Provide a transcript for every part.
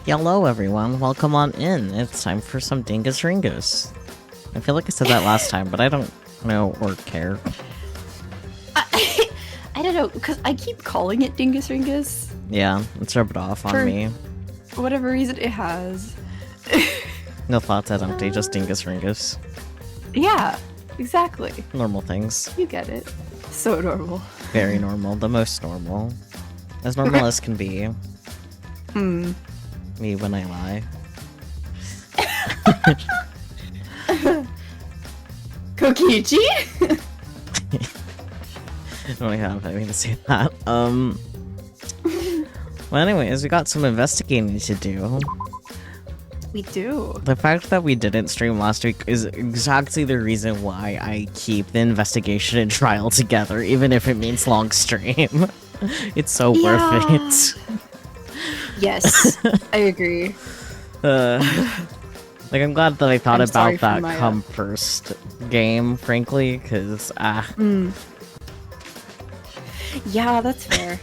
Hello everyone, welcome on in. It's time for some Dingus Ringus. I feel like I said that last time, but I don't know or care. I don't know, because I keep calling it Dingus Ringus. Yeah, it's rubbed off on me. For whatever reason it has. No thoughts at empty, just Dingus Ringus. Yeah, exactly. Normal things. You get it. So normal. Very normal, the most normal. As normal as can be. Me when I lie. Kokichi? I don't have anything to say that. Well anyways, we got some investigating to do. We do. The fact that we didn't stream last week is exactly the reason why I keep the investigation and trial together, even if it means long stream. It's so worth it. Yes, I agree. Like, I'm glad that I thought I'm about that my, come first game, frankly, because, Yeah, that's fair.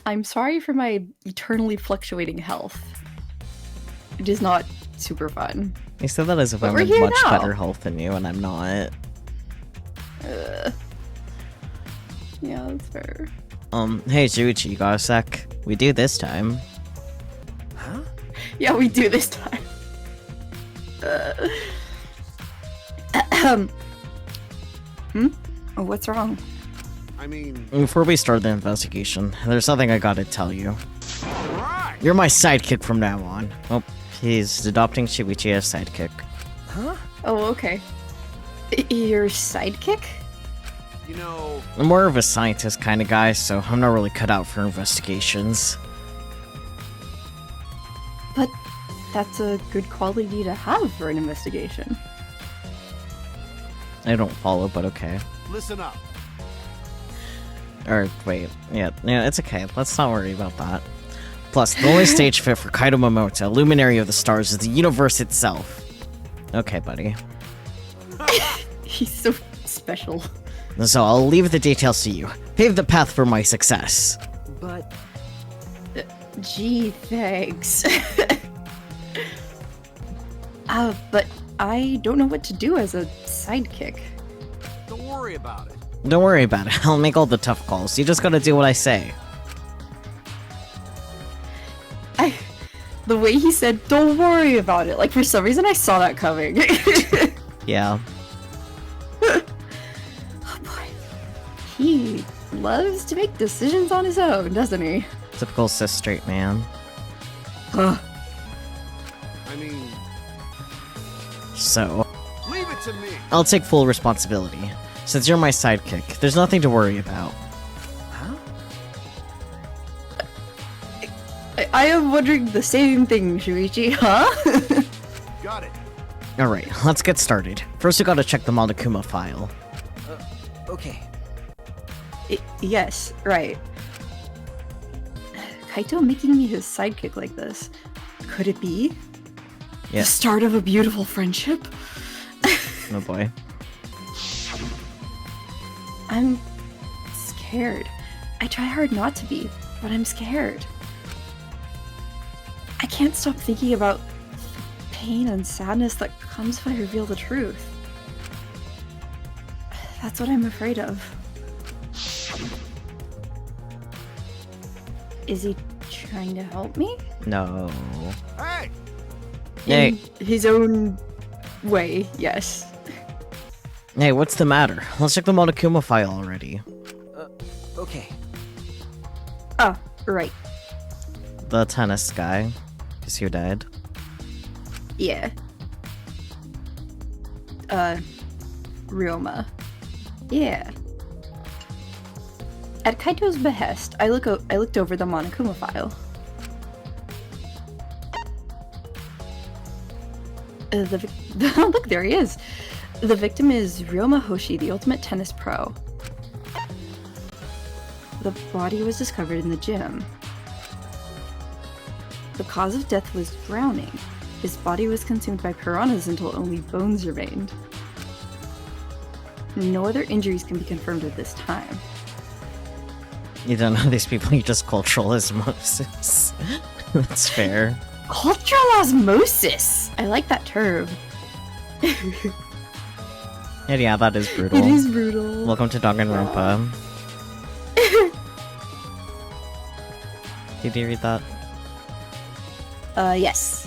I'm sorry for my eternally fluctuating health. It is not super fun. You said that as if But I'm we're in here much now. better health than you, and I'm not. Yeah, that's fair. Hey, Juichi, you got a sec? We do this time. Huh? Yeah, we do this time. Oh, what's wrong? I mean, Before we start the investigation, there's something I gotta tell you. right. You're my sidekick from now on. Oh, he's adopting Shuichi as sidekick. Huh? Oh, okay. Your sidekick? You know, I'm more of a scientist kind of guy, so I'm not really cut out for investigations. But that's a good quality to have for an investigation. I don't follow, but okay. listen up. Or, wait, yeah, it's okay. Let's not worry about that. Plus, the only stage fit for Kaido Momoto, luminary of the stars, is the universe itself. Okay, buddy. He's so special. So I'll leave the details to you. Pave the path for my success. But Gee, thanks. But I don't know what to do as a sidekick. don't worry about it. Don't worry about it. I'll make all the tough calls. You just gotta do what I say. The way he said, don't worry about it, like for some reason I saw that coming. Yeah. Oh boy. He loves to make decisions on his own, doesn't he? Typical cis straight man. Huh. I mean, So, leave it to me. I'll take full responsibility. Since you're my sidekick, there's nothing to worry about. Huh? I am wondering the same thing, Shuichi, huh? Got it. Alright, let's get started. First we gotta check the Monokuma file. Okay. Yes, right. Kaito making me his sidekick like this. Could it be? Yeah. The start of a beautiful friendship? Oh boy. I'm scared. I try hard not to be, but I'm scared. I can't stop thinking about pain and sadness that comes if I reveal the truth. That's what I'm afraid of. Is he trying to help me? No. Hey, Hey, In his own way, yes. hey, what's the matter? Let's check the Monokuma file already. okay. Ah, right. The tennis guy. Is you dead? Yeah. Ryoma. Yeah. At Kaito's behest, I looked over the Monokuma file. Look, there he is. The victim is Ryoma Hoshi, the ultimate tennis pro. The body was discovered in the gym. The cause of death was drowning. His body was consumed by piranhas until only bones remained. No other injuries can be confirmed at this time. You don't know these people, you just cultural osmosis. That's fair. Cultural osmosis! I like that term. And yeah, that is brutal. It is brutal. Welcome to Danganronpa. Did you read that? Yes.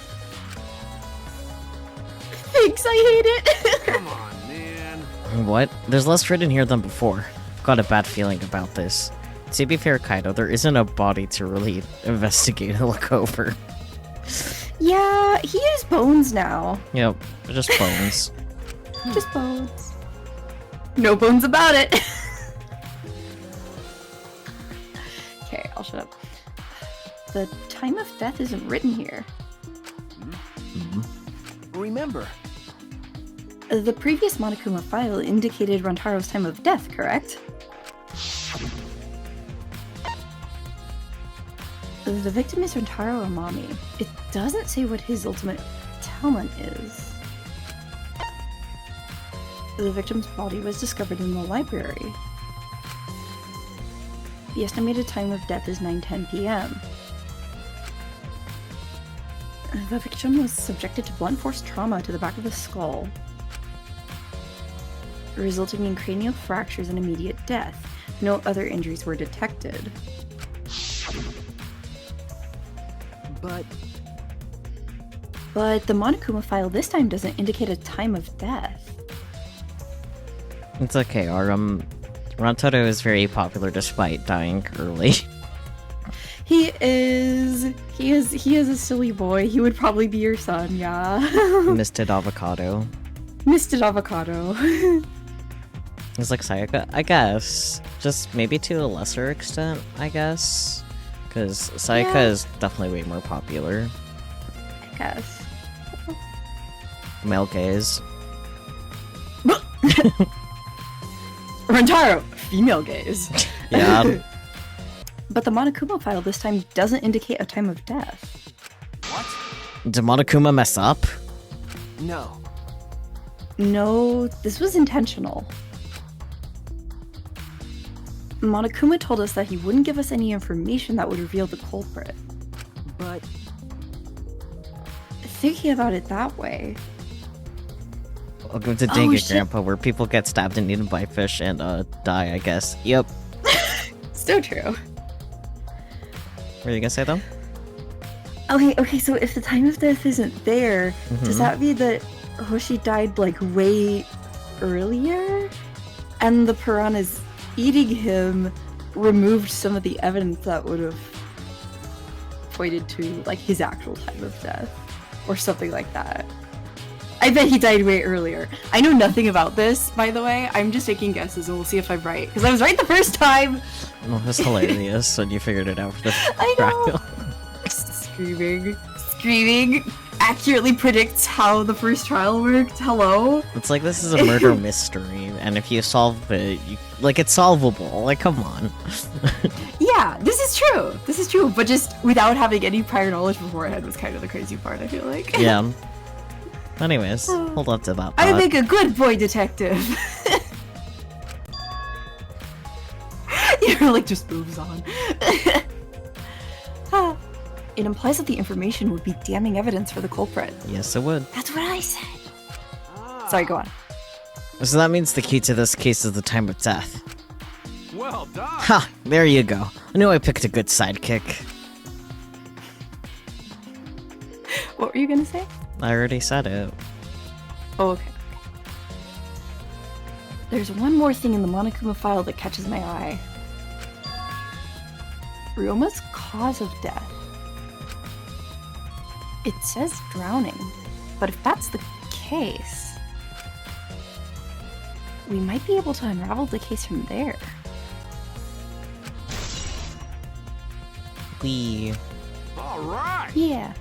Thanks, I hate it. Come on, man. What? There's less written here than before. I've got a bad feeling about this. To be fair, Kaido, there isn't a body to really investigate and look over. Yeah, he is bones now. Yep, they're just bones. Just bones. No bones about it. Okay, I'll shut up. The time of death isn't written here. Remember, The previous Monokuma file indicated Rantaro's time of death, correct? The victim is Rantaro Amami. It doesn't say what his ultimate talent is. The victim's body was discovered in the library. The estimated time of death is 9:10 p.m. The victim was subjected to blunt force trauma to the back of the skull, resulting in cranial fractures and immediate death. No other injuries were detected. But the Monokuma file this time doesn't indicate a time of death. It's okay, Rantaro is very popular despite dying early. He is a silly boy. He would probably be your son, yeah. Misted avocado. Misted avocado. It's like Sayaka, I guess. Just maybe to a lesser extent, I guess. Because Sayaka Yeah. is definitely way more popular. I guess. Male gaze. Rantaro, female gaze. Yeah. But the Monokuma file this time doesn't indicate a time of death. what? Did Monokuma mess up? No. No, this was intentional. Monokuma told us that he wouldn't give us any information that would reveal the culprit. But Thinking about it that way, Welcome to Oh, shit. Danganronpa, where people get stabbed and eaten by fish and die, I guess. Yep. so true. What are you gonna say though? Okay, so if the time of death isn't there, does that mean that Hoshi died like way earlier? And the piranhas eating him removed some of the evidence that would have pointed to like his actual time of death or something like that. I bet he died way earlier. I know nothing about this, by the way. I'm just taking guesses and we'll see if I'm right. Because I was right the first time! Well, that's hilarious when you figured it out for the I know. trial. Screaming accurately predicts how the first trial worked. Hello? It's like this is a murder mystery, and if you solve it, it's solvable. Like, come on. Yeah, this is true. This is true. But just without having any prior knowledge beforehand was kind of the crazy part, I feel like. Yeah. Anyways, hold on to that. I thought. make a good boy detective. You're like, just moves on. It implies that the information would be damning evidence for the culprit. Yes, it would. That's what I said. Sorry, go on. So that means the key to this case is the time of death. well done. Ha! There you go. I knew I picked a good sidekick. What were you gonna say? I already said it. Oh, okay. There's one more thing in the Monokuma file that catches my eye. Ryoma's cause of death. It says drowning, but if that's the case, we might be able to unravel the case from there. All right. Yeah.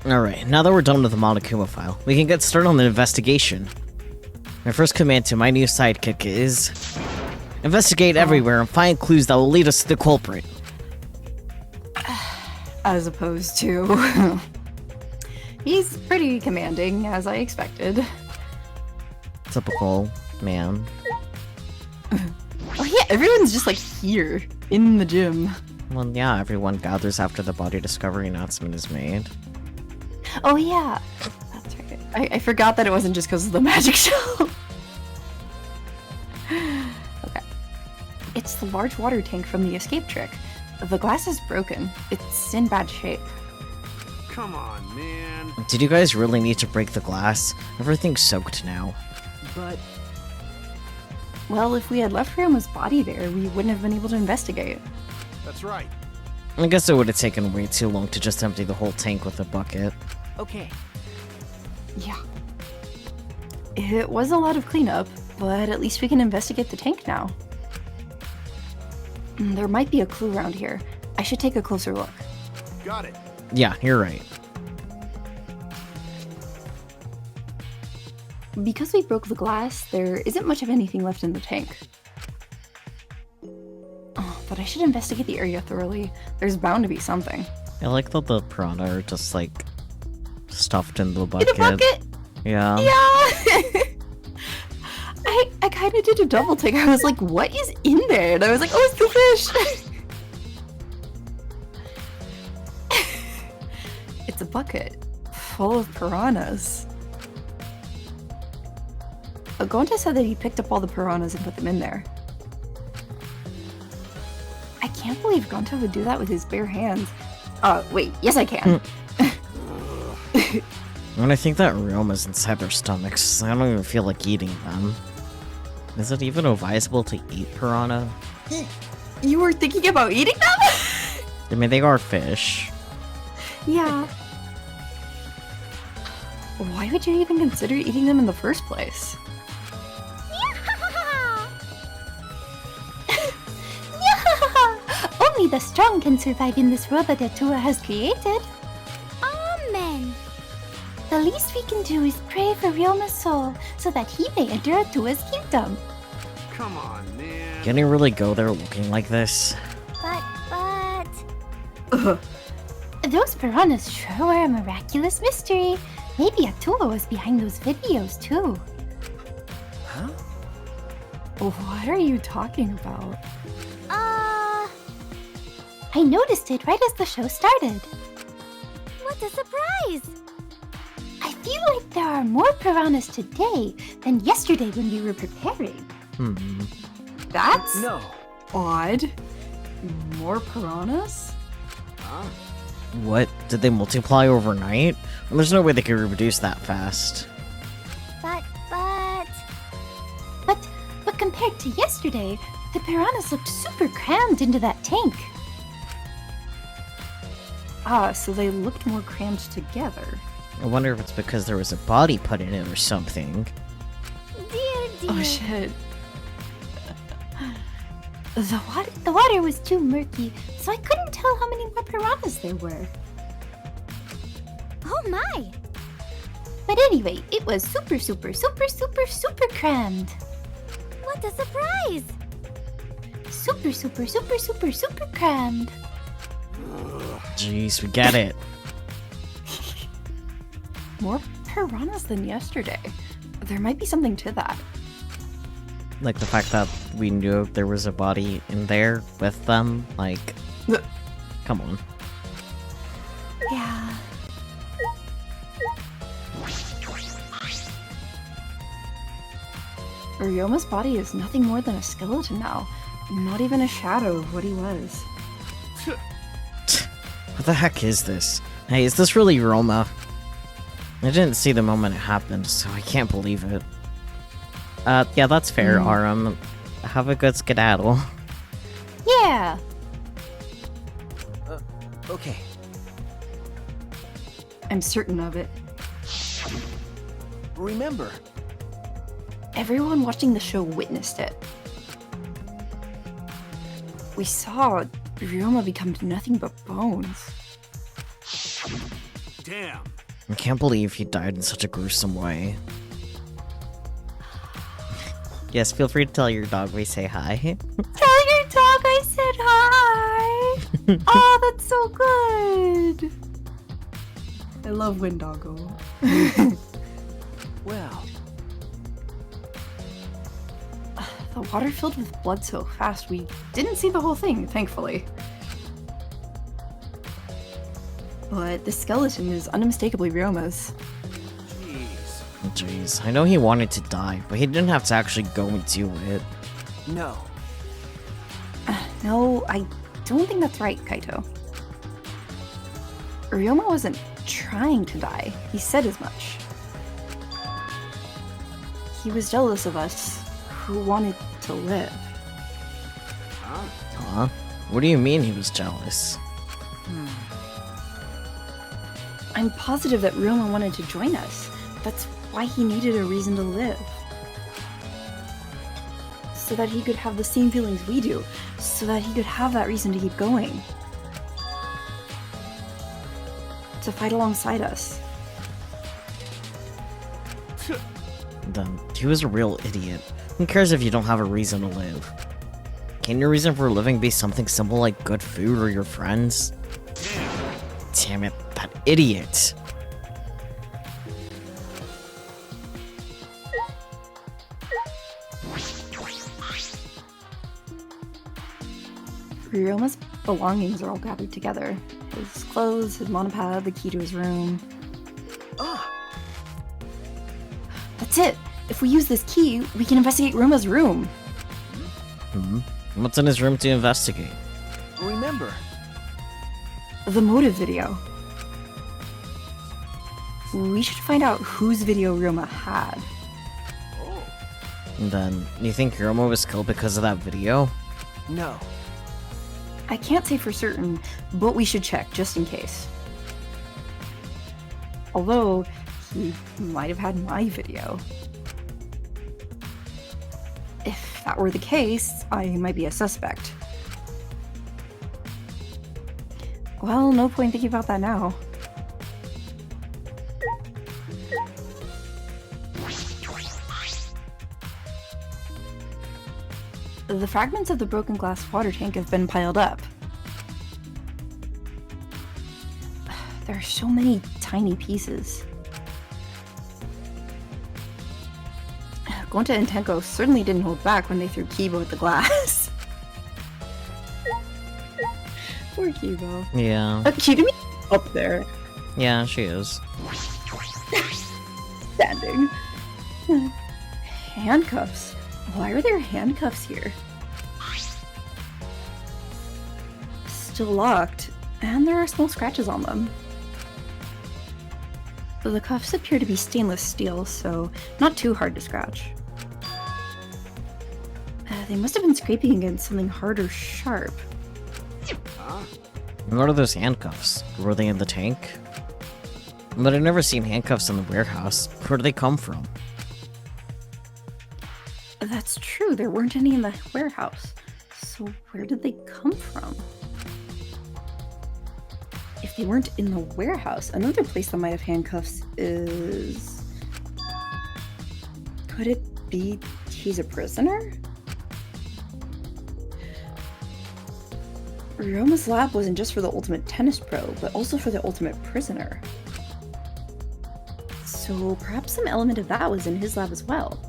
Alright, now that we're done with the Monokuma file, we can get started on the investigation. My first command to my new sidekick is... investigate everywhere and find clues that will lead us to the culprit. As opposed to... He's pretty commanding, as I expected. Typical man. Oh, Everyone's just like here in the gym. Well, yeah, everyone gathers after the body discovery announcement is made. Oh yeah, that's right. I forgot that it wasn't just because of the magic show. Okay. It's the large water tank from the escape trick. The glass is broken. It's in bad shape. Come on, man. Did you guys really need to break the glass? Everything's soaked now. But Well, if we had left Ryuma's body there, we wouldn't have been able to investigate. that's right. I guess it would have taken way too long to just empty the whole tank with a bucket. Okay. Yeah. It was a lot of cleanup, but at least we can investigate the tank now. There might be a clue around here. I should take a closer look. Got it. Yeah, you're right. Because we broke the glass, there isn't much of anything left in the tank. Oh, but I should investigate the area thoroughly. There's bound to be something. I like that the piranha are just like stuffed in the In bucket. the bucket? Yeah. Yeah! I kind of did a double take. I was like, what is in there? And I was like, oh, it's the fish! It's a bucket full of piranhas. Gonta said that he picked up all the piranhas and put them in there. I can't believe Gonta would do that with his bare hands. Wait, yes I can. When I think that Ryoma's inside their stomachs, I don't even feel like eating them. Is it even advisable to eat piranha? You were thinking about eating them? I mean, they are fish. Yeah. Why would you even consider eating them in the first place? Only the strong can survive in this world that Atua has created. Amen. The least we can do is pray for Ryoma's soul so that he may enter Atua's kingdom. Come on, man. Can you really go there looking like this? But... Those piranhas sure were a miraculous mystery. Maybe Atua was behind those videos too. Huh? What are you talking about? I noticed it right as the show started. What a surprise! I feel like there are more piranhas today than yesterday when we were preparing. That's No. odd. More piranhas? Huh? What? Did they multiply overnight? Well, there's no way they could reproduce that fast. But compared to yesterday, the piranhas looked super crammed into that tank. So they looked more crammed together. I wonder if it's because there was a body put in it or something. Dear. Oh shit. The water was too murky, so I couldn't tell how many more piranhas there were. Oh my! But anyway, it was super crammed. What a surprise! Super crammed. Jeez, we get it. More piranhas than yesterday. There might be something to that. Like the fact that we knew there was a body in there with them. Like, come on. Yeah. Ryoma's body is nothing more than a skeleton now. Not even a shadow of what he was. What the heck is this? Hey, is this really Roma? I didn't see the moment it happened, so I can't believe it. Yeah, that's fair, Aram. Have a good skedaddle. Yeah. Okay. I'm certain of it. Remember. Everyone watching the show witnessed it. We saw Ryoma become nothing but bones. Damn. I can't believe he died in such a gruesome way. Yes, feel free to tell your dog we say hi. Tell your dog I said hi. Oh, that's so good! I love Windoggle. Well. The water filled with blood so fast we didn't see the whole thing, thankfully. But the skeleton is unmistakably Ryoma's. Jeez. Jeez, I know he wanted to die, but he didn't have to actually go and do it. No. No, I don't think that's right, Kaito. Ryoma wasn't trying to die. He said as much. He was jealous of us, who wanted to live. Huh? Huh? What do you mean he was jealous? I'm positive that Ryoma wanted to join us. That's why he needed a reason to live. So that he could have the same feelings we do. So that he could have that reason to keep going. To fight alongside us. Then he was a real idiot. Who cares if you don't have a reason to live? Can your reason for living be something simple like good food or your friends? Damn it, that idiot! Ryoma's belongings are all gathered together. His clothes, his monopod, the key to his room. That's it! If we use this key, we can investigate Ryoma's room. What's in his room to investigate? Remember. The motive video. We should find out whose video Ryoma had. Oh. And then, you think Hiroma was killed because of that video? No. I can't say for certain, but we should check just in case. Although, he might have had my video. If that were the case, I might be a suspect. Well, no point thinking about that now. The fragments of the broken glass water tank have been piled up. There are so many tiny pieces. Gonta and Tenko certainly didn't hold back when they threw Kibo at the glass. Poor Kibo. Yeah. Kirumi up there, Yeah, she is. standing. Handcuffs. Why are there handcuffs here? Still locked, and there are small scratches on them. The cuffs appear to be stainless steel, so not too hard to scratch. They must have been scraping against something hard or sharp. Huh? What are those handcuffs? Were they in the tank? But I've never seen handcuffs in the warehouse. Where do they come from? That's true, there weren't any in the warehouse. So where did they come from? If they weren't in the warehouse, another place that might have handcuffs is... Could it be he's a prisoner? Ryoma's lab wasn't just for the ultimate tennis pro, but also for the ultimate prisoner. So perhaps some element of that was in his lab as well.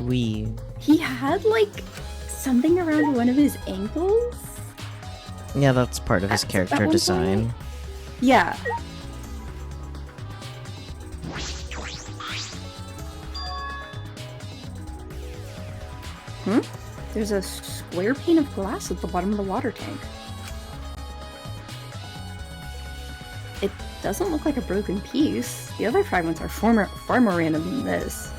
He had, like, something around one of his ankles? Yeah, that's part of his At character one design. point? Yeah. There's a square pane of glass at the bottom of the water tank. It doesn't look like a broken piece. The other fragments are far more random than this.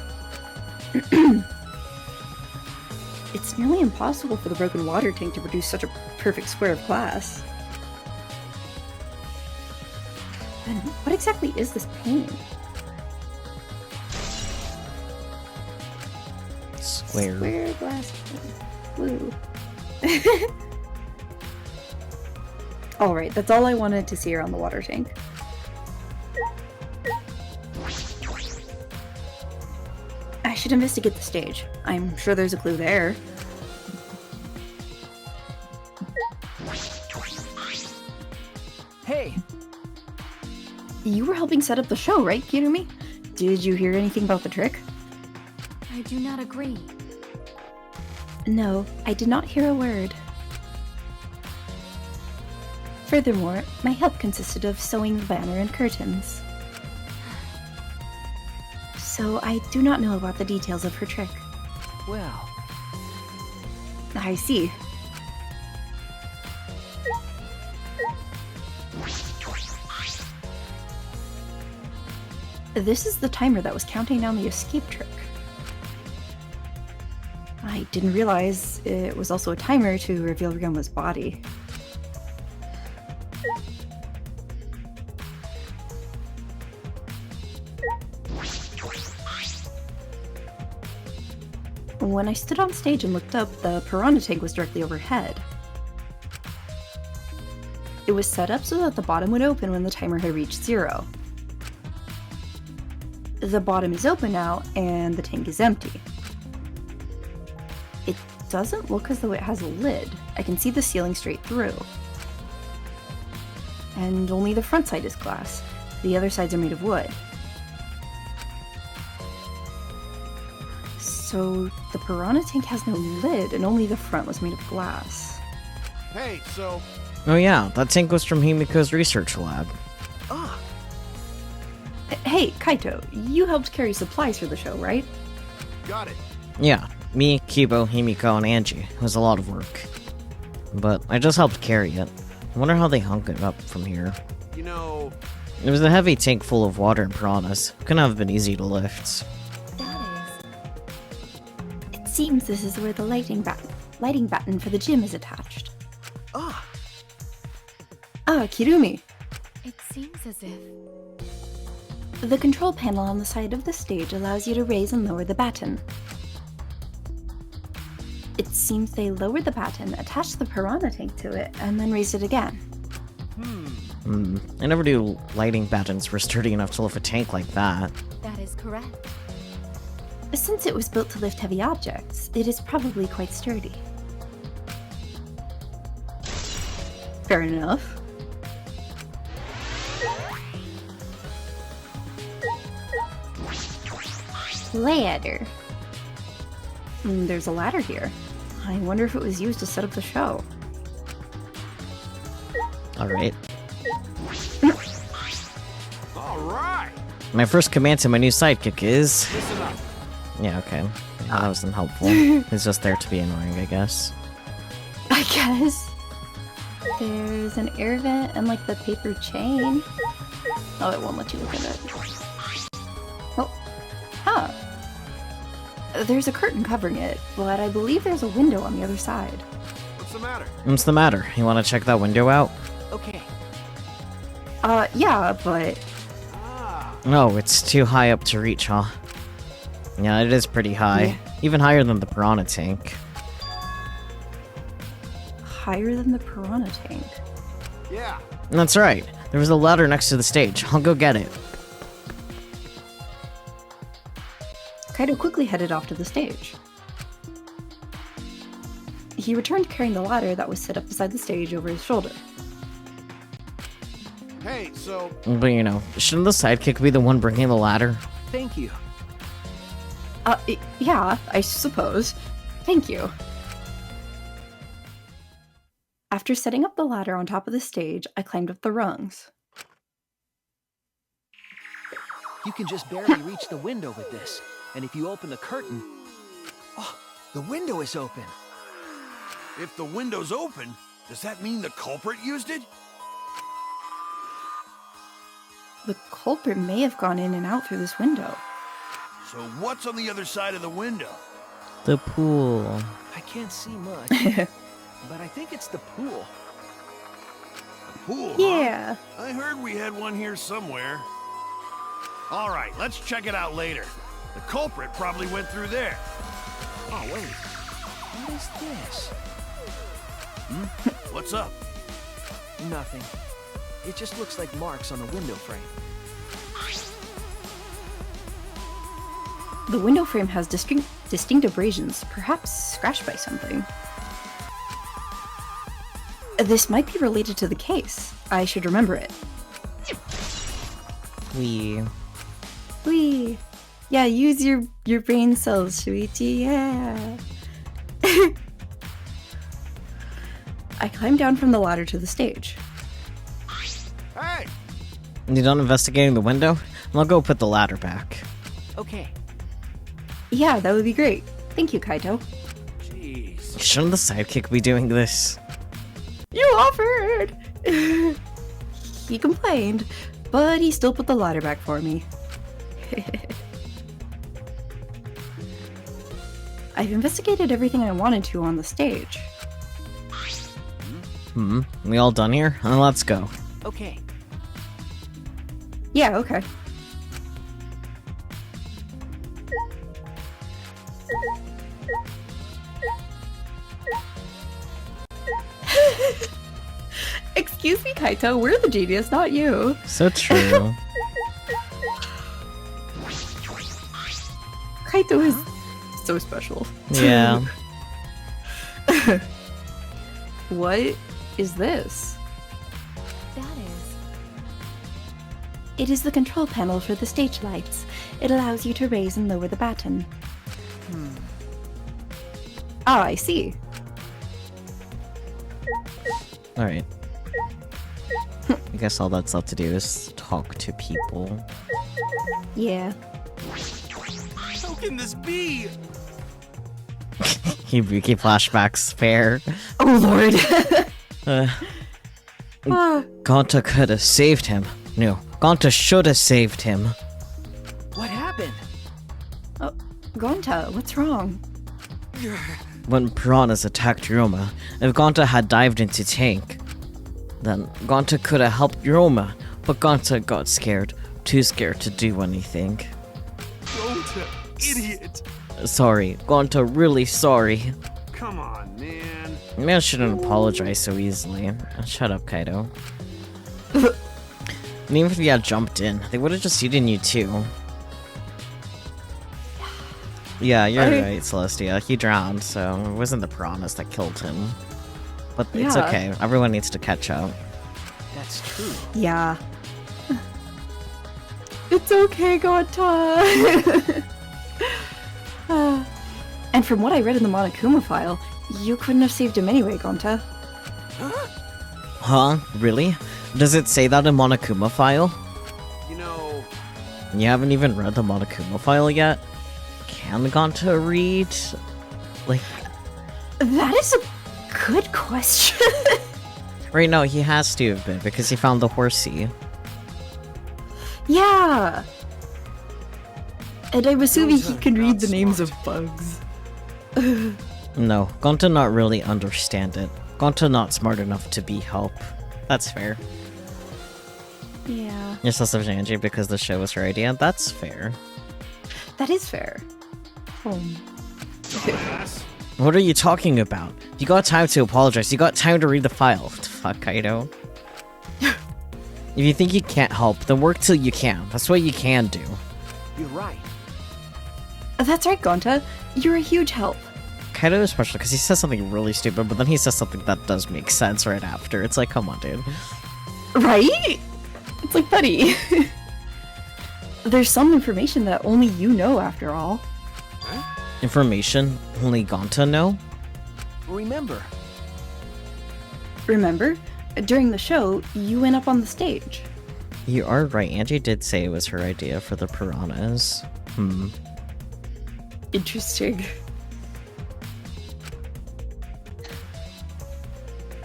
It's nearly impossible for the broken water tank to produce such a perfect square of glass. Then what exactly is this pane? Square. Glass pane. Blue. Alright, that's all I wanted to see around the water tank. I should investigate the stage. I'm sure there's a clue there. Hey! You were helping set up the show, right, Kirumi? Did you hear anything about the trick? I do not agree. No, I did not hear a word. Furthermore, my help consisted of sewing the banner and curtains. So I do not know about the details of her trick. Well, I see. This is the timer that was counting down the escape trick. I didn't realize it was also a timer to reveal Ryuma's body. When I stood on stage and looked up, the piranha tank was directly overhead. It was set up so that the bottom would open when the timer had reached 0. The bottom is open now, and the tank is empty. It doesn't look as though it has a lid. I can see the ceiling straight through. And only the front side is glass. The other sides are made of wood. So the piranha tank has no lid, and only the front was made of glass. hey, so... Oh yeah, that tank was from Himiko's research lab. Ah, Hey, Kaito, you helped carry supplies for the show, right? got it. Yeah, me, Kibo, Himiko, and Angie. It was a lot of work. But I just helped carry it. I wonder how they hung it up from here. You know, It was a heavy tank full of water and piranhas. Couldn't have been easy to lift. It seems this is where the lighting button for the gym is attached. ah, Ah, Kirumi. It seems as if... The control panel on the side of the stage allows you to raise and lower the baton. It seems they lowered the baton, attached the piranha tank to it, and then raised it again. I never knew lighting batons were sturdy enough to lift a tank like that. That is correct. Since it was built to lift heavy objects, it is probably quite sturdy. Fair enough. Ladder. There's a ladder here. I wonder if it was used to set up the show. Alright. all right. My first command to my new sidekick is... Listen up. Yeah, okay. Yeah, that wasn't helpful. He's just there to be annoying, I guess. I guess. There's an air vent and like the paper chain. Oh, it won't let you look at it. Oh. Huh. There's a curtain covering it, but I believe there's a window on the other side. What's the matter? What's the matter? You want to check that window out? Okay. Yeah, but Ah, Oh, it's too high up to reach, huh? Yeah, it is pretty high. Yeah. Even higher than the piranha tank. higher than the piranha tank. yeah. That's right. There was a ladder next to the stage. I'll go get it. Kaido quickly headed off to the stage. He returned carrying the ladder that was set up beside the stage over his shoulder. Hey, so... But you know, shouldn't the sidekick be the one bringing the ladder? Thank you. Yeah, I suppose. Thank you. After setting up the ladder on top of the stage, I climbed up the rungs. You can just barely reach the window with this. And if you open the curtain... Oh, the window is open. If the window's open, does that mean the culprit used it? The culprit may have gone in and out through this window. So what's on the other side of the window? The pool. I can't see much, but I think it's the pool. A pool, huh? Yeah. I heard we had one here somewhere. All right, let's check it out later. The culprit probably went through there. Oh, wait. What is this? What's up? Nothing. It just looks like marks on a window frame. The window frame has distinct abrasions, perhaps scratched by something. This might be related to the case. I should remember it. We. Whee! Yeah, use your brain cells, sweetie. Yeah. I climbed down from the ladder to the stage. Hey! You done investigating the window? I'll go put the ladder back. Okay. Yeah, that would be great. Thank you, Kaito. Jeez. Shouldn't the sidekick be doing this? You offered! He complained, but he still put the ladder back for me. I've investigated everything I wanted to on the stage. We all done here? Let's go. Okay. Yeah, okay. Excuse me, Kaito, we're the genius, not you. So true. Kaito is so special. Yeah. What is this? That is. It is the control panel for the stage lights. It allows you to raise and lower the baton. Ah, I see. Alright. I guess all that's left to do is talk to people. Yeah. How can this be? Hibuki flashbacks, fair. Oh lord. Gonta could have saved him. No, Gonta should have saved him. What happened? Oh, Gonta, what's wrong? When piranhas attacked Ryoma, if Gonta had dived into tank, then Gonta could have helped Ryoma, but Gonta got scared. Too scared to do anything. Gonta, idiot! Sorry, Gonta, really sorry. Come on, man. Man shouldn't apologize so easily. Shut up, Kaido. And even if he had jumped in, they would have just eaten you too. Yeah, you're right, Celestia. He drowned, so it wasn't the piranhas that killed him. But it's Yeah. okay. Everyone needs to catch up. That's true. Yeah. It's okay, Gonta. And from what I read in the Monokuma file, you couldn't have saved him anyway, Gonta. Huh? Really? Does it say that in Monokuma file? You know, You haven't even read the Monokuma file yet? Can Gonta read? Like, That is a good question. right now he has to have been because he found the horsey. Yeah. And I'm assuming he Gonta, can read not the names smart. of bugs. No, Gonta not really understand it. Gonta not smart enough to be help. That's fair. Yeah. You're so Angie because the show was her idea. That's fair. That is fair. dumbass. What are you talking about? You got time to apologize. You got time to read the file. Fuck, Kaido. If you think you can't help, then work till you can. That's what you can do. You're right. That's right, Gonta. You're a huge help. Kaido is special because he says something really stupid, but then he says something that does make sense right after. It's like, come on, dude. Right? It's like, buddy. There's some information that only you know, after all. Information only Gonta know? Remember, Remember? During the show, you went up on the stage. You are right. Angie did say it was her idea for the piranhas. Interesting.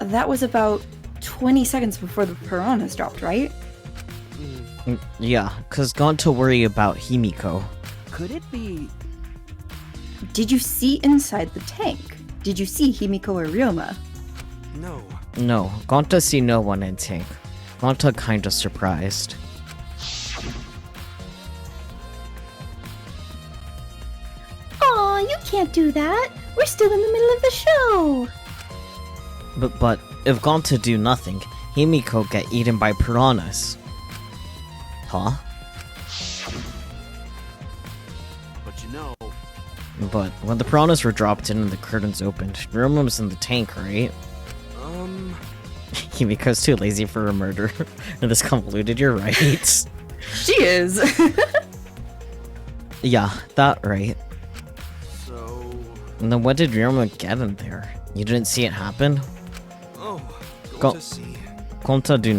That was about 20 seconds before the piranhas dropped, right? Yeah, because Gonta worry about Himiko. could it be? Did you see inside the tank? Did you see Himiko or Ryoma? No. No, Gonta see no one in tank. Gonta kinda surprised. Aw, you can't do that. We're still in the middle of the show. But if Gonta do nothing, Himiko get eaten by piranhas. Huh? But you know, But when the piranhas were dropped in and the curtains opened, Ryoma was in the tank, right? Himiko's too lazy for a murder. This convoluted, you're right. She is. Yeah, that right. So... And then what did Ryoma get in there? You didn't see it happen? Oh, Go- to see. Konta do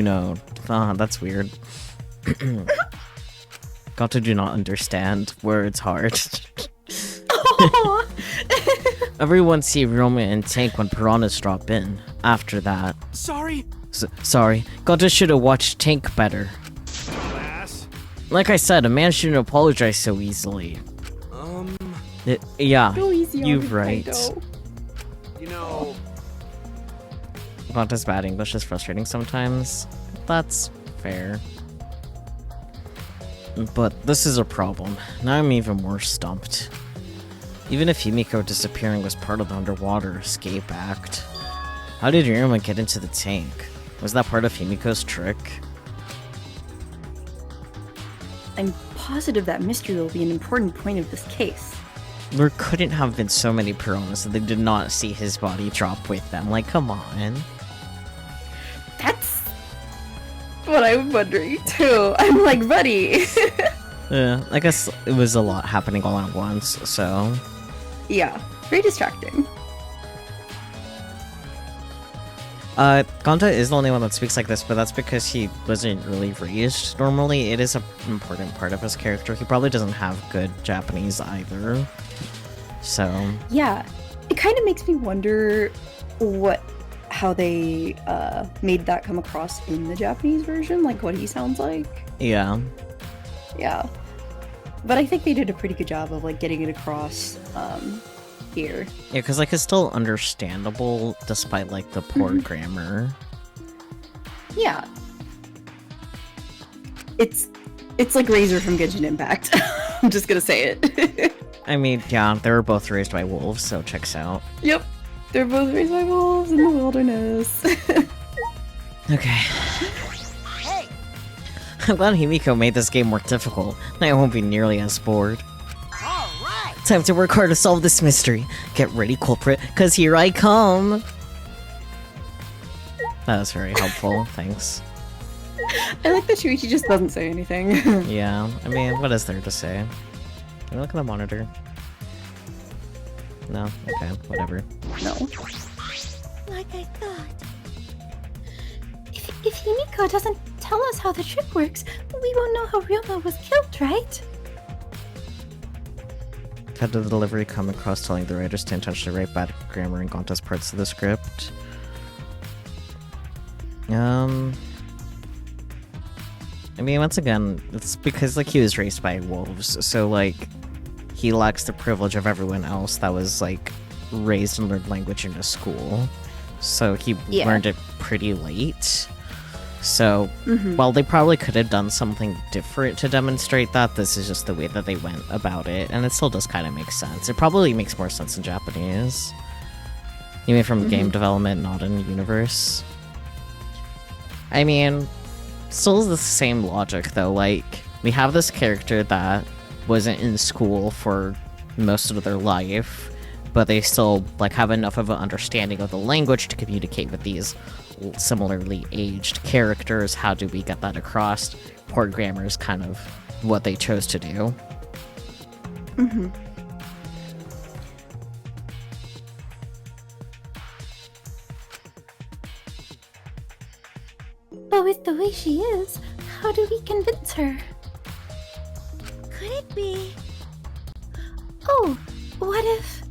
know. Ah, that's weird. Konta do not understand words hard. Everyone see Ryoma and Tank when piranhas drop in. After that. Sorry. Sorry. Konta should have watched Tank better. Dumbass. Like I said, a man shouldn't apologize so easily. Yeah, Go easy on you're me, right. Kaido. You know... Konta's bad English is frustrating sometimes. That's fair. But this is a problem. Now I'm even more stumped. Even if Himiko disappearing was part of the underwater escape act, how did Ryoma get into the tank? Was that part of Himiko's trick? I'm positive that mystery will be an important point of this case. There couldn't have been so many piranhas that they did not see his body drop with them. Like, come on. That's what I'm wondering too. I'm like, buddy. Yeah, I guess it was a lot happening all at once, so... Yeah, very distracting. Konta is the only one that speaks like this, but that's because he wasn't really raised. Normally, it is an important part of his character. He probably doesn't have good Japanese either. So... Yeah, it kind of makes me wonder how they made that come across in the Japanese version, like what he sounds like. Yeah. Yeah. But I think they did a pretty good job of like getting it across here. Yeah, because like it's still understandable despite like the poor grammar. Yeah. It's like Razor from Genshin Impact. I'm just gonna say it. I mean, yeah, they were both raised by wolves, so checks out. Yep. They're both raised by wolves in the wilderness. Okay. I'm glad Himiko made this game more difficult. Now I won't be nearly as bored. Alright! Time to work hard to solve this mystery. Get ready, culprit, cause here I come! That was very helpful, thanks. I like that Shuichi just doesn't say anything. Yeah, I mean, what is there to say? Can we look at the monitor? No? Okay, whatever. No. Like I thought. If Himiko doesn't tell us how the trick works, we won't know how Ryoma was killed, right? Had the delivery come across telling the writers to intentionally write bad grammar and Gonta's parts of the script? I mean, once again, it's because, like, he was raised by wolves, so, like, he lacks the privilege of everyone else that was, like, raised and learned language in a school. So he learned it pretty late. So, while they probably could have done something different to demonstrate that, this is just the way that they went about it, and it still does kind of make sense. It probably makes more sense in Japanese. You mean from game development, not in universe? I mean, still the same logic, though. Like, we have this character that wasn't in school for most of their life, but they still, like, have enough of an understanding of the language to communicate with these similarly aged characters. How do we get that across? Poor grammar is kind of what they chose to do. But with the way she is, how do we convince her? Could it be? Oh, what if...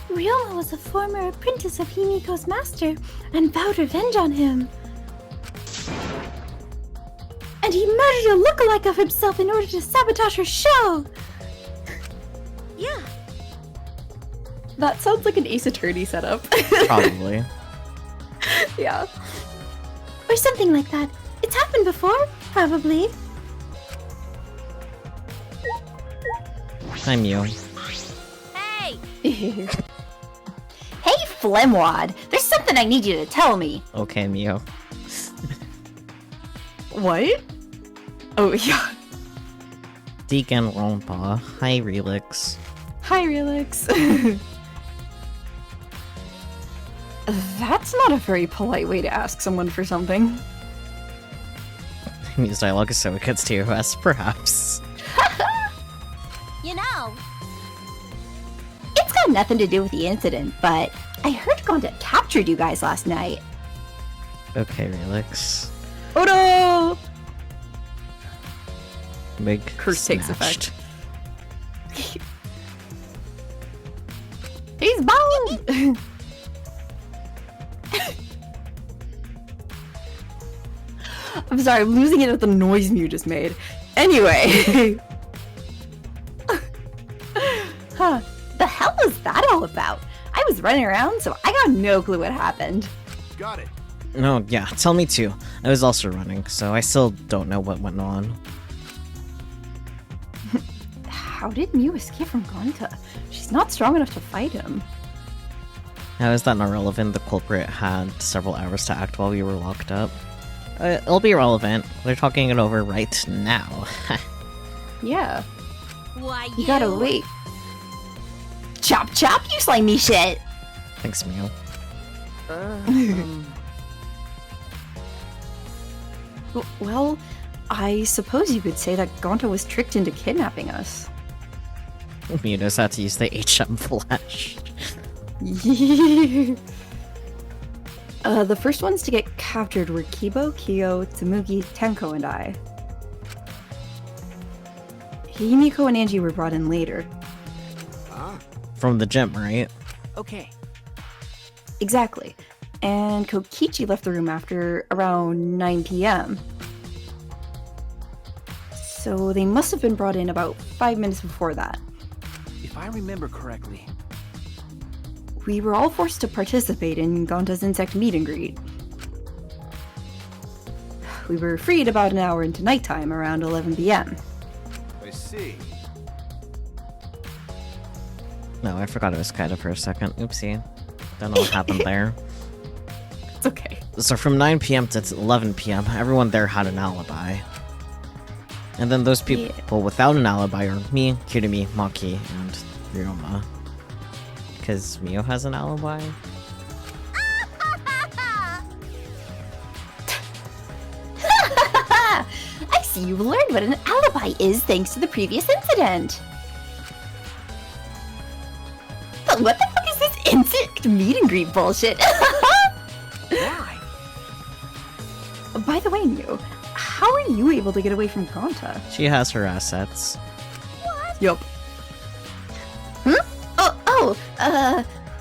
Ryoma was a former apprentice of Himiko's master and vowed revenge on him. And he murdered a lookalike of himself in order to sabotage her show! Yeah. That sounds like an Ace Attorney setup. Probably. Yeah. Or something like that. It's happened before, probably. I'm you. Hey! Hey, Hey, Flemwad, there's something I need you to tell me. Okay, Mio. what? Oh, yeah. Danganronpa. Hi, Relix. Hi, Relix. That's not a very polite way to ask someone for something. Use dialogue so it gets to us, perhaps. You know, It's got nothing to do with the incident, but I heard Gonta captured you guys last night. Okay, Relix. Oh no! Big Curse takes smashed. effect. He's bound! I'm sorry, I'm losing it at the noise you just made. Anyway. Huh. The hell was that all about? I was running around, so I got no clue what happened. Got it. No, yeah, tell me too. I was also running, so I still don't know what went on. How did Mew escape from Gonta? She's not strong enough to fight him. How is that not relevant? The culprit had several hours to act while we were locked up. It'll be relevant. They're talking it over right now. Yeah. why You gotta wait. Chop chop, you slimy shit! Thanks, Mew. Well, I suppose you could say that Gonta was tricked into kidnapping us. Mew knows how to use the HM flash. The first ones to get captured were Kibo, Kyo, Tsumugi, Tenko, and I. Himiko and Angie were brought in later. From the gym, right? Okay. Exactly. And Kokichi left the room after around 9 p.m. So they must have been brought in about 5 minutes before that. If I remember correctly, We were all forced to participate in Gonta's insect meet and greet. We were freed about an hour into nighttime, around 11 p.m. I see. No, I forgot it was Kaida for a second. Oopsie. Don't know what happened there. It's okay. So from 9 p.m. to 11 p.m., everyone there had an alibi. And then those people without an alibi are me, Kirumi, Maki, and Ryoma. Because Mio has an alibi? I see you've learned what an alibi is thanks to the previous incident. But what the fuck is this insect meet and greet bullshit? why? By the way, Mew, how are you able to get away from Gonta? She has her assets. Yup.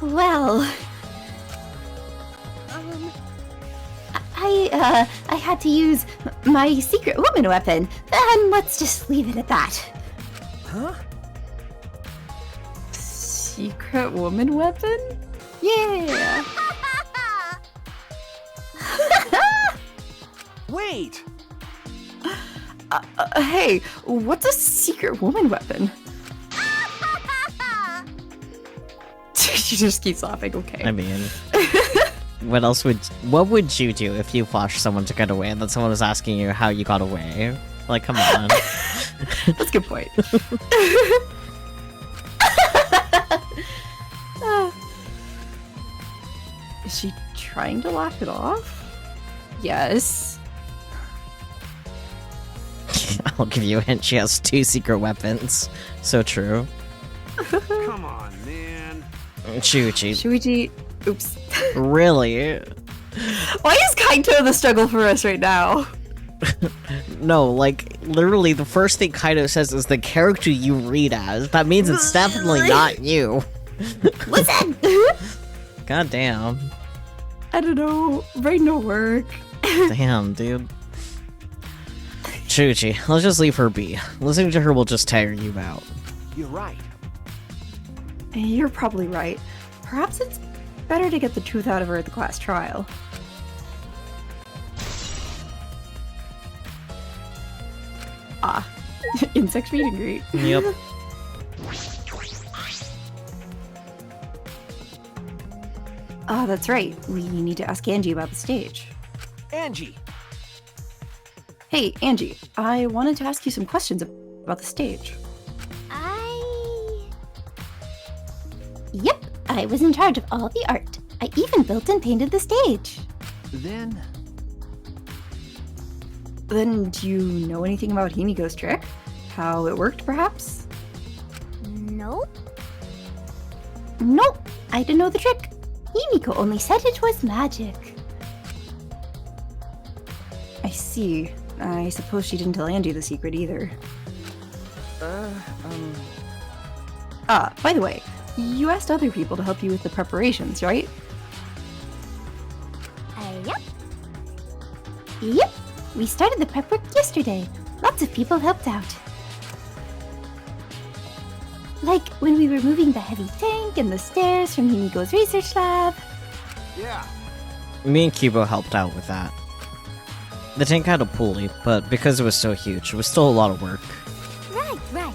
Well... I had to use my secret woman weapon, and let's just leave it at that. Huh? Secret woman weapon? Yeah! Wait! Hey, what's a secret woman weapon? She just keeps laughing, okay. I mean, what would you do if you flashed someone to get away and then someone was asking you how you got away? Like, come on. That's a good point. Is she trying to laugh it off? Yes. I'll give you a hint, she has 2 secret weapons. So true. Come on, man. Shuichi. Shuichi, oops. Really? Why is Kaito the struggle for us right now? No, like, literally the first thing Kaido says is the character you read as. That means it's definitely not you. Listen! God damn. I don't know. Brain don't work. Damn, dude. Shuichi, let's just leave her be. Listening to her will just tire you out. You're right. You're probably right. Perhaps it's better to get the truth out of her at the class trial. Ah, insect meet and greet. Yep. Ah, that's right. We need to ask Angie about the stage. Angie! Hey, Angie, I wanted to ask you some questions about the stage. Yep, I was in charge of all the art. I even built and painted the stage. Then... Then do you know anything about Himiko's trick? How it worked, perhaps? Nope. Nope, I don't know the trick. Himiko only said it was magic. I see. I suppose she didn't tell Andy the secret either. By the way, you asked other people to help you with the preparations, right? Yep. Yep, we started the prep work yesterday. Lots of people helped out. Like when we were moving the heavy tank and the stairs from Himiko's research lab. Yeah. Me and Kibo helped out with that. The tank had a pulley, but because it was so huge, it was still a lot of work. Right.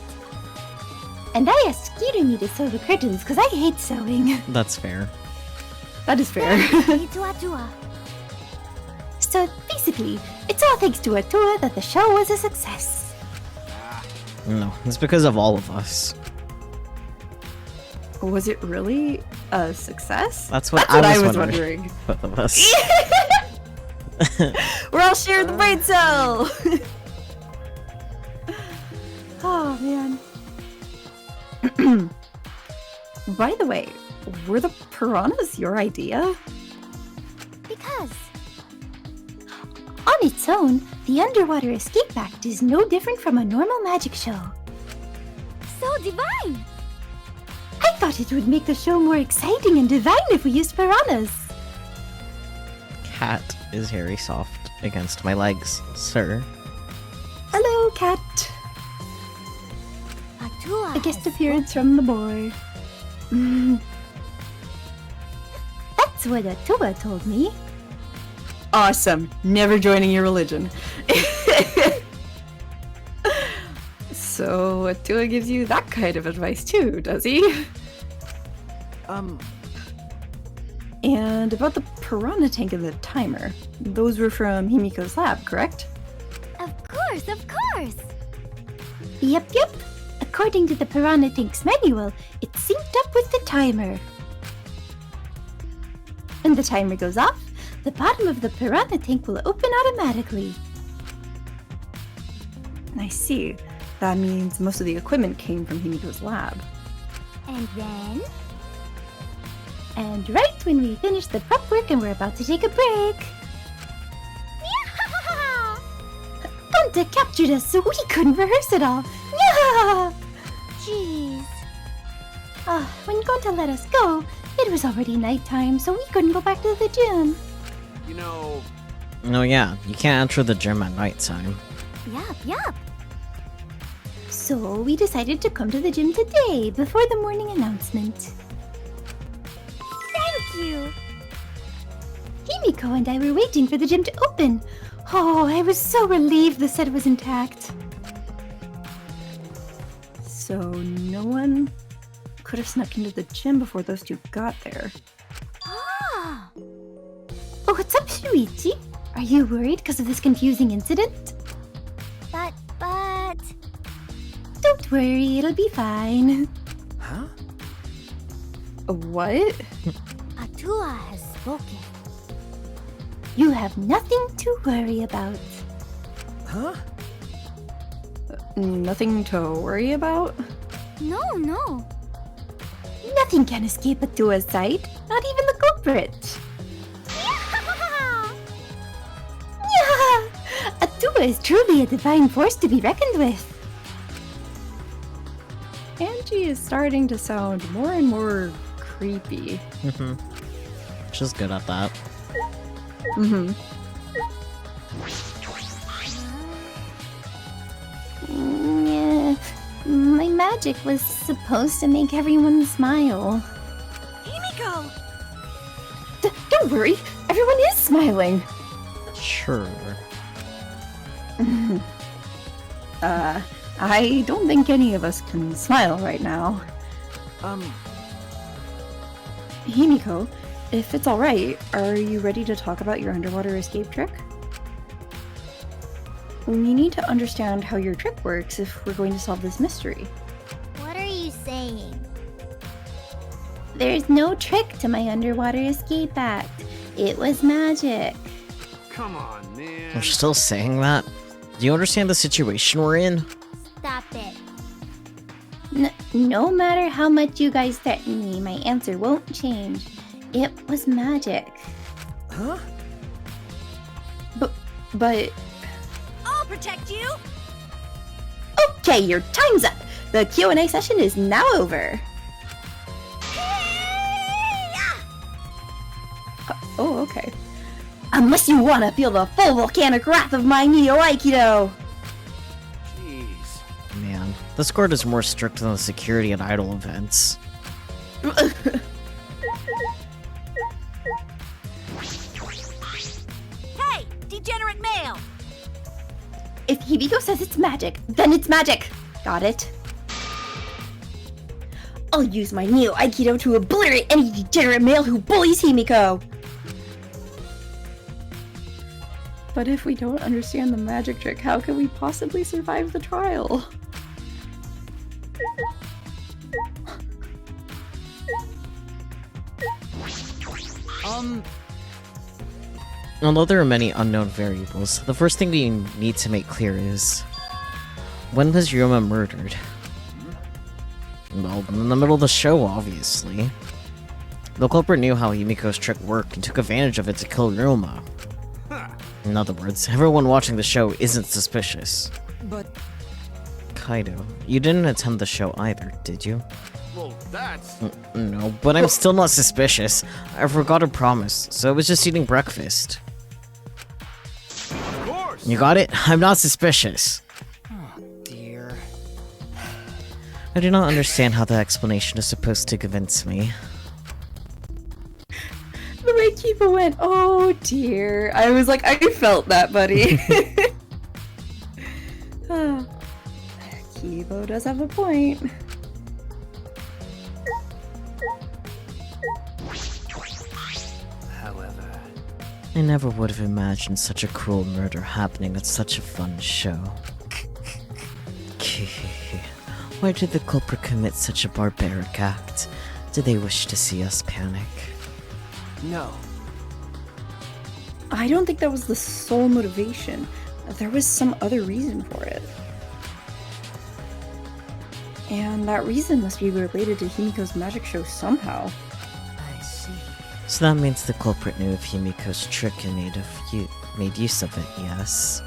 And I asked Kirumi to sew the curtains because I hate sewing. That's fair. That is fair. So basically, it's all thanks to Atua that the show was a success. No, it's because of all of us. Was it really a success? That's what I was was wondering. wondering. Both of us. We're all sharing the brain cell! Oh, man. By the way, were the piranhas your idea? Because on its own, the Underwater Escape Act is no different from a normal magic show. So divine! I thought it would make the show more exciting and divine if we used piranhas. Cat is very soft against my legs, sir. Hello, cat. Atua A guest appearance from the boy. That's what Atua told me. Awesome. Never joining your religion. So, Atua gives you that kind of advice too, does he? And about the piranha tank and the timer. Those were from Himiko's lab, correct? Of course. Yep. According to the Piranha Tank's manual, it's synced up with the timer. When the timer goes off, the bottom of the Piranha Tank will open automatically. I see. That means most of the equipment came from Himiko's lab. And then? And right when we finish the prep work and we're about to take a break, Ponta captured us so we couldn't rehearse at all. Jeez. When Gonta let us go, it was already nighttime, so we couldn't go back to the gym. You know, Oh yeah, you can't enter the gym at nighttime. Yup. So we decided to come to the gym today before the morning announcement. Thank you! Himiko and I were waiting for the gym to open. Oh, I was so relieved the set was intact. So no one could have snuck into the gym before those two got there. Oh, what's up, Shuichi? Are you worried because of this confusing incident? But... Don't worry, it'll be fine. Huh? What? Atua has spoken. You have nothing to worry about. Huh? Nothing to worry about? No. Nothing can escape Atua's sight, not even the culprit. Atua is truly a divine force to be reckoned with. Angie is starting to sound more and more creepy. She's good at that. Yeah, my magic was supposed to make everyone smile. Himiko! Don't worry, everyone is smiling. Sure. I don't think any of us can smile right now. Himiko, if it's alright, are you ready to talk about your underwater escape trick? We need to understand how your trick works if we're going to solve this mystery. What are you saying? There's no trick to my underwater escape act. It was magic. come on, man. You're still saying that? Do you understand the situation we're in? Stop it. No matter how much you guys threaten me, my answer won't change. It was magic. Huh? But I'll protect you. Okay, your time's up. The Q&A session is now over. oh, okay. Unless you want to feel the full volcanic wrath of my Neo Aikido. Jeez. Man, this court is more strict than the security at idol events. Hey, degenerate male. If Hibiko says it's magic, then it's magic. Got it? I'll use my Neo Aikido to obliterate any degenerate male who bullies Himiko. But if we don't understand the magic trick, how can we possibly survive the trial? Although there are many unknown variables, the first thing we need to make clear is... when was Ryoma murdered? Well, in the middle of the show, obviously. The culprit knew how Himiko's trick worked and took advantage of it to kill Ryoma. In other words, everyone watching the show isn't suspicious. But Kaido, you didn't attend the show either, did you? Well, that's... No, but I'm still not suspicious. I forgot a promise, so I was just eating breakfast. Of course. You got it? I'm not suspicious. oh dear. I do not understand how the explanation is supposed to convince me. The way Kiba went, oh dear. I was like, I felt that, buddy. Kibo does have a point. However, I never would have imagined such a cruel murder happening at such a fun show. Why did the culprit commit such a barbaric act? Did they wish to see us panic? no. I don't think that was the sole motivation. There was some other reason for it. And that reason must be related to Himiko's magic show somehow. I see. So that means the culprit knew of Himiko's trick and made use of it, yes?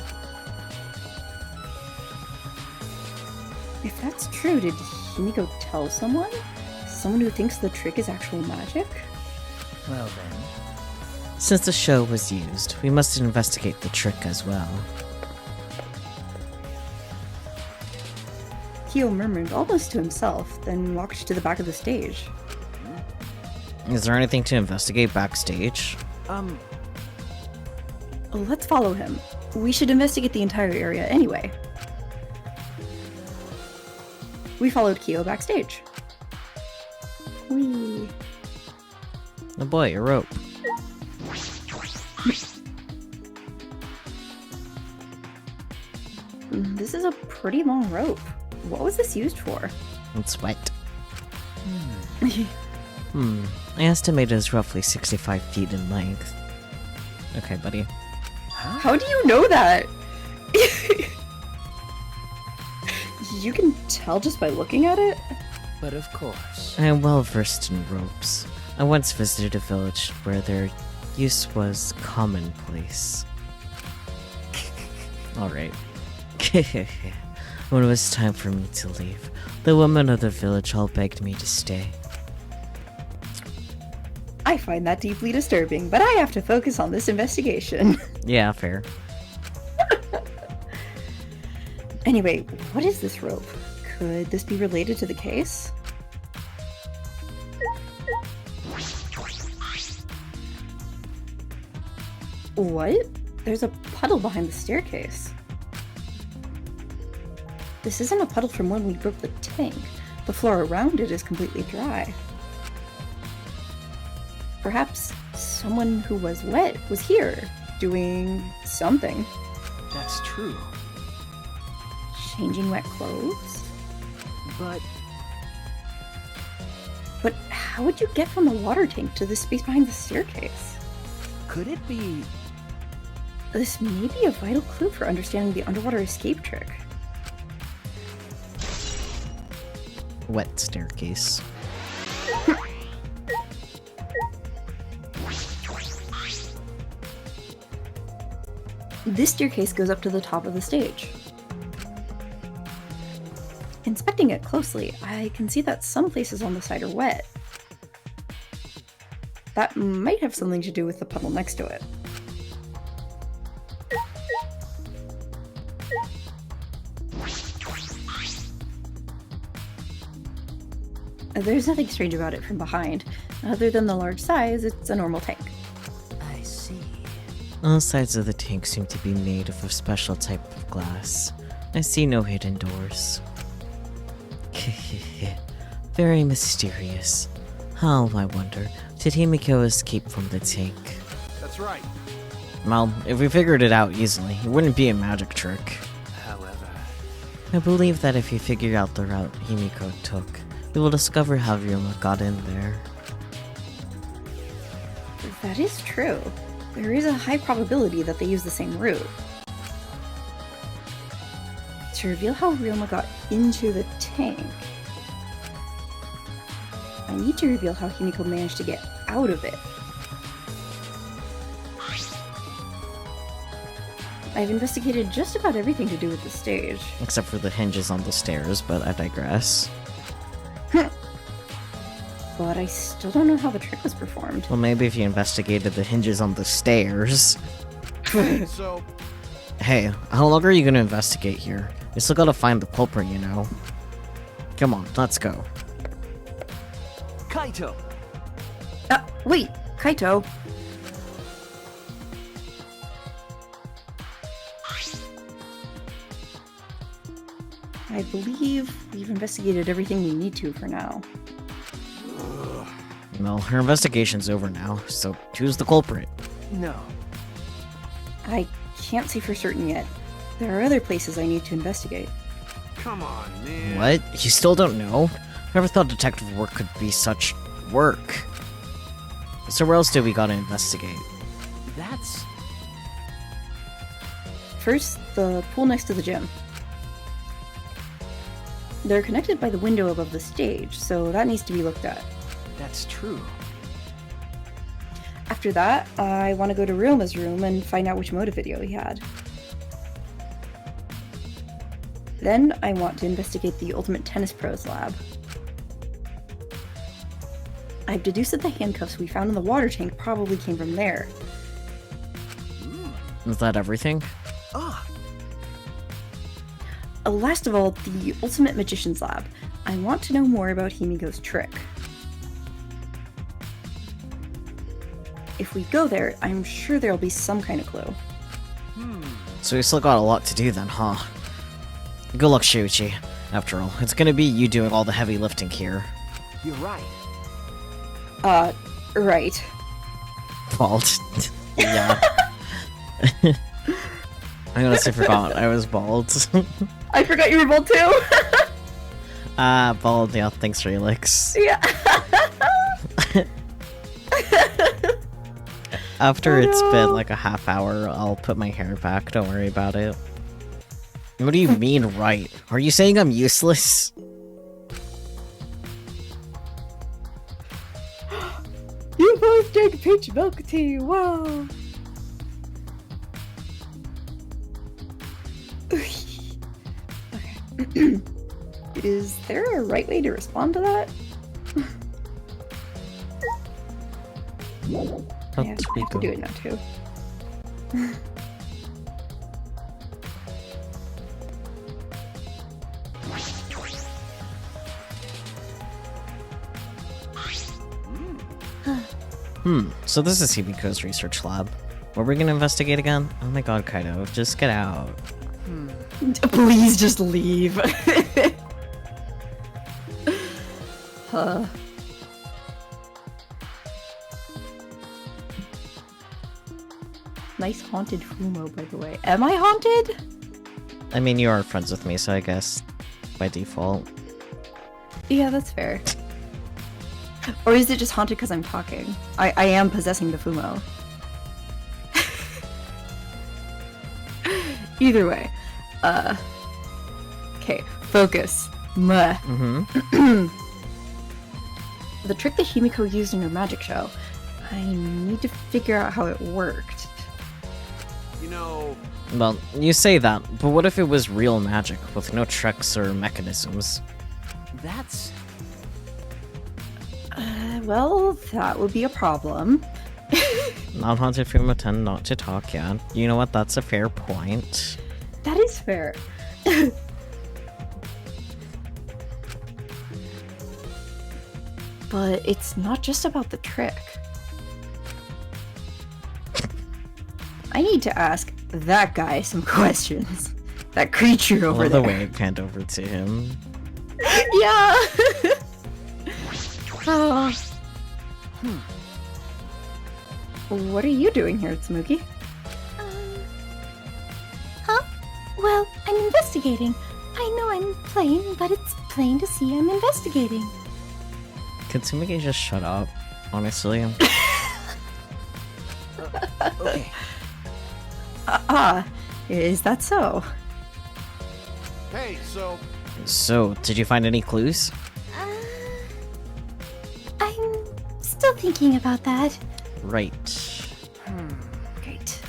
If that's true, did Himiko tell someone? Someone who thinks the trick is actual magic? Well then. Since the show was used, we must investigate the trick as well. Kyo murmured almost to himself, then walked to the back of the stage. Is there anything to investigate backstage? Let's follow him. We should investigate the entire area anyway. We followed Kyo backstage. Whee. Oh boy, a rope. This is a pretty long rope. What was this used for? It's wet. I estimate it is roughly 65 feet in length. Okay, buddy. How do you know that? You can tell just by looking at it? But of course. I am well versed in ropes. I once visited a village where their use was commonplace. Alright. When it was time for me to leave, the women of the village all begged me to stay. I find that deeply disturbing, but I have to focus on this investigation. Yeah, fair. Anyway, what is this rope? Could this be related to the case? What? There's a puddle behind the staircase. This isn't a puddle from when we broke the tank. The floor around it is completely dry. Perhaps someone who was wet was here, doing something. That's true. Changing wet clothes? But But how would you get from the water tank to the space behind the staircase? could it be This may be a vital clue for understanding the underwater escape trick. Wet staircase. This staircase goes up to the top of the stage. Inspecting it closely, I can see that some places on the side are wet. That might have something to do with the puddle next to it. There's nothing strange about it from behind. Other than the large size, it's a normal tank. I see. All sides of the tank seem to be made of a special type of glass. I see no hidden doors. Very mysterious. How, I wonder, did Himiko escape from the tank? That's right. Well, if we figured it out easily, it wouldn't be a magic trick. However, I believe that if you figure out the route Himiko took, we will discover how Ryoma got in there. That is true. There is a high probability that they use the same route. To reveal how Ryoma got into the tank, I need to reveal how Himiko managed to get out of it. I've investigated just about everything to do with the stage. Except for the hinges on the stairs, but I digress. But I still don't know how the trick was performed. Well, maybe if you investigated the hinges on the stairs. So, Hey, how long are you gonna investigate here? We still gotta find the culprit, you know. Come on, let's go. Kaito! Wait, Kaito. I believe we've investigated everything we need to for now. Well, her investigation's over now, so who's the culprit? No. I can't say for certain yet. There are other places I need to investigate. come on, man. What? You still don't know? Never thought detective work could be such work. So where else do we gotta investigate? That's... First, the pool next to the gym. They're connected by the window above the stage, so that needs to be looked at. that's true. After that, I want to go to Ryuma's room and find out which motive video he had. Then I want to investigate the Ultimate Tennis Pros lab. I've deduced that the handcuffs we found in the water tank probably came from there. Is that everything? Ah, Last of all, the Ultimate Magician's lab. I want to know more about Himiko's trick. If we go there, I'm sure there'll be some kind of clue. So we still got a lot to do then, huh? Good luck, Shuichi. After all, it's gonna be you doing all the heavy lifting here. you're right. Right. Bald. Yeah. I honestly forgot I was bald. I forgot you were bald too! Bald, yeah, thanks, Relix. Yeah. After Oh, it's no. been like a half hour, I'll put my hair back, don't worry about it. What do you mean, right? Are you saying I'm useless? You both drink peach milk tea, wow! Okay. Is there a right way to respond to that? I have to do it now too. So this is Hibiko's research lab. What are we gonna investigate again? Oh my god, Kaido, just get out. Please just leave. Huh. Nice haunted Fumo, by the way. Am I haunted? I mean, you are friends with me, so I guess by default. Yeah, that's fair. Or is it just haunted because I'm talking? I am possessing the Fumo. Either way. Okay, focus. Muh. Mm-hmm. The trick that Himiko used in her magic show, I need to figure out how it worked. You know, Well, you say that, but what if it was real magic with no tricks or mechanisms? That's... Well, that would be a problem. Not haunted Fuma tend not to talk yet. You know what? That's a fair point. That is fair. But it's not just about the trick. I need to ask that guy some questions. That creature I over love there. the way it panned over to him. Yeah. Oh. What are you doing here, Tsumuki? Huh? Well, I'm investigating. I know I'm playing, but it's plain to see I'm investigating. Could Tsumuki just shut up? Honestly. Okay. Is that so? hey, so So, did you find any clues? I'm still thinking about that. Right. Great.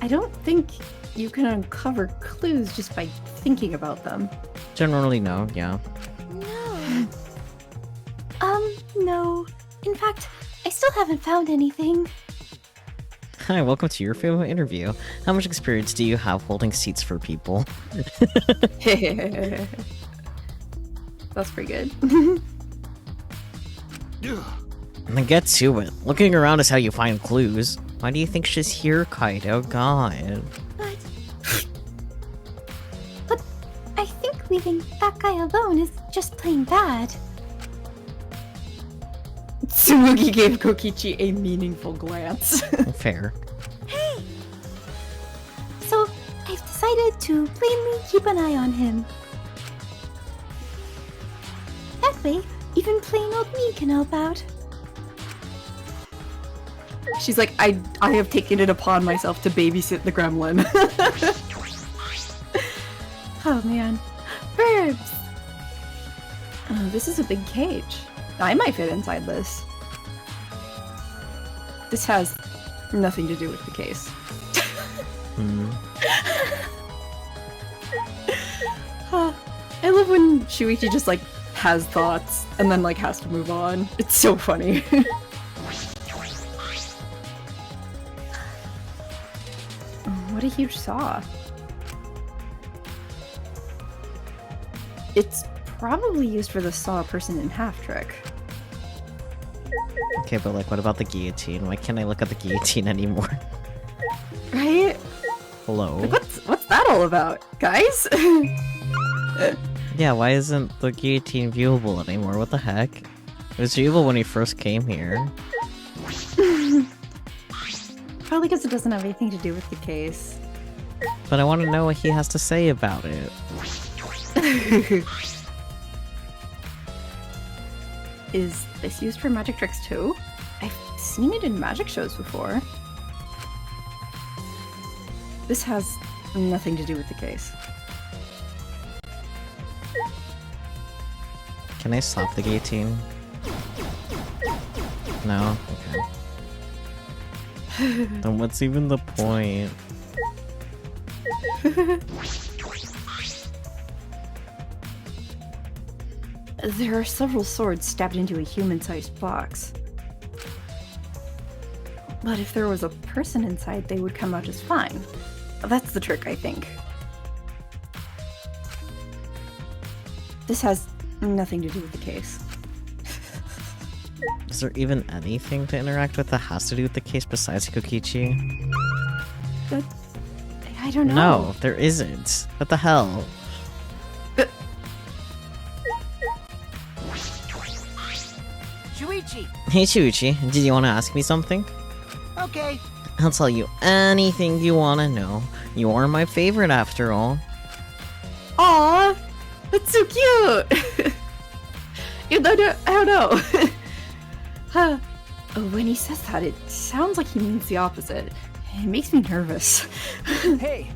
I don't think you can uncover clues just by thinking about them. Generally, no, yeah. No. No. In fact, I still haven't found anything. Hi, welcome to your Fuma interview. How much experience do you have holding seats for people? That's pretty good. ugh, And then get to it. Looking around is how you find clues. Why do you think she's here, Kaido? God. But I think leaving that guy alone is just plain bad. Tsumugi gave Kokichi a meaningful glance. Fair. So I've decided to plainly keep an eye on him. That way, even plain old me can help out. She's like, I have taken it upon myself to babysit the gremlin. Oh man. Verbs! Oh, this is a big cage. I might fit inside this. This has nothing to do with the case. Hmm. I love when Shuichi just like has thoughts and then like has to move on. It's so funny. What a huge saw. It's probably used for the saw a person in half trick. Okay, but like, what about the guillotine? Why can't I look at the guillotine anymore? Right? Hello? Like, what's that all about, guys? Yeah, why isn't the guillotine viewable anymore? What the heck? It was viewable when he first came here. Probably because it doesn't have anything to do with the case. But I want to know what he has to say about it. Is this used for magic tricks too? I've seen it in magic shows before. This has nothing to do with the case. Can I stop the guillotine? No? Okay. Then what's even the point? There are several swords stabbed into a human-sized box. But if there was a person inside, they would come out just fine. That's the trick, I think. This has nothing to do with the case. Is there even anything to interact with that has to do with the case besides Kokichi? But I don't know. No, there isn't. What the hell? Shuichi! Hey Shuichi, did you want to ask me something? Okay. I'll tell you anything you want to know. You are my favorite after all. Aw, that's so cute. I don't know. Huh. Oh, when he says that, it sounds like he means the opposite. It makes me nervous. Hey,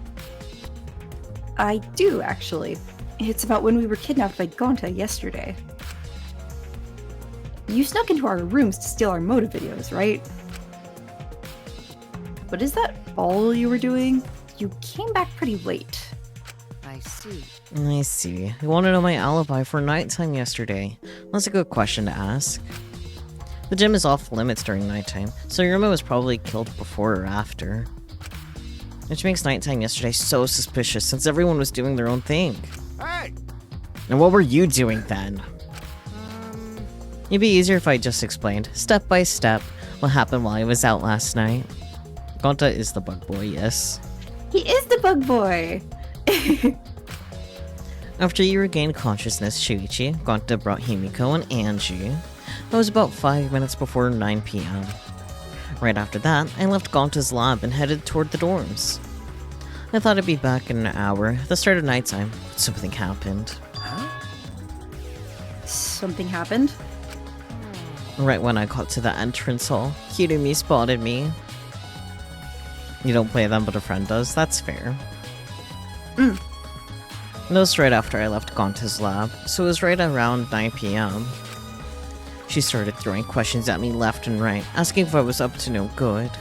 I do, actually. It's about when we were kidnapped by Gonta yesterday. You snuck into our rooms to steal our motive videos, right? But is that all you were doing? You came back pretty late. I see. I see. You want to know my alibi for nighttime yesterday? That's a good question to ask. The gym is off limits during nighttime, so Yurima was probably killed before or after. Which makes nighttime yesterday so suspicious since everyone was doing their own thing. Hey! And what were you doing then? It'd be easier if I just explained, step by step, what happened while I was out last night. Gonta is the bug boy, yes. He is the bug boy! After you regained consciousness, Shuichi, Gonta brought Himiko and Angie. That was about 5 minutes before 9 p.m. Right after that, I left Gonta's lab and headed toward the dorms. I thought I'd be back in an hour, at the start of nighttime, but something happened. Something happened? Right when I got to the entrance hall, Kirumi spotted me. You don't play them, but a friend does, that's fair. That was right after I left Gonta's lab, so it was right around 9 p.m. She started throwing questions at me left and right, asking if I was up to no good.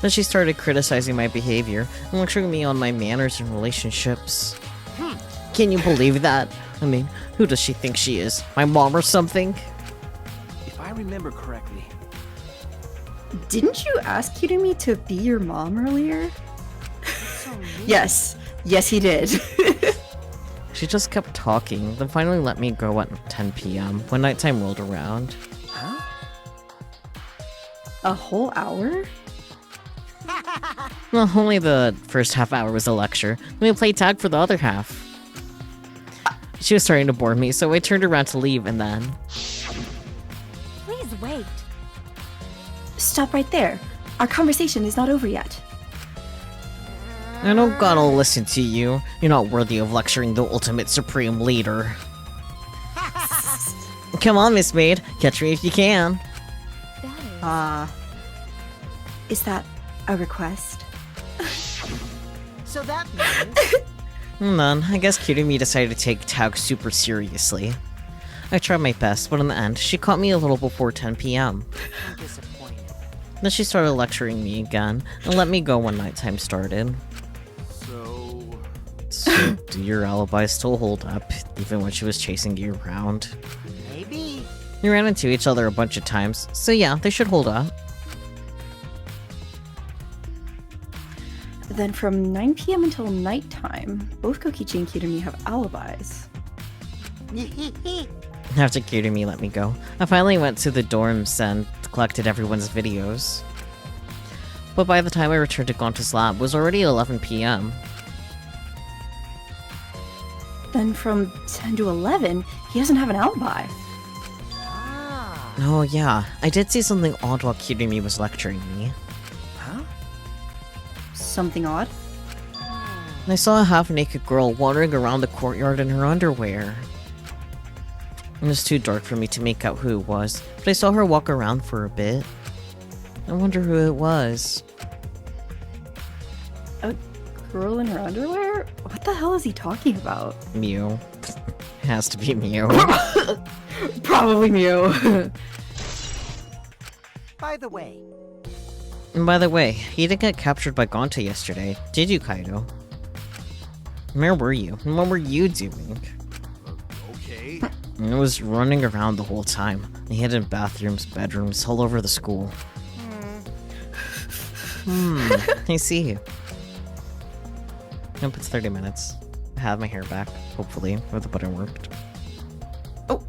Then she started criticizing my behavior and lecturing me on my manners and relationships. Can you believe that? I mean, who does she think she is? My mom or something? If I remember correctly, Didn't you ask Kirumi to be your mom earlier? Yes. Yes, he did. She just kept talking, then finally let me go at 10 p.m. when nighttime rolled around. A whole hour? Well, only the first half hour was a lecture. Then we played tag for the other half. She was starting to bore me, so I turned around to leave and then... Please wait. Stop right there. Our conversation is not over yet. I don't gotta listen to you. You're not worthy of lecturing the ultimate supreme leader. Come on, Miss Maid. Catch me if you can. That is... Is that a request? so that means And then, I guess Kirumi decided to take tag super seriously. I tried my best, but in the end, she caught me a little before 10 p.m. I'm disappointed. Then she started lecturing me again, and let me go when nighttime started. So, do your alibis still hold up, even when she was chasing you around? Maybe. We ran into each other a bunch of times, so yeah, they should hold up. Then from 9 p.m. until nighttime, both Kokichi and Kirumi have alibis. After Kirumi let me go, I finally went to the dorms and collected everyone's videos. But by the time I returned to Gonta's lab, it was already 11 p.m. Then from 10 to 11, he doesn't have an alibi. Oh yeah, I did see something odd while Kirumi was lecturing me. Something odd? I saw a half-naked girl wandering around the courtyard in her underwear. It was too dark for me to make out who it was, but I saw her walk around for a bit. I wonder who it was. A girl in her underwear? What the hell is he talking about? Mew. It has to be Mew. Probably Mew. By the way, And by the way, you didn't get captured by Gonta yesterday, did you, Kaido? Where were you? And what were you doing? Okay. I was running around the whole time. I hid in bathrooms, bedrooms, all over the school. I see you. Nope, it's 30 minutes. I have my hair back, hopefully, or the button worked. Oh.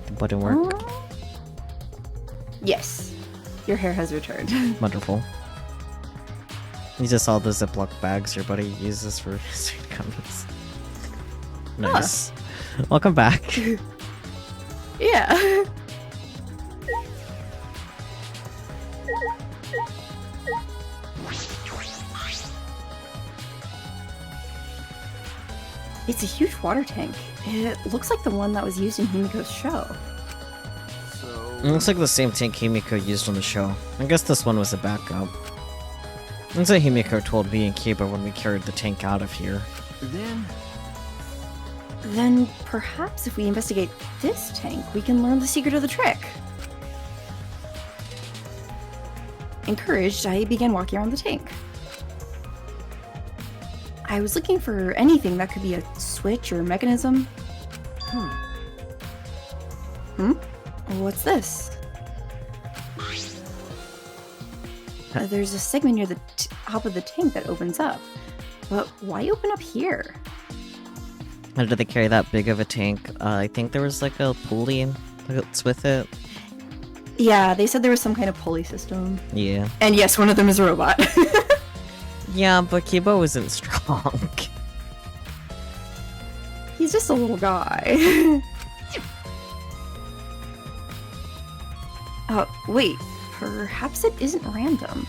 The button worked. Yes. Your hair has returned. Wonderful. You just saw the Ziploc bags your buddy uses for sweet gummies. Nice. Welcome back. Yeah. It's a huge water tank. It looks like the one that was used in Himiko's show. It looks like the same tank Himiko used on the show. I guess this one was a backup. That's what Himiko told me and Kiba when we carried the tank out of here. Then perhaps if we investigate this tank, we can learn the secret of the trick. Encouraged, I began walking around the tank. I was looking for anything that could be a switch or mechanism. What's this? There's a segment near the top of the tank that opens up. But why open up here? How did they carry that big of a tank? I think there was like a pulley that's with it. Yeah, they said there was some kind of pulley system. Yeah. And yes, one of them is a robot. Yeah, but Kiba isn't strong. He's just a little guy. Wait. Perhaps it isn't random.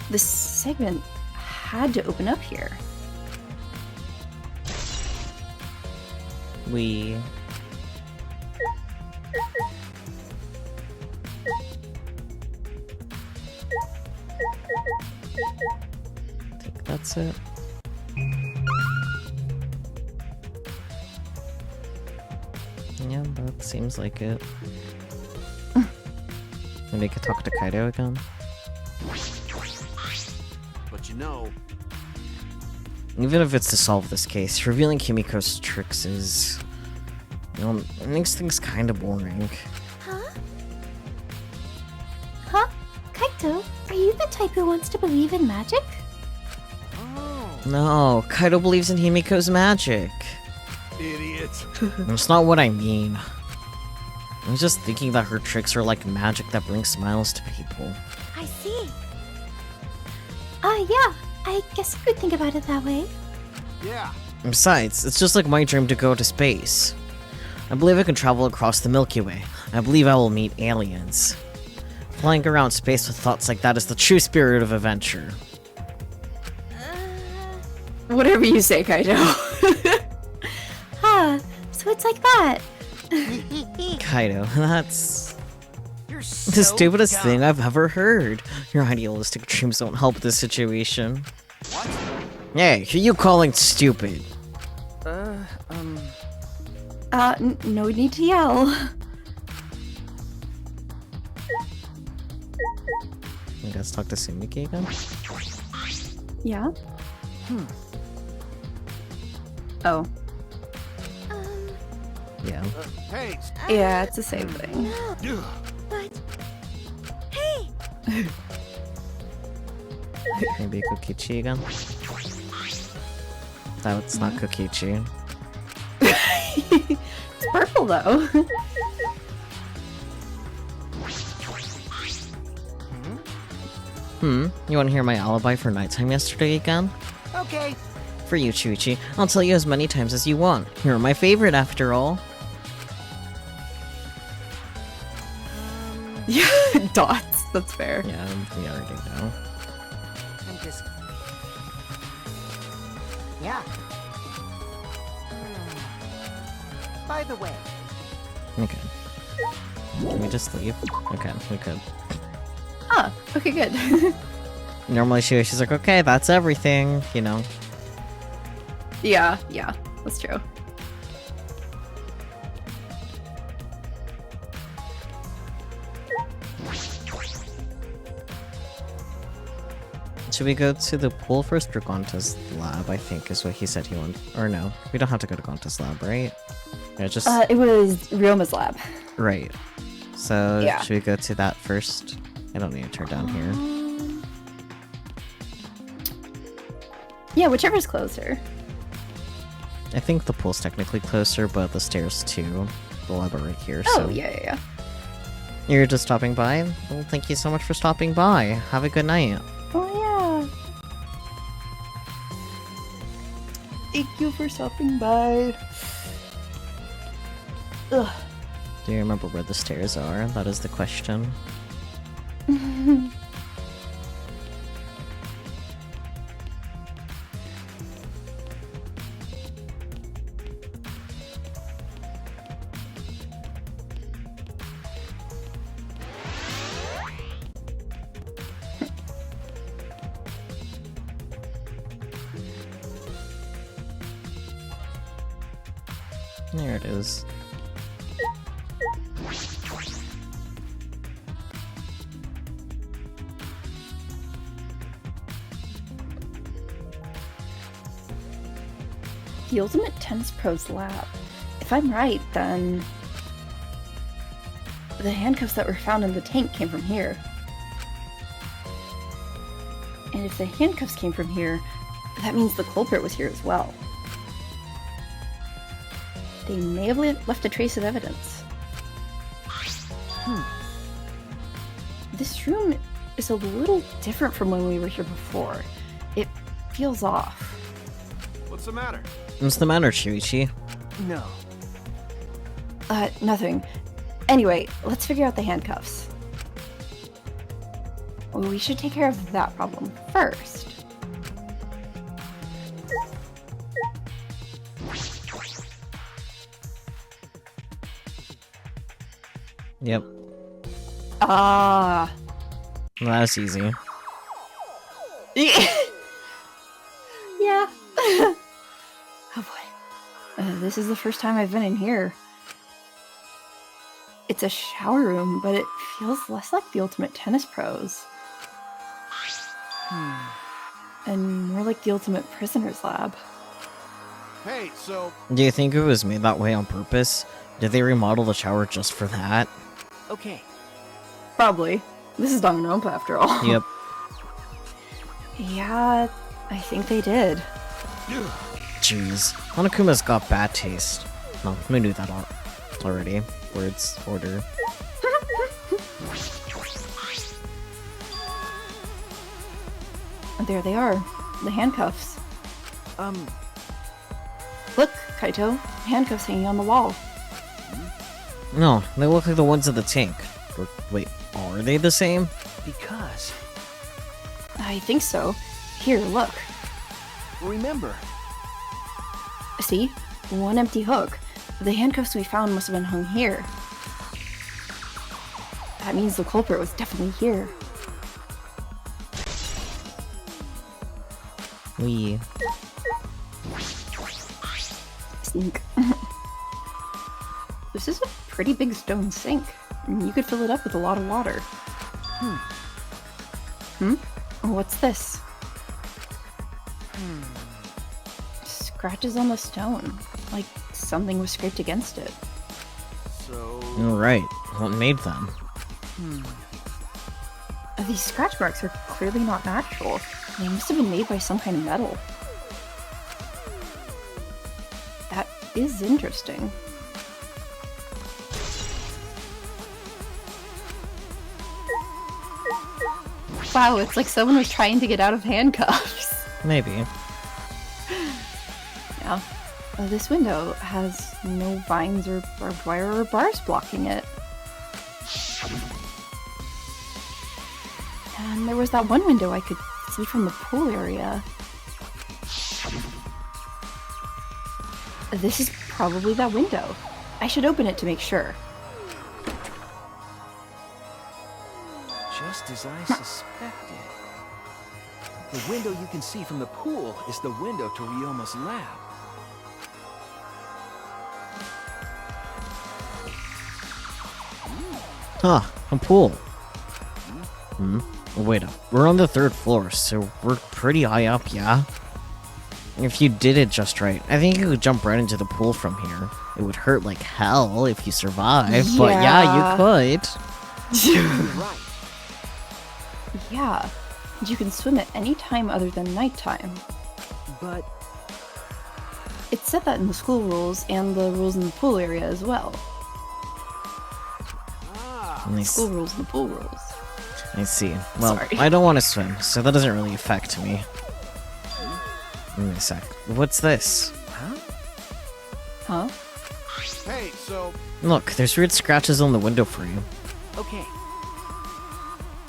The segment had to open up here. We... I think that's it. Yeah, that seems like it. Maybe I could talk to Kaido again. But you know, Even if it's to solve this case, revealing Kimiko's tricks is... You know, it makes things kind of boring. Huh? Huh? Kaito, are you the type who wants to believe in magic? No, Kaido believes in Himiko's magic. idiot. That's not what I mean. I was just thinking that her tricks are like magic that brings smiles to people. I see. Yeah, I guess you could think about it that way. Yeah. Besides, it's just like my dream to go to space. I believe I can travel across the Milky Way. I believe I will meet aliens. Flying around space with thoughts like that is the true spirit of adventure. Whatever you say, Kaido. Huh, so it's like that. Kaido, that's You're the so stupidest dumb. thing I've ever heard. Your idealistic dreams don't help this situation. What? Hey, who you calling stupid? No need to yell. You guys talk to Sumiki again? Yeah? Oh. Yeah. Hey. Yeah, it's the same thing. Ugh. But... Hey! Maybe Kokichi again? No, it's not Kokichi. It's purple though. You want to hear my alibi for nighttime yesterday again? Okay. For you, Chuichi, I'll tell you as many times as you want. You're my favorite after all. Yeah, dots. That's fair. Yeah, we already know. I'm just. Yeah. By the way. Okay. Can we just leave? Okay, we could. Ah, okay, good. Normally she's like, okay, that's everything, you know. Yeah, that's true. Should we go to the pool first or Gonta's lab, I think is what he said he wanted. Or no, we don't have to go to Gonta's lab, right? Yeah, just... It was Ryoma's lab. right. So, Yeah. should we go to that first? I don't need to turn down here. Yeah, whichever's closer. I think the pool's technically closer, but the stairs too. The lab are right here, Oh, so... yeah. You're just stopping by? Well, thank you so much for stopping by. Have a good night. Oh, yeah. Thank you for stopping by. Ugh. Do you remember where the stairs are? That is the question. There it is. The Ultimate Tennis Pro's lab. If I'm right, then the handcuffs that were found in the tank came from here. And if the handcuffs came from here, that means the culprit was here as well. They may have left a trace of evidence. This room is a little different from when we were here before. It feels off. What's the matter? What's the matter, Shuichi? No. Nothing. Anyway, let's figure out the handcuffs. Well, we should take care of that problem first. Yep. Ah. Well, that's easy. Yeah. Oh boy. This is the first time I've been in here. It's a shower room, but it feels less like the Ultimate Tennis Pro's. And more like the Ultimate Prisoner's Lab. Hey, so Do you think it was made that way on purpose? Did they remodel the shower just for that? Okay. Probably. This is Danganronpa after all. Yep. Yeah, I think they did. Jeez. Hanakuma's got bad taste. No, we knew that already. Words, order. There they are. The handcuffs. Look, Kaito. Handcuffs hanging on the wall. No, they look like the ones in the tank. Or, wait, are they the same? Because, I think so. Here, look. remember, See? One empty hook. The handcuffs we found must have been hung here. That means the culprit was definitely here. We. Sink. This is a pretty big stone sink. You could fill it up with a lot of water. What's this? Scratches on the stone. Like something was scraped against it. so... Right. What made them? These scratch marks are clearly not natural. They must have been made by some kind of metal. That is interesting. Wow, it's like someone was trying to get out of handcuffs. Maybe. Yeah. This window has no vines or barbed wire or bars blocking it. And there was that one window I could see from the pool area. This is probably that window. I should open it to make sure. Just as I suspected. The window you can see from the pool is the window to Ryoma's lab. Huh, a pool. Wait up. We're on the 3rd floor, so we're pretty high up, yeah? If you did it just right, I think you could jump right into the pool from here. It would hurt like hell if you survived, but yeah, you could. You're right. Yeah. You can swim at any time other than nighttime. But It said that in the school rules and the rules in the pool area as well. School rules and the pool rules. I see. Well, Sorry. I don't want to swim, so that doesn't really affect me. Wait a sec. What's this? Huh? hey, so Look, there's weird scratches on the window frame. okay.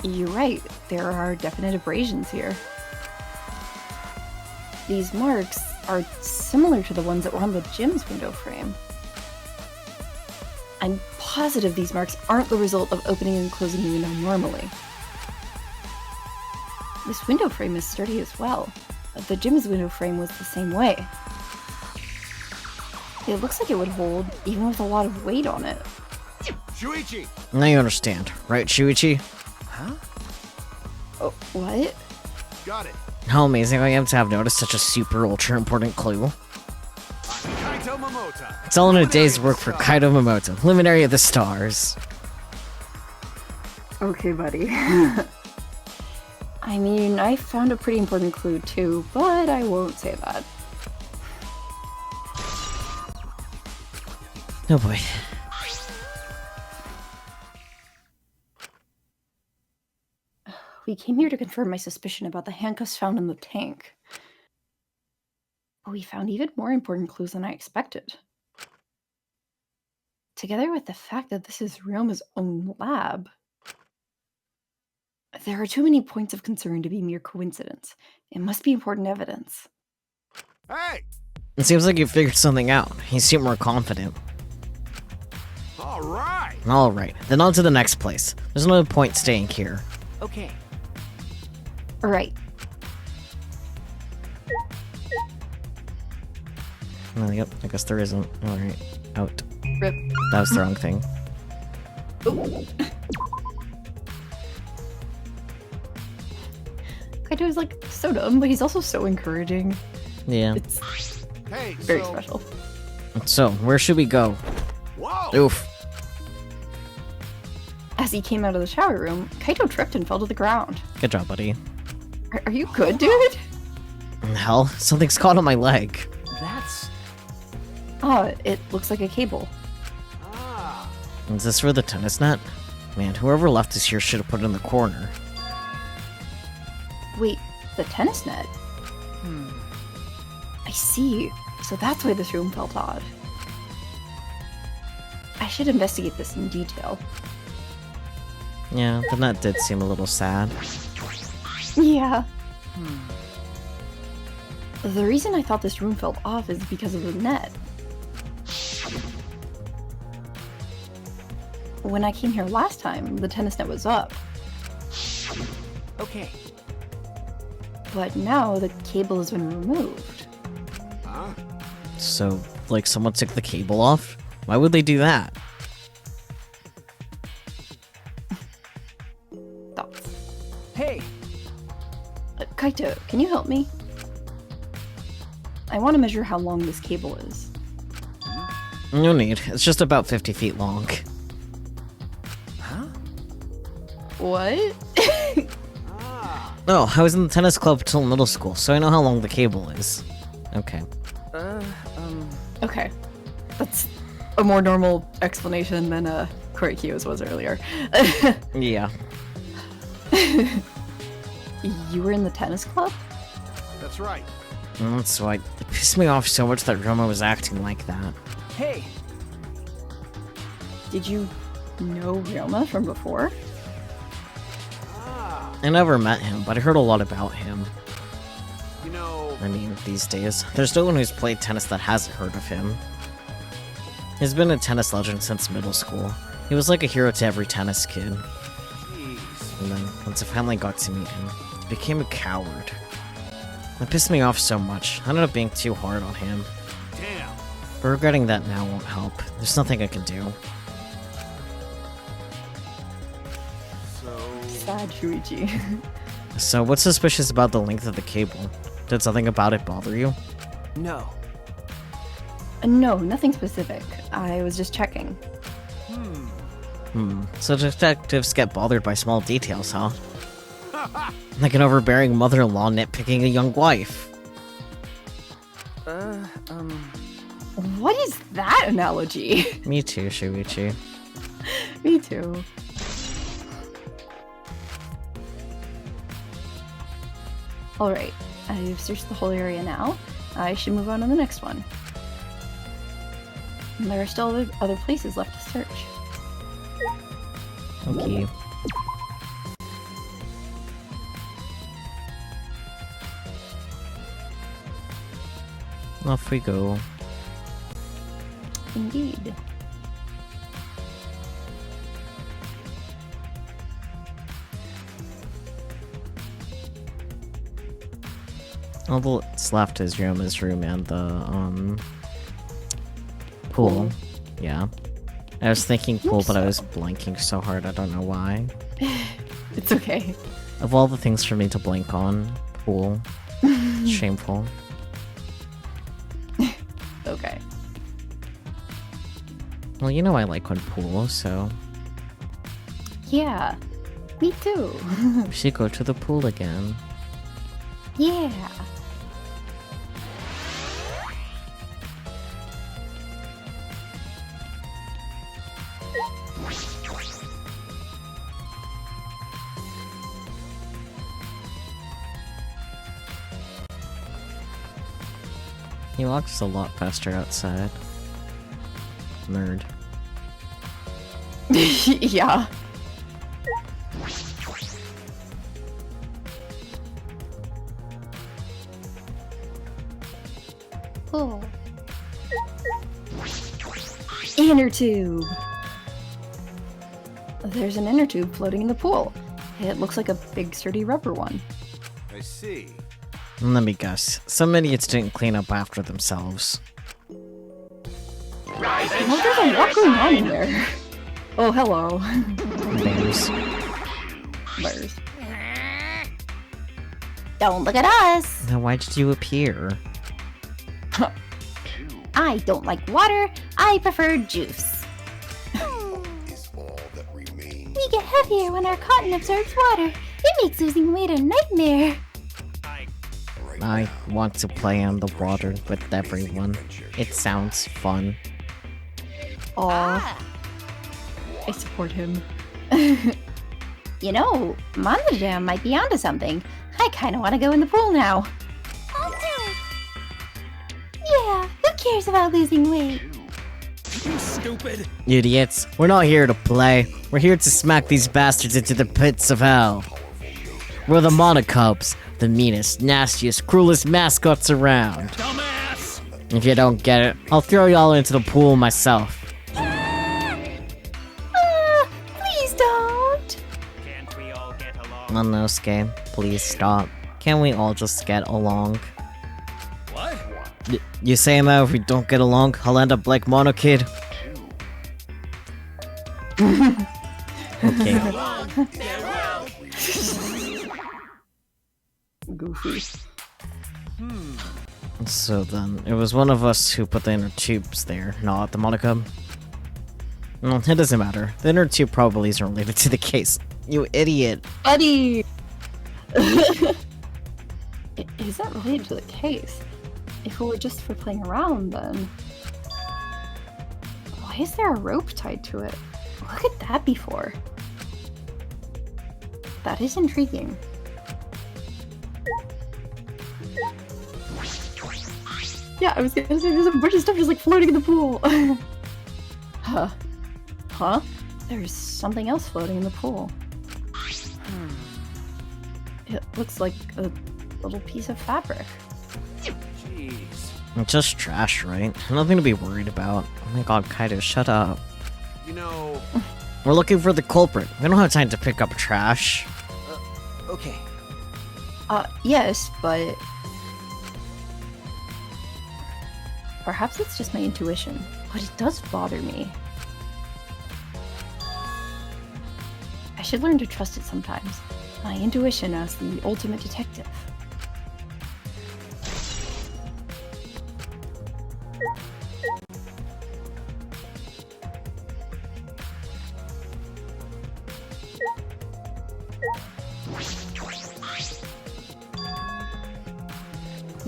You're right. There are definite abrasions here. These marks are similar to the ones that were on the gym's window frame. I'm positive these marks aren't the result of opening and closing the window normally. This window frame is sturdy as well. The gym's window frame was the same way. It looks like it would hold, even with a lot of weight on it. Shuichi! Now you understand, right, Shuichi? Huh? Oh, what? Got it. How amazing I am to have noticed such a super ultra important clue. Kaito Momota. It's all in a Luminary day's of the work for Stars. Kaido Momoto, Luminary of the Stars. Okay, buddy. I mean, I found a pretty important clue too, but I won't say that. Oh boy. We came here to confirm my suspicion about the handcuffs found in the tank. But we found even more important clues than I expected. Together with the fact that this is Ryoma's own lab. There are too many points of concern to be mere coincidence. It must be important evidence. Hey! It seems like you figured something out. You seem more confident. All right! Alright, then on to the next place. There's no point staying here. Okay. Alright, Oh, yep, I guess there isn't. Alright, out. rip. That was the wrong thing. Kaito's like so dumb, but he's also so encouraging. Yeah. It's Hey, very so... special. So, where should we go? Whoa! Oof. As he came out of the shower room, Kaito tripped and fell to the ground. Good job, buddy. Are you good, dude? Hell, something's caught on my leg. That's... Oh, it looks like a cable. Ah, Is this for the tennis net? Man, whoever left this here should have put it in the corner. Wait, the tennis net? I see. So that's why this room felt odd. I should investigate this in detail. Yeah, the net did seem a little sad. Yeah. The reason I thought this room felt off is because of the net. When I came here last time, the tennis net was up, Okay. but now the cable has been removed. huh? So, like, someone took the cable off? Why would they do that? Thoughts? Hey! Kaito, can you help me? I want to measure how long this cable is. No need. It's just about 50 feet long. Huh? What? Oh, I was in the tennis club till middle school, so I know how long the cable is. Okay. Okay. That's a more normal explanation than Korikyo's was earlier. Yeah. You were in the tennis club? That's right. That's why it pissed me off so much that Roma was acting like that. Hey! Did you know Ryoma from before? I never met him, but I heard a lot about him. You know, I mean, these days, there's no one who's played tennis that hasn't heard of him. He's been a tennis legend since middle school. He was like a hero to every tennis kid. jeez. And then, once I finally got to meet him, he became a coward. It pissed me off so much. I ended up being too hard on him. Damn. But regretting that now won't help. There's nothing I can do. So... Sad Shuichi. So, what's suspicious about the length of the cable? Did something about it bother you? No. No, nothing specific. I was just checking. So detectives get bothered by small details, huh? Like an overbearing mother-in-law nitpicking a young wife. What is that analogy? Me too, Shuichi. Me too. Alright, I've searched the whole area now. I should move on to the next one. And there are still other places left to search. Okay. Off we go. Indeed. All that's left is Ryoma's room and the Pool. Yeah. I was thinking pool, but I was blanking so hard, I don't know why. It's okay. Of all the things for me to blank on, pool. Shameful. Okay. Well, you know I like when pool, so Yeah, me too. we should go to the pool again. Yeah. He walks a lot faster outside. Nerd. Yeah. Oh. Inner tube. There's an inner tube floating in the pool. It looks like a big sturdy rubber one. I see. Let me guess. Some idiots didn't clean up after themselves. Well, there's a lot going on in there. Oh, hello. Bears. Bears. Don't look at us. Now why did you appear? I don't like water. I prefer juice. Is all that remains. We get heavier when our cotton absorbs water. It makes losing weight a nightmare. Right I now, want to play on the water with everyone. It sounds fun. Aw. I support him. You know, Manda Jam might be onto something. I kind of want to go in the pool now. I'll do it. Yeah, who cares about losing weight? You stupid. Idiots, we're not here to play. We're here to smack these bastards into the pits of hell. We're the Monocubs, the meanest, nastiest, cruelest mascots around. Dumbass. If you don't get it, I'll throw y'all into the pool myself. Please don't. Can't we all get along? Monosuke, please stop. Can we all just get along? What? You saying that if we don't get along, I'll end up like Monokid? Okay. Goofy. So then, it was one of us who put the inner tubes there, not the Monocub. Well, it doesn't matter. The inner tube probably isn't related to the case. You idiot. Eddie! Is that related to the case? If it were just for playing around, then... Why is there a rope tied to it? What could that be for? That is intriguing. Yeah, I was gonna say there's a bunch of stuff just like floating in the pool. Huh? There's something else floating in the pool. It looks like a little piece of fabric. Jeez. It's just trash, right? Nothing to be worried about. Oh my god, Kaido, shut up. You know. We're looking for the culprit. We don't have time to pick up trash. Okay. Yes, but... Perhaps it's just my intuition, but it does bother me. I should learn to trust it sometimes. My intuition as the ultimate detective.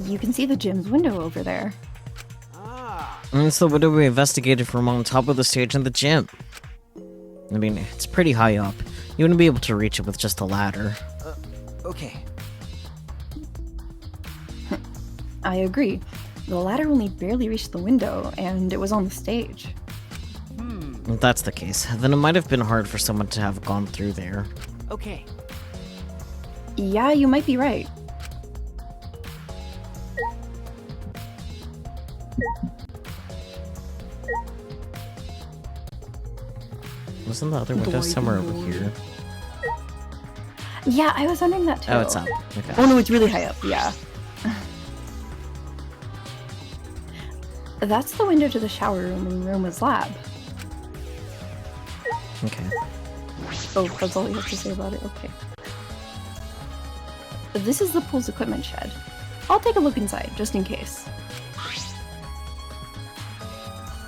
You can see the gym's window over there. And it's the window we investigated from on top of the stage in the gym. I mean, it's pretty high up. You wouldn't be able to reach it with just a ladder. Okay. I agree. The ladder only barely reached the window, and it was on the stage. If that's the case, then it might have been hard for someone to have gone through there. Okay. Yeah, you might be right. Wasn't the other window somewhere over here? Yeah, I was wondering that too. Oh, it's up. Okay. Oh no, it's really high up, yeah. That's the window to the shower room and Roma's lab. Okay. Oh, that's all you have to say about it? Okay. This is the pool's equipment shed. I'll take a look inside, just in case.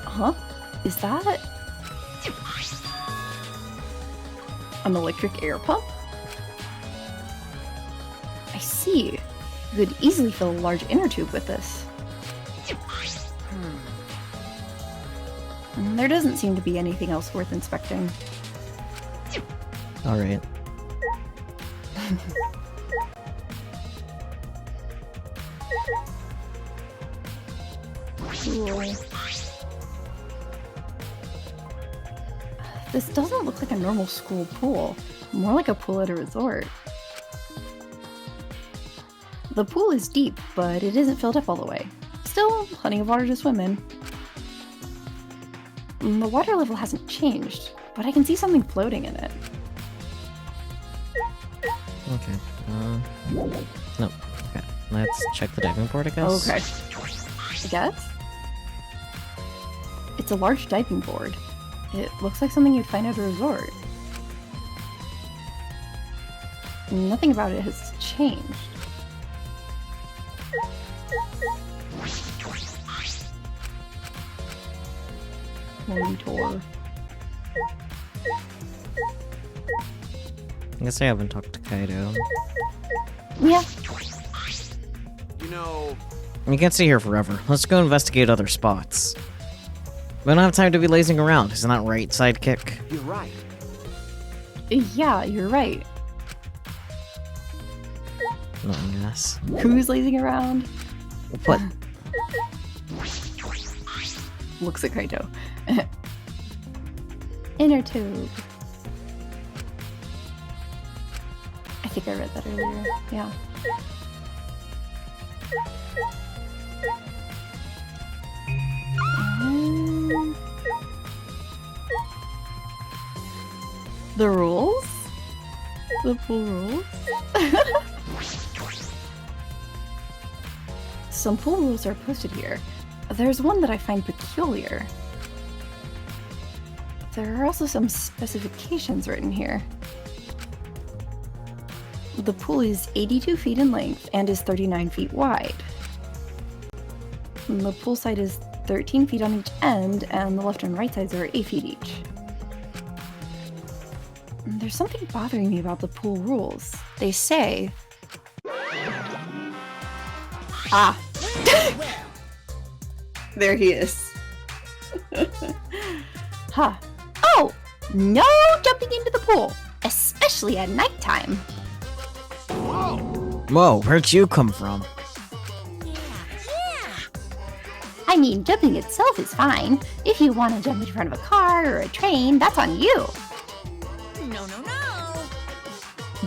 Huh? Is that... an electric air pump? I see. You could easily fill a large inner tube with this. There doesn't seem to be anything else worth inspecting. Alright. Cool. This doesn't look like a normal school pool. More like a pool at a resort. The pool is deep, but it isn't filled up all the way. Still, plenty of water to swim in. The water level hasn't changed, but I can see something floating in it. Okay. No. Okay. Let's check the diving board, I guess. Okay. I guess? It's a large diving board. It looks like something you'd find at a resort. Nothing about it has changed. Monitor. I guess I haven't talked to Kaido. Yeah. You know, You can't stay here forever. Let's go investigate other spots. We don't have time to be lazing around, isn't that right, sidekick? You're right. Yeah, you're right. No, yes. Who's lazing around? What? Looks at Kaito. Inner tube. I think I read that earlier. Yeah. The rules? The pool rules? Some pool rules are posted here. There's one that I find peculiar. There are also some specifications written here. The pool is 82 feet in length and is 39 feet wide. And the pool side is 13 feet on each end, and the left and right sides are 8 feet each. There's something bothering me about the pool rules. They say... Ah! There he is. Huh. Oh! No jumping into the pool! Especially at nighttime! Whoa, where'd you come from? I mean, jumping itself is fine. If you want to jump in front of a car or a train, that's on you. No, no, no!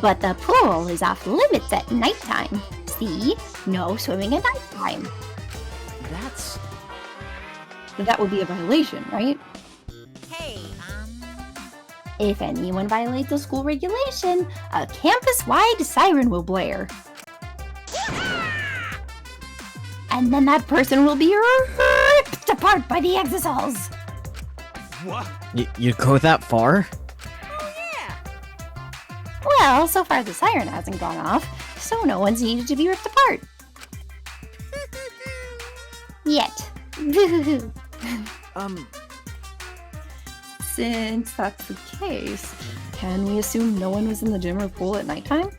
But the pool is off limits at nighttime. See? No swimming at nighttime. That's... That would be a violation, right? Hey, If anyone violates a school regulation, a campus-wide siren will blare. And then that person will be ripped apart by the exosols. what? You'd go that far? Well, so far the siren hasn't gone off, so no one's needed to be ripped apart. Yet. Since that's the case, can we assume no one was in the gym or pool at nighttime?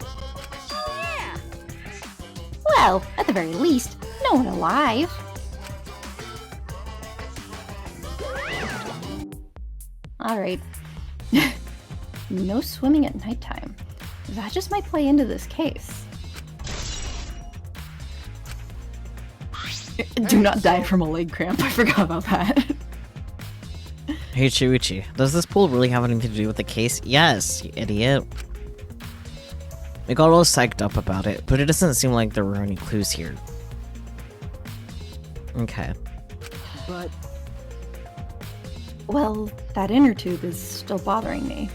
Well, at the very least, no one alive. Alright. No swimming at nighttime. That just might play into this case. Do not die from a leg cramp. I forgot about that. Hey Shuichi, does this pool really have anything to do with the case? Yes, you idiot. We got all psyched up about it, but it doesn't seem like there were any clues here. Okay. But... Well, that inner tube is still bothering me.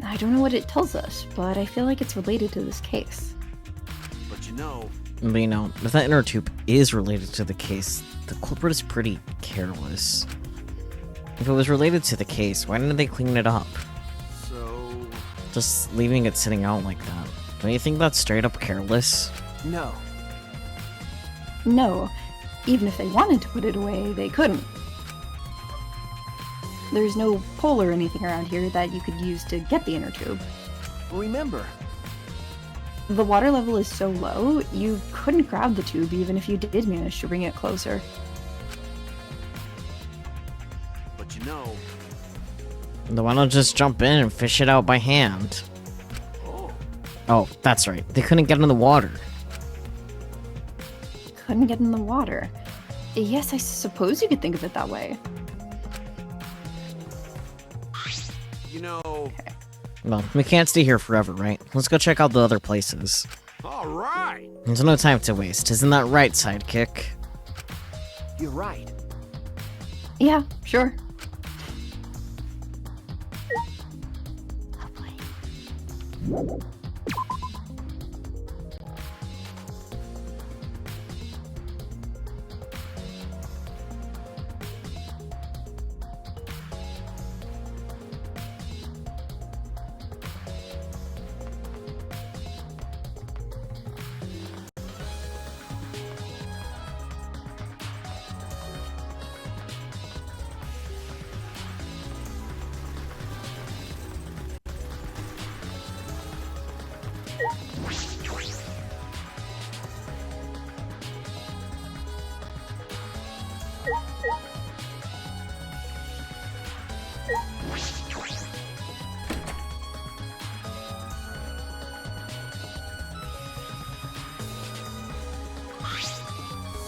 I don't know what it tells us, but I feel like it's related to this case. But you know, But you know, if that inner tube is related to the case, the culprit is pretty careless. If it was related to the case, why didn't they clean it up? So... Just leaving it sitting out like that. Don't you think that's straight up careless? No. No, even if they wanted to put it away, they couldn't. There's no pole or anything around here that you could use to get the inner tube. Remember, The water level is so low, you couldn't grab the tube even if you did manage to bring it closer. but you know... Then why not just jump in and fish it out by hand? Oh, that's right. They couldn't get in the water. Couldn't get in the water. Yes, I suppose you could think of it that way. You know... Well, we can't stay here forever, right? Let's go check out the other places. All right. There's no time to waste, isn't that right, sidekick? You're right. Yeah, sure.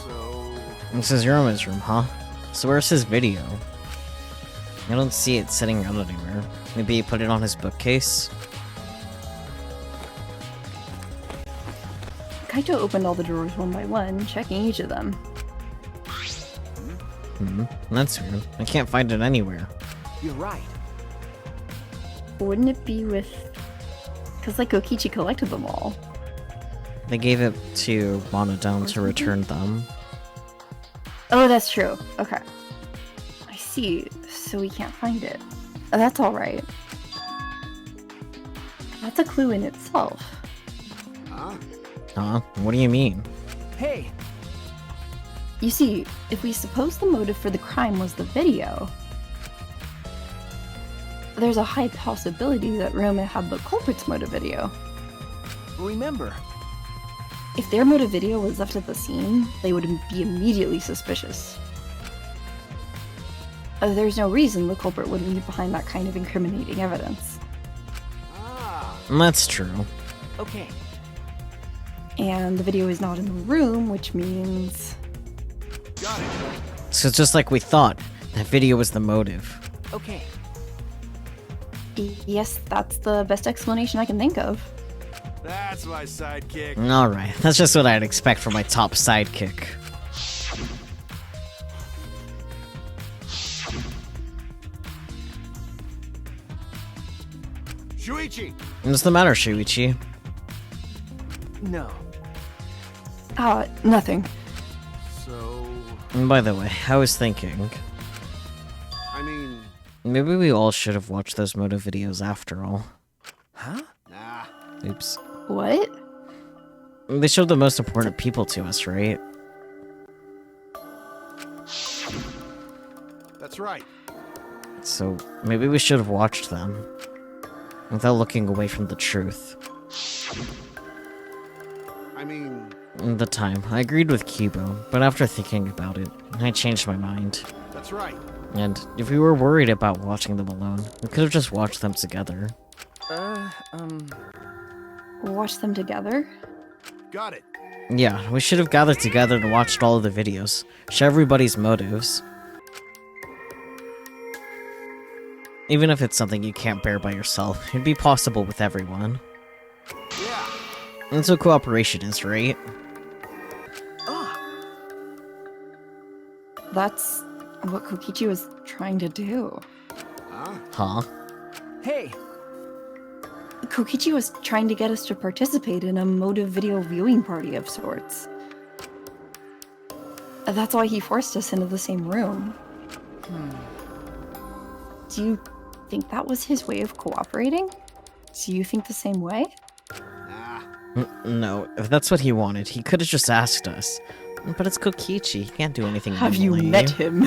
So... This is Roman's room, huh? So where's his video? I don't see it sitting out anywhere. Maybe he put it on his bookcase? Kaito opened all the drawers one by one, checking each of them. That's weird. I can't find it anywhere. You're right. Wouldn't it be with... Because, like, Kokichi collected them all. They gave it to Monodon to return them. Oh, that's true. Okay. I see. So we can't find it. That's alright. That's a clue in itself. Huh? What do you mean? Hey! You see, if we suppose the motive for the crime was the video, there's a high possibility that Roma had the culprit's motive video. Remember, If their motive video was left at the scene, they would be immediately suspicious. There's no reason the culprit would leave behind that kind of incriminating evidence. That's true. okay. And the video is not in the room, which means... Got it. So just like we thought, that video was the motive. Okay. Yes, that's the best explanation I can think of. That's my sidekick. Alright, that's just what I'd expect from my top sidekick. Shuichi. What's the matter, Shuichi? No. Nothing. So, And by the way, I was thinking, I mean, maybe we all should have watched those motive videos after all. Huh? nah. Oops. What? They showed the most important people to us, right? That's right. So maybe we should have watched them. Without looking away from the truth. I mean, At the time, I agreed with Cubo, but after thinking about it, I changed my mind. that's right. And if we were worried about watching them alone, we could have just watched them together. Watch them together? Got it. Yeah, we should have gathered together and watched all of the videos. Share everybody's motives. Even if it's something you can't bear by yourself, it'd be possible with everyone. Yeah. That's what cooperation is, right? That's what Kokichi was trying to do. Huh? Huh? Hey! Kokichi was trying to get us to participate in a motive video viewing party of sorts. That's why he forced us into the same room. Do you think that was his way of cooperating? Do you think the same way? No, if that's what he wanted, he could have just asked us. But it's Kokichi, he can't do anything Have you normally. met him?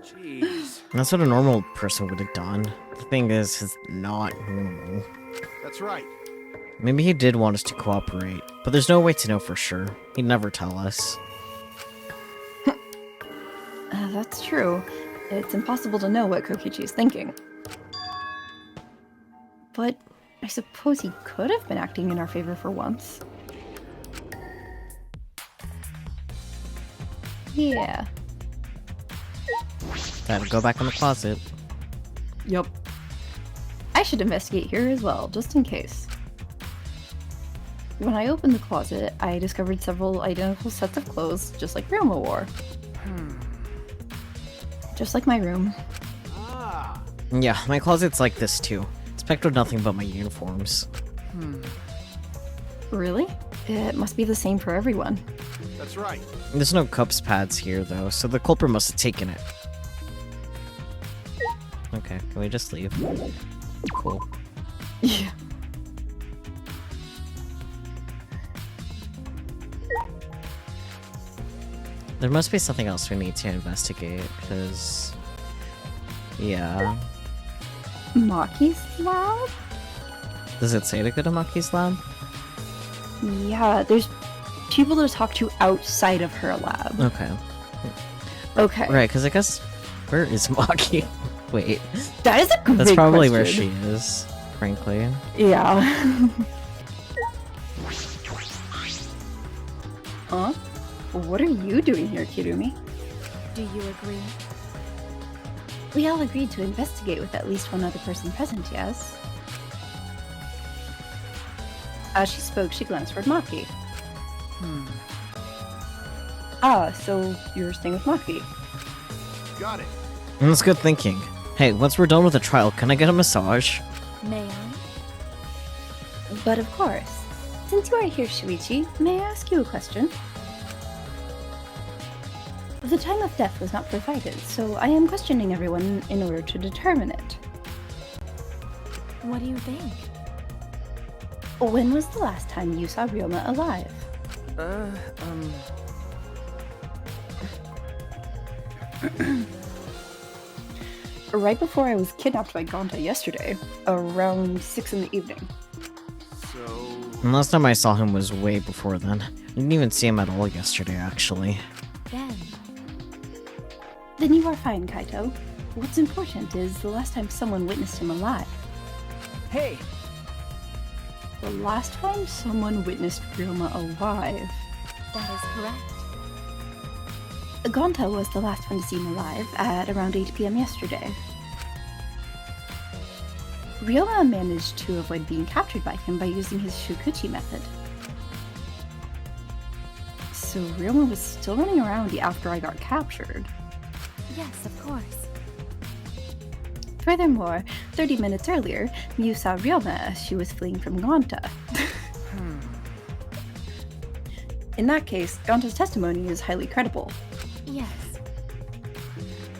Jeez. That's what a normal person would have done. The thing is, he's not normal. That's right. Maybe he did want us to cooperate, but there's no way to know for sure. He'd never tell us. That's true. It's impossible to know what Kokichi's thinking. But I suppose he could have been acting in our favor for once. Yeah. Gotta go back in the closet. Yup. I should investigate here as well, just in case. When I opened the closet, I discovered several identical sets of clothes, just like Ryoma wore. Just like my room. Ah. Yeah, my closet's like this too. It's packed with nothing but my uniforms. Really? It must be the same for everyone. That's right. There's no cups pads here though, so the culprit must have taken it. Okay, can we just leave? Cool. Yeah. There must be something else we need to investigate, because... Yeah... Maki's lab? Does it say to go to Maki's lab? Yeah, there's people to talk to outside of her lab. Okay. Okay. Right, because I guess... Where is Maki? Wait. That is a great That's probably where question. she is, frankly. Yeah. Huh? What are you doing here, Kirumi? Do you agree? We all agreed to investigate with at least one other person present, yes? As she spoke, she glanced toward Maki. Ah, so you're staying with Maki. Got it. That's good thinking. Hey, once we're done with the trial, can I get a massage? May I? But of course. Since you are here, Shuichi, may I ask you a question? The time of death was not provided, so I am questioning everyone in order to determine it. What do you think? When was the last time you saw Ryoma alive? Right before I was kidnapped by Gonta yesterday, around 6 in the evening. So... And last time I saw him was way before then. I didn't even see him at all yesterday, actually. Then you are fine, Kaito. What's important is the last time someone witnessed him alive. Hey, The last time someone witnessed Ryoma alive. That is correct. Gonta was the last one to see him alive at around 8 p.m. yesterday. Ryoma managed to avoid being captured by him by using his Shukuchi method. So Ryoma was still running around after I got captured. Yes, of course. Furthermore, 30 minutes earlier, Miu saw Ryoma as she was fleeing from Gonta. In that case, Gonta's testimony is highly credible. Yes.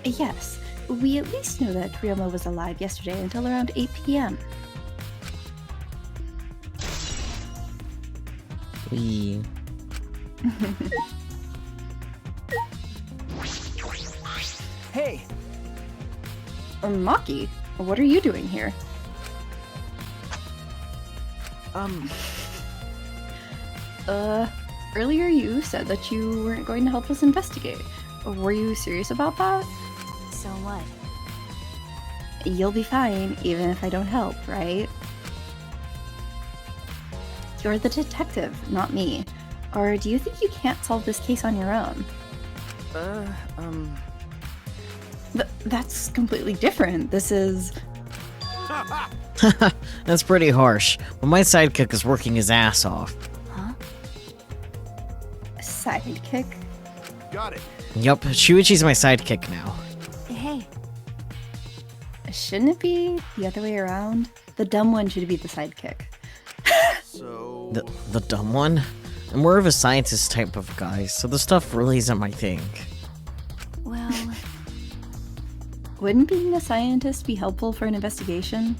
Yes, we at least know that Ryoma was alive yesterday until around 8 p.m. We... hey, Maki, what are you doing here? Earlier you said that you weren't going to help us investigate. Were you serious about that? So what? You'll be fine, even if I don't help, right? You're the detective, not me. Or do you think you can't solve this case on your own? That's completely different. This is... That's pretty harsh, but my sidekick is working his ass off. Huh? Sidekick? Got it. Yup, Shuichi's my sidekick now. Hey, Shouldn't it be the other way around? The dumb one should be the sidekick. So... The dumb one? I'm more of a scientist type of guy, so the stuff really isn't my thing. Well, Wouldn't being a scientist be helpful for an investigation?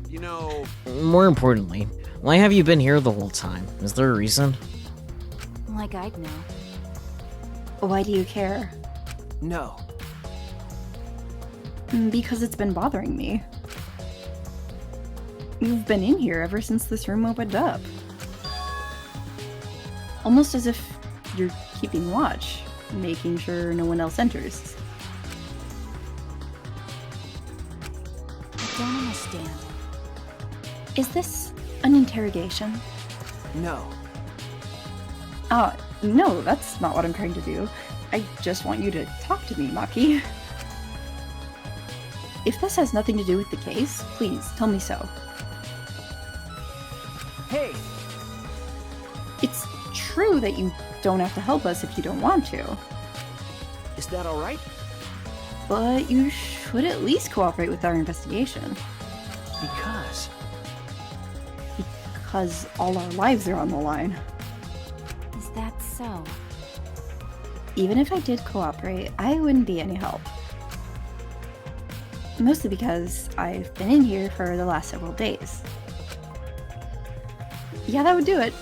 You know... More importantly, why have you been here the whole time? Is there a reason? like I'd know. Why do you care? No. Because it's been bothering me. You've been in here ever since this room opened up. Almost as if you're keeping watch, making sure no one else enters. I don't understand. Is this an interrogation? No. No, that's not what I'm trying to do. I just want you to talk to me, Maki. If this has nothing to do with the case, please tell me so. Hey! It's true that you don't have to help us if you don't want to, Is that alright? but you should at least cooperate with our investigation, Because... because all our lives are on the line. Is that so? Even if I did cooperate, I wouldn't be any help. Mostly because I've been in here for the last several days. Yeah, that would do it.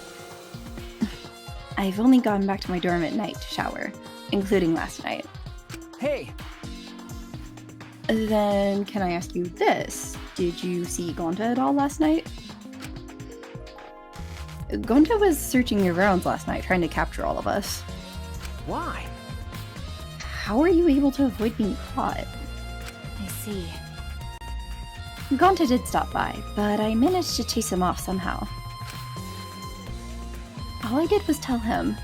I've only gone back to my dorm at night to shower, including last night. Hey! Then, can I ask you this? Did you see Gonta at all last night? Gonta was searching your grounds last night, trying to capture all of us. Why? How are you able to avoid being caught? I see. Gonta did stop by, but I managed to chase him off somehow. All I did was tell him,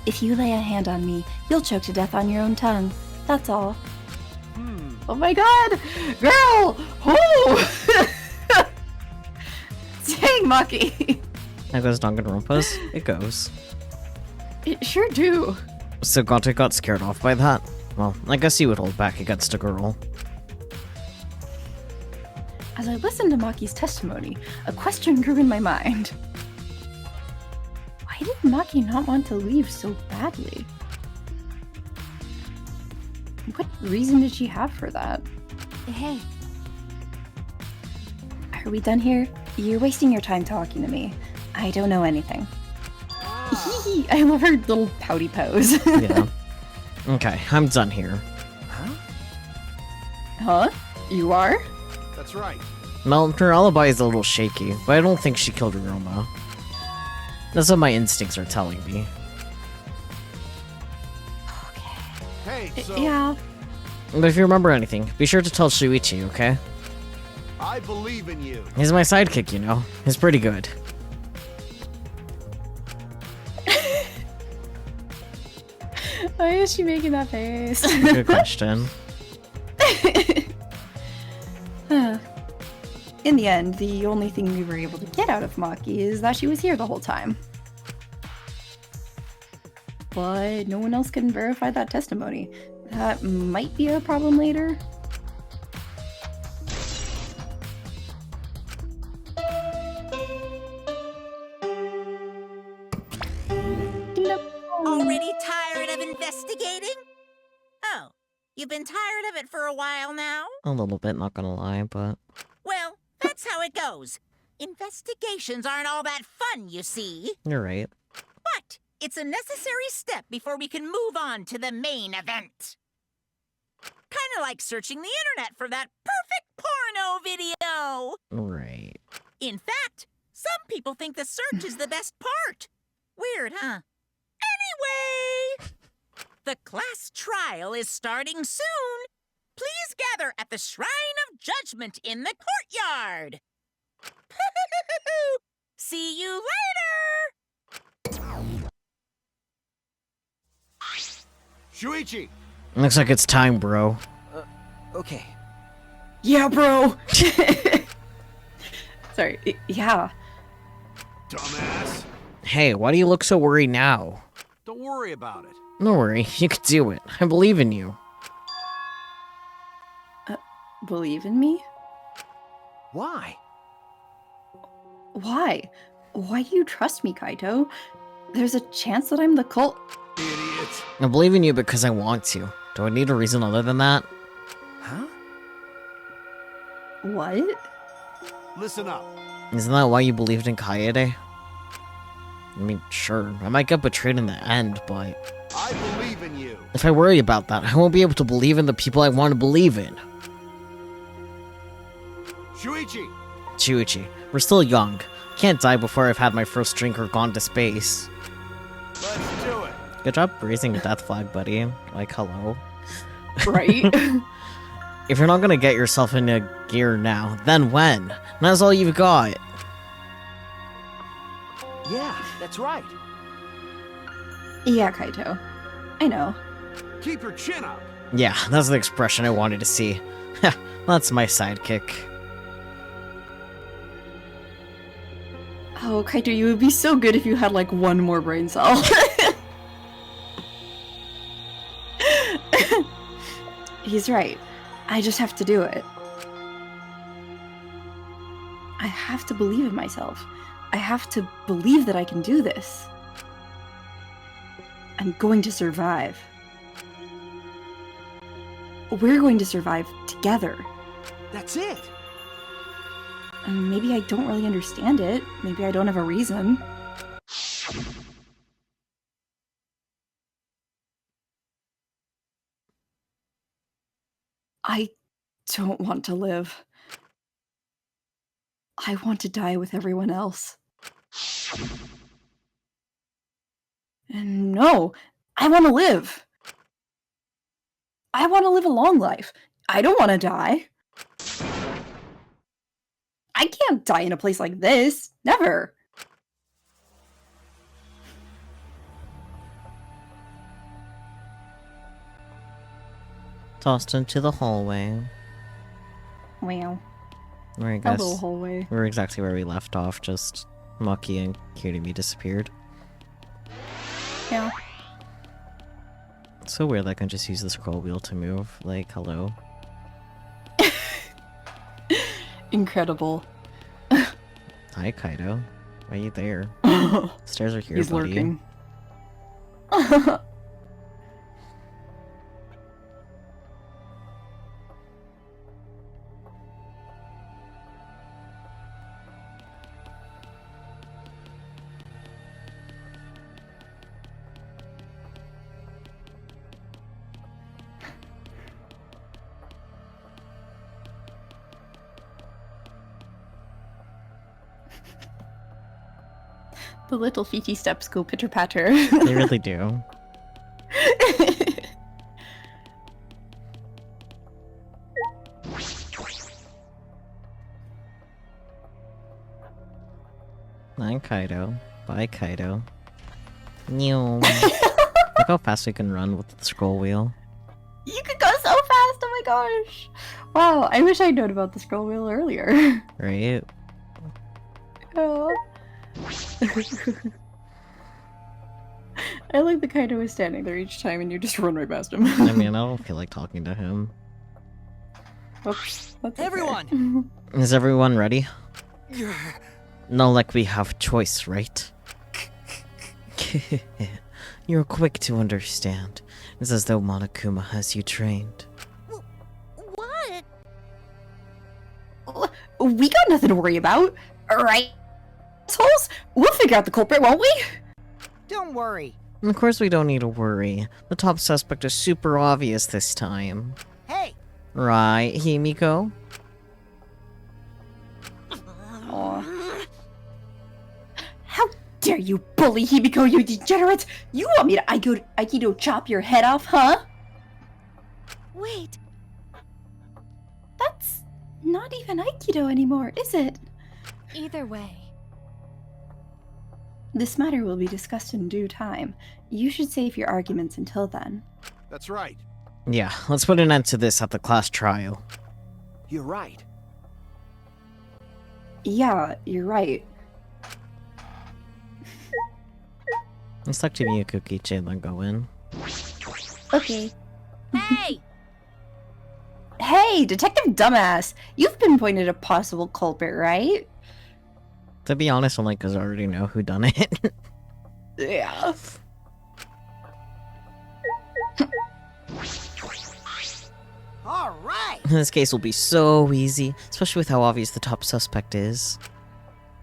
if you lay a hand on me, you'll choke to death on your own tongue. That's all. Oh my god! Girl! Oh! Dang, Maki! That goes Danganronpa's? It goes. It sure do. So Gonta got scared off by that? Well, I guess he would hold back against a girl. As I listened to Maki's testimony, a question grew in my mind. Why did Maki not want to leave so badly? What reason did she have for that? Hey, Are we done here? You're wasting your time talking to me. I don't know anything. I love her little pouty pose. Yeah. Okay, I'm done here. Huh? You are? That's right. Well, her alibi is a little shaky, but I don't think she killed Roma. That's what my instincts are telling me. Hey, so... Yeah. But if you remember anything, be sure to tell Shuichi, okay? I believe in you. He's my sidekick, you know. He's pretty good. Why is she making that face? Good question. In the end, the only thing we were able to get out of Maki is that she was here the whole time. But no one else can verify that testimony. That might be a problem later. Already tired of investigating? Oh, you've been tired of it for a while now? A little bit, not gonna lie, but... Well, that's how it goes. Investigations aren't all that fun, you see. You're right. But it's a necessary step before we can move on to the main event. Kinda like searching the internet for that perfect porno video. Right. In fact, some people think the search is the best part. Weird, huh? Anyway, the class trial is starting soon. Please gather at the Shrine of Judgment in the courtyard. See you later! Shuichi! Looks like it's time, bro. Okay. Yeah, bro! Sorry, yeah. Dumbass. Hey, why do you look so worried now? Don't worry about it. Don't worry, you can do it. I believe in you. believe in me? Why? Why? Why do you trust me, Kaito? There's a chance that I'm the cult. Idiot. I believe in you because I want to. Do I need a reason other than that? Huh? What? Listen up. Isn't that why you believed in Kaede? I mean, sure, I might get betrayed in the end, but I believe in you. if I worry about that, I won't be able to believe in the people I want to believe in. Shuichi. Chuichi, we're still young. Can't die before I've had my first drink or gone to space. Let's do it. Good job raising a death flag, buddy. Like, hello. Right? If you're not gonna get yourself into gear now, then when? And that's all you've got. Yeah, that's right. Yeah, Kaito. I know. Keep your chin up. Yeah, that's the expression I wanted to see. That's my sidekick. Oh, Kaito, you would be so good if you had like one more brain cell. He's right. I just have to do it. I have to believe in myself. I have to believe that I can do this. I'm going to survive. We're going to survive together. That's it. And maybe I don't really understand it. Maybe I don't have a reason. I don't want to live. I want to die with everyone else. And no, I want to live. I want to live a long life. I don't want to die. I can't die in a place like this. Never. Tossed into the hallway. Wow. Where I guess Hello, hallway. we're exactly where we left off, just Maki and Kirimi disappeared. Yeah. It's so weird that I can just use the scroll wheel to move. Like, hello. Incredible. Hi, Kaido. Why are you there? Stairs are here, He's buddy. lurking. The little feety steps go pitter-patter. They really do. Hi, Kaido. Bye, Kaido. Meow. Look how fast we can run with the scroll wheel. You could go so fast! Oh my gosh! Wow, I wish I'd known about the scroll wheel earlier. Right? Oh. I like the Kaido is standing there each time and you just run right past him. I mean, I don't feel like talking to him. Oops, that's Everyone! Is everyone ready? Not like we have choice, right? You're quick to understand. It's as though Monokuma has you trained. What? We got nothing to worry about, right? Assholes? We'll figure out the culprit, won't we? Don't worry. Of course we don't need to worry. The top suspect is super obvious this time. Hey! Right, Himiko? Aw. How dare you bully Himiko, you degenerate! You want me to Aikido chop your head off, huh? Wait, That's not even Aikido anymore, is it? either way. This matter will be discussed in due time. You should save your arguments until then. That's right. Yeah, let's put an end to this at the class trial. You're right. Yeah, you're right. Let's talk to Miyakukichi and then go in. Okay. Hey! Hey, Detective Dumbass! You've pinpointed a possible culprit, right? To be honest, only because I already know who done it. Yeah. All right. This case will be so easy, especially with how obvious the top suspect is.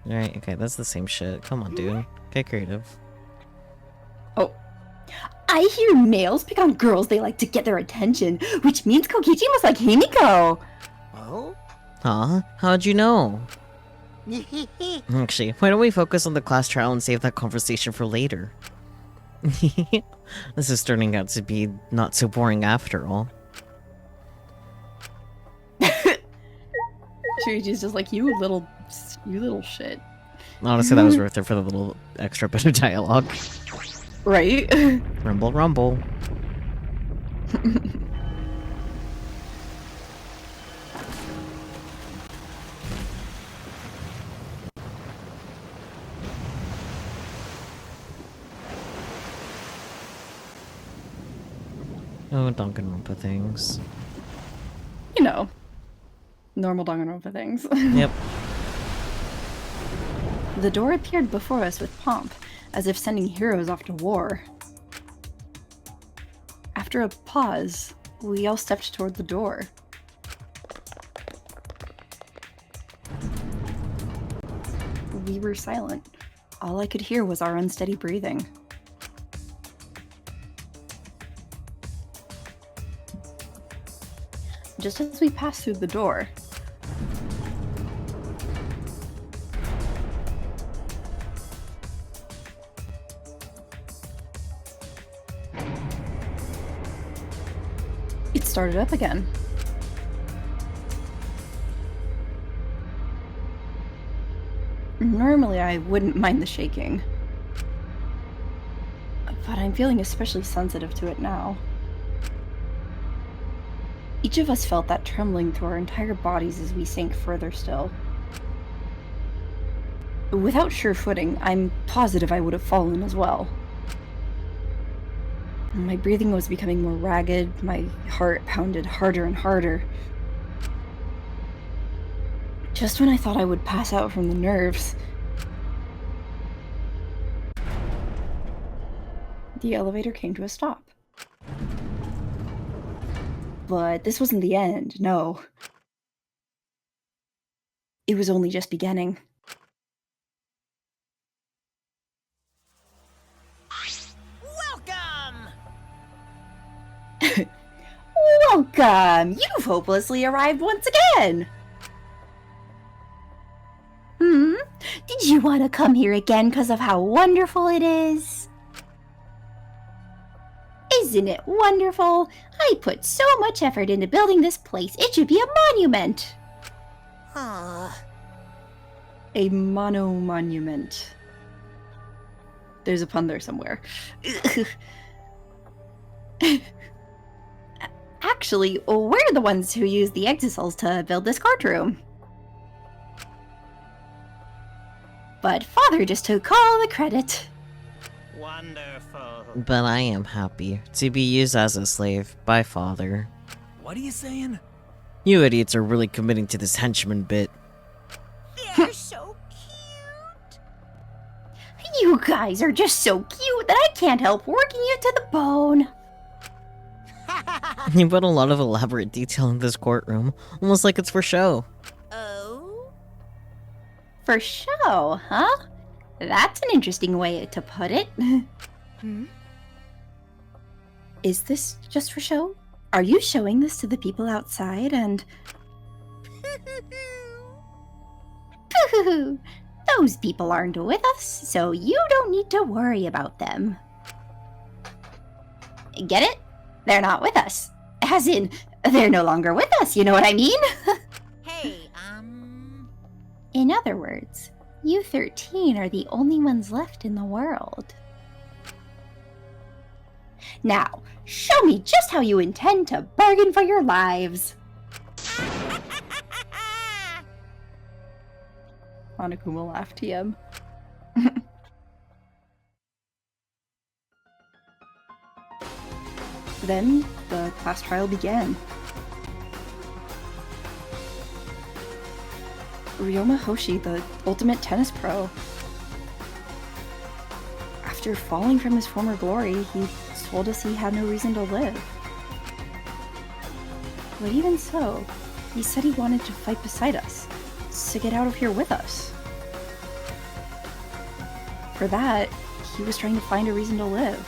Alright, okay, that's the same shit. Come on, dude. Get creative. Oh. I hear males pick on girls they like to get their attention, which means Kokichi must like Himiko! Oh? Huh? How'd you know? Actually, why don't we focus on the class trial and save that conversation for later? This is turning out to be not so boring after all. Shuichi's just like, you little shit. Honestly, that was worth it for the little extra bit of dialogue. Right? Rumble, rumble. Oh, Danganronpa things. You know. Normal Danganronpa things. Yep. The door appeared before us with pomp, as if sending heroes off to war. After a pause, we all stepped toward the door. We were silent. All I could hear was our unsteady breathing. Just as we passed through the door, it started up again. Normally I wouldn't mind the shaking, but I'm feeling especially sensitive to it now. Each of us felt that trembling through our entire bodies as we sank further still. Without sure footing, I'm positive I would have fallen as well. My breathing was becoming more ragged, my heart pounded harder and harder. Just when I thought I would pass out from the nerves, the elevator came to a stop. But this wasn't the end, no. It was only just beginning. Welcome! Welcome! You've hopelessly arrived once again! Did you want to come here again because of how wonderful it is? Isn't it wonderful? I put so much effort into building this place. It should be a monument. A monument. There's a pun there somewhere. Actually, we're the ones who used the exocells to build this courtroom. But Father just took all the credit. Wonderful. But I am happy to be used as a slave by Father. What are you saying? You idiots are really committing to this henchman bit. They're so cute. You guys are just so cute that I can't help working you to the bone. You put a lot of elaborate detail in this courtroom, almost like it's for show. Oh? For show, huh? That's an interesting way to put it. Is this just for show? Are you showing this to the people outside and... Those people aren't with us, so you don't need to worry about them. Get it? They're not with us. As in, they're no longer with us, you know what I mean? Hey, In other words, you 13 are the only ones left in the world. Now, show me just how you intend to bargain for your lives. Monokuma laughed, TM. Then, the class trial began. Ryoma Hoshi, the ultimate tennis pro. After falling from his former glory, he told us he had no reason to live. But even so, he said he wanted to fight beside us, to get out of here with us. For that, he was trying to find a reason to live.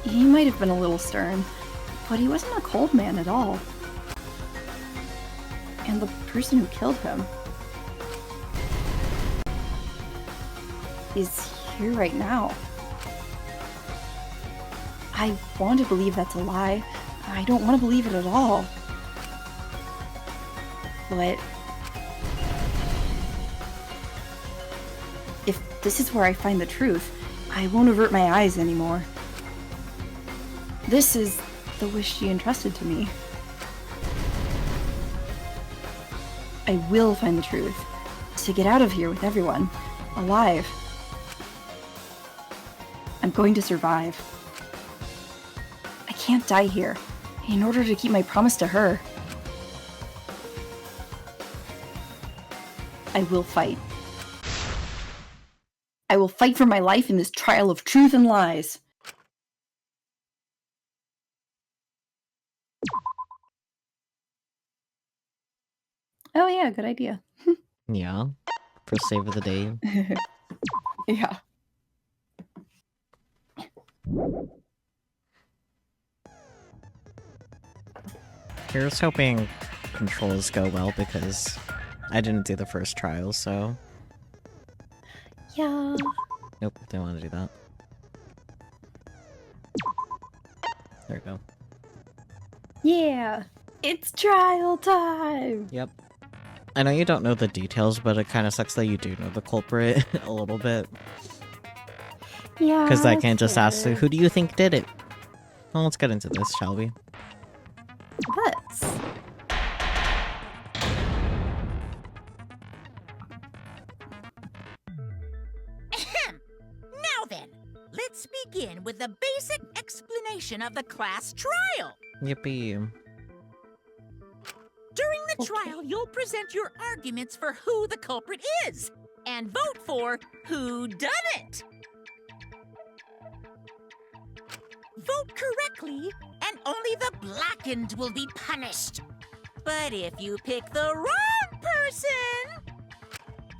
He might have been a little stern, but he wasn't a cold man at all. And the person who killed him is here right now. I want to believe that's a lie. I don't want to believe it at all. But if this is where I find the truth, I won't avert my eyes anymore. This is the wish she entrusted to me. I will find the truth, to get out of here with everyone, alive. I'm going to survive. I can't die here, in order to keep my promise to her. I will fight. I will fight for my life in this trial of truth and lies. Oh yeah, good idea. Yeah. First save of the day. Yeah. Here's hoping controls go well because I didn't do the first trial, so... Yeah. Nope, didn't want to do that. There we go. Yeah. It's trial time! Yep. I know you don't know the details, but it kind of sucks that you do know the culprit a little bit. Yeah. Because I can't just ask, who do you think did it? Well, let's get into this, shall we? Let's. Ahem. Now then, let's begin with the basic explanation of the class trial. Yippee. During the trial, you'll present your arguments for who the culprit is, and vote for who done it. Vote correctly, and only the blackened will be punished. But if you pick the wrong person,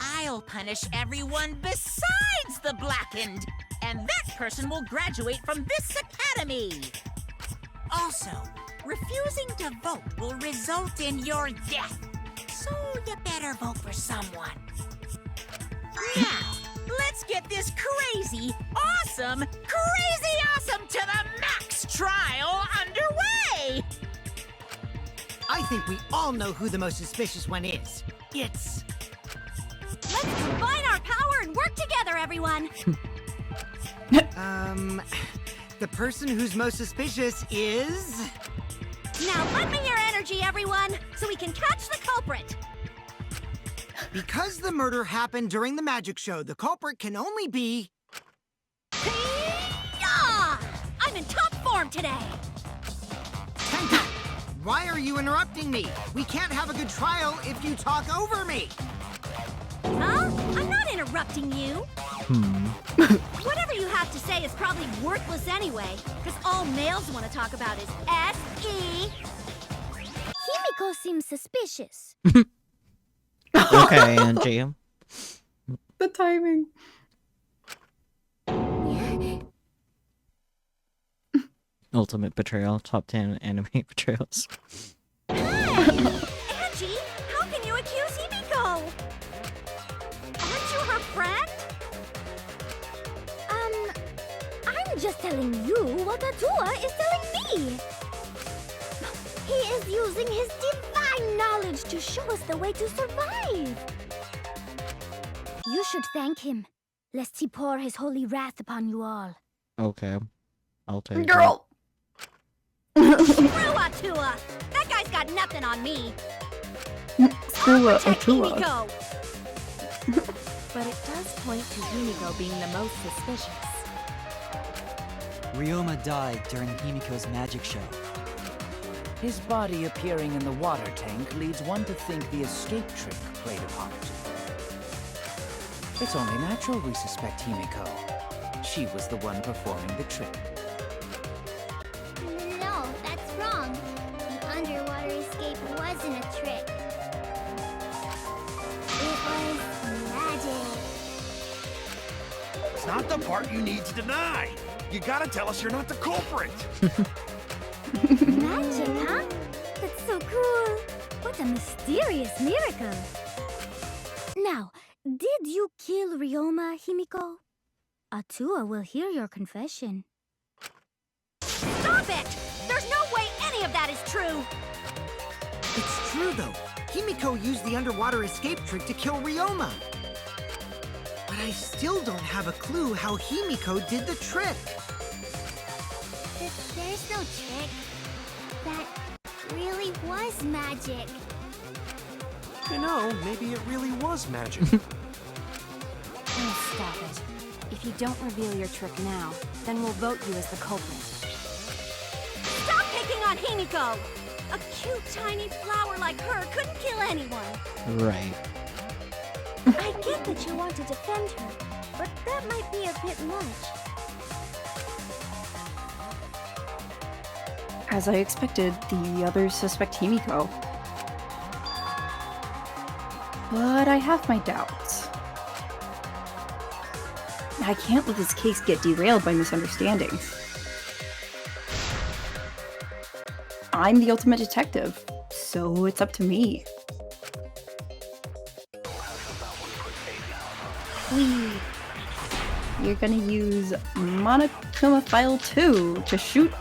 I'll punish everyone besides the blackened, and that person will graduate from this academy. Also, refusing to vote will result in your death, so you better vote for someone. Now, let's get this crazy awesome to the max trial underway! I think we all know who the most suspicious one is. It's... Let's combine our power and work together, everyone! The person who's most suspicious is... Now lend me your energy, everyone, so we can catch the culprit! Because the murder happened during the magic show, the culprit can only be... Yeah! I'm in top form today! Tenka, why are you interrupting me? We can't have a good trial if you talk over me! Huh? I'm not interrupting you! Whatever you have to say is probably worthless anyway, because all males want to talk about is S.E. Himiko seems suspicious. Okay, Angie. The timing. Ultimate betrayal, top 10 anime betrayals. Hey! Angie, how can you accuse Himiko? Aren't you her friend? I'm just telling you what Atua is telling me. He is using his divine knowledge to show us the way to survive. You should thank him, lest he pour his holy wrath upon you all. Okay. I'll take it. Girl! Screw Atua! That guy's got nothing on me. Screw I'll protect Atua. Himiko. But it does point to Himiko being the most suspicious. Ryoma died during Himiko's magic show. His body appearing in the water tank leads one to think the escape trick played a part. It's only natural we suspect Himiko. She was the one performing the trick. No, that's wrong. The underwater escape wasn't a trick. It was magic. It's not the part you need to deny. You gotta tell us you're not the culprit. Magic, huh? That's so cool. What a mysterious miracle. Now, did you kill Ryoma, Himiko? Atua will hear your confession. Stop it! There's no way any of that is true! It's true, though. Himiko used the underwater escape trick to kill Ryoma. But I still don't have a clue how Himiko did the trick. There's no trick. That really was magic. You know, maybe it really was magic. Oh, stop it. If you don't reveal your trick now, then we'll vote you as the culprit. Stop picking on Himiko! A cute, tiny flower like her couldn't kill anyone. Right. I get that you want to defend her, but that might be a bit much. As I expected, the others suspect Himiko. But I have my doubts. I can't let this case get derailed by misunderstandings. I'm the ultimate detective, so it's up to me. You're gonna use Monokuma File 2 to shoot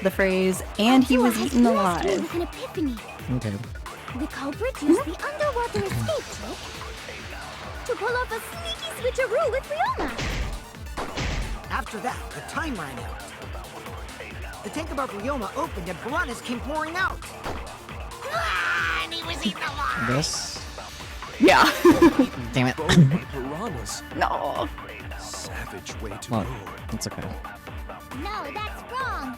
the phrase, and he was eaten alive. With an epiphany. Okay. The culprit used the underwater escape trick to pull off a sneaky switcheroo with Ryoma. After that, the time ran out. The tank above Ryoma opened and piranhas came pouring out. Ah, and he was eaten alive! This? Yeah. Damn it. Piranhas. No. Savage way to Well, go. it's okay. No, that's wrong.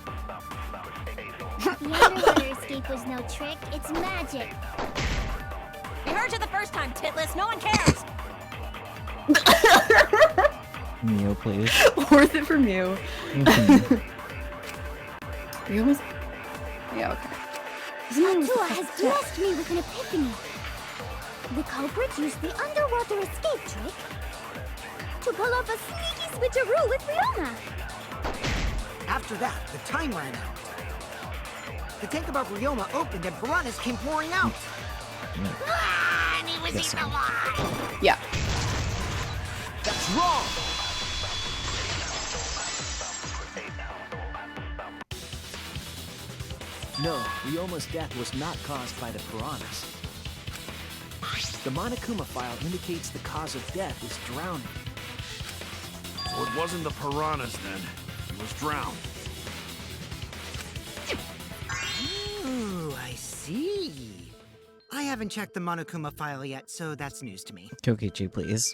The underwater escape was no trick, it's magic. We heard you the first time, Titless. No one cares! Mew, please. Worth it from you. Mhm. You almost... Yeah, okay. Atua has blessed me with an epiphany. The culprit used the underwater escape trick to pull off a sneaky switcheroo with Ryoma. After that, the time ran out. The tank above Ryoma opened and piranhas came pouring out. Ah, and he was Yes, eaten sir. alive! Yeah. That's wrong! No, Ryoma's death was not caused by the piranhas. The Monokuma file indicates the cause of death is drowning. So it wasn't the piranhas then. He was drowned. Ooh, I see. I haven't checked the Monokuma file yet, so that's news to me. Kokichi, please.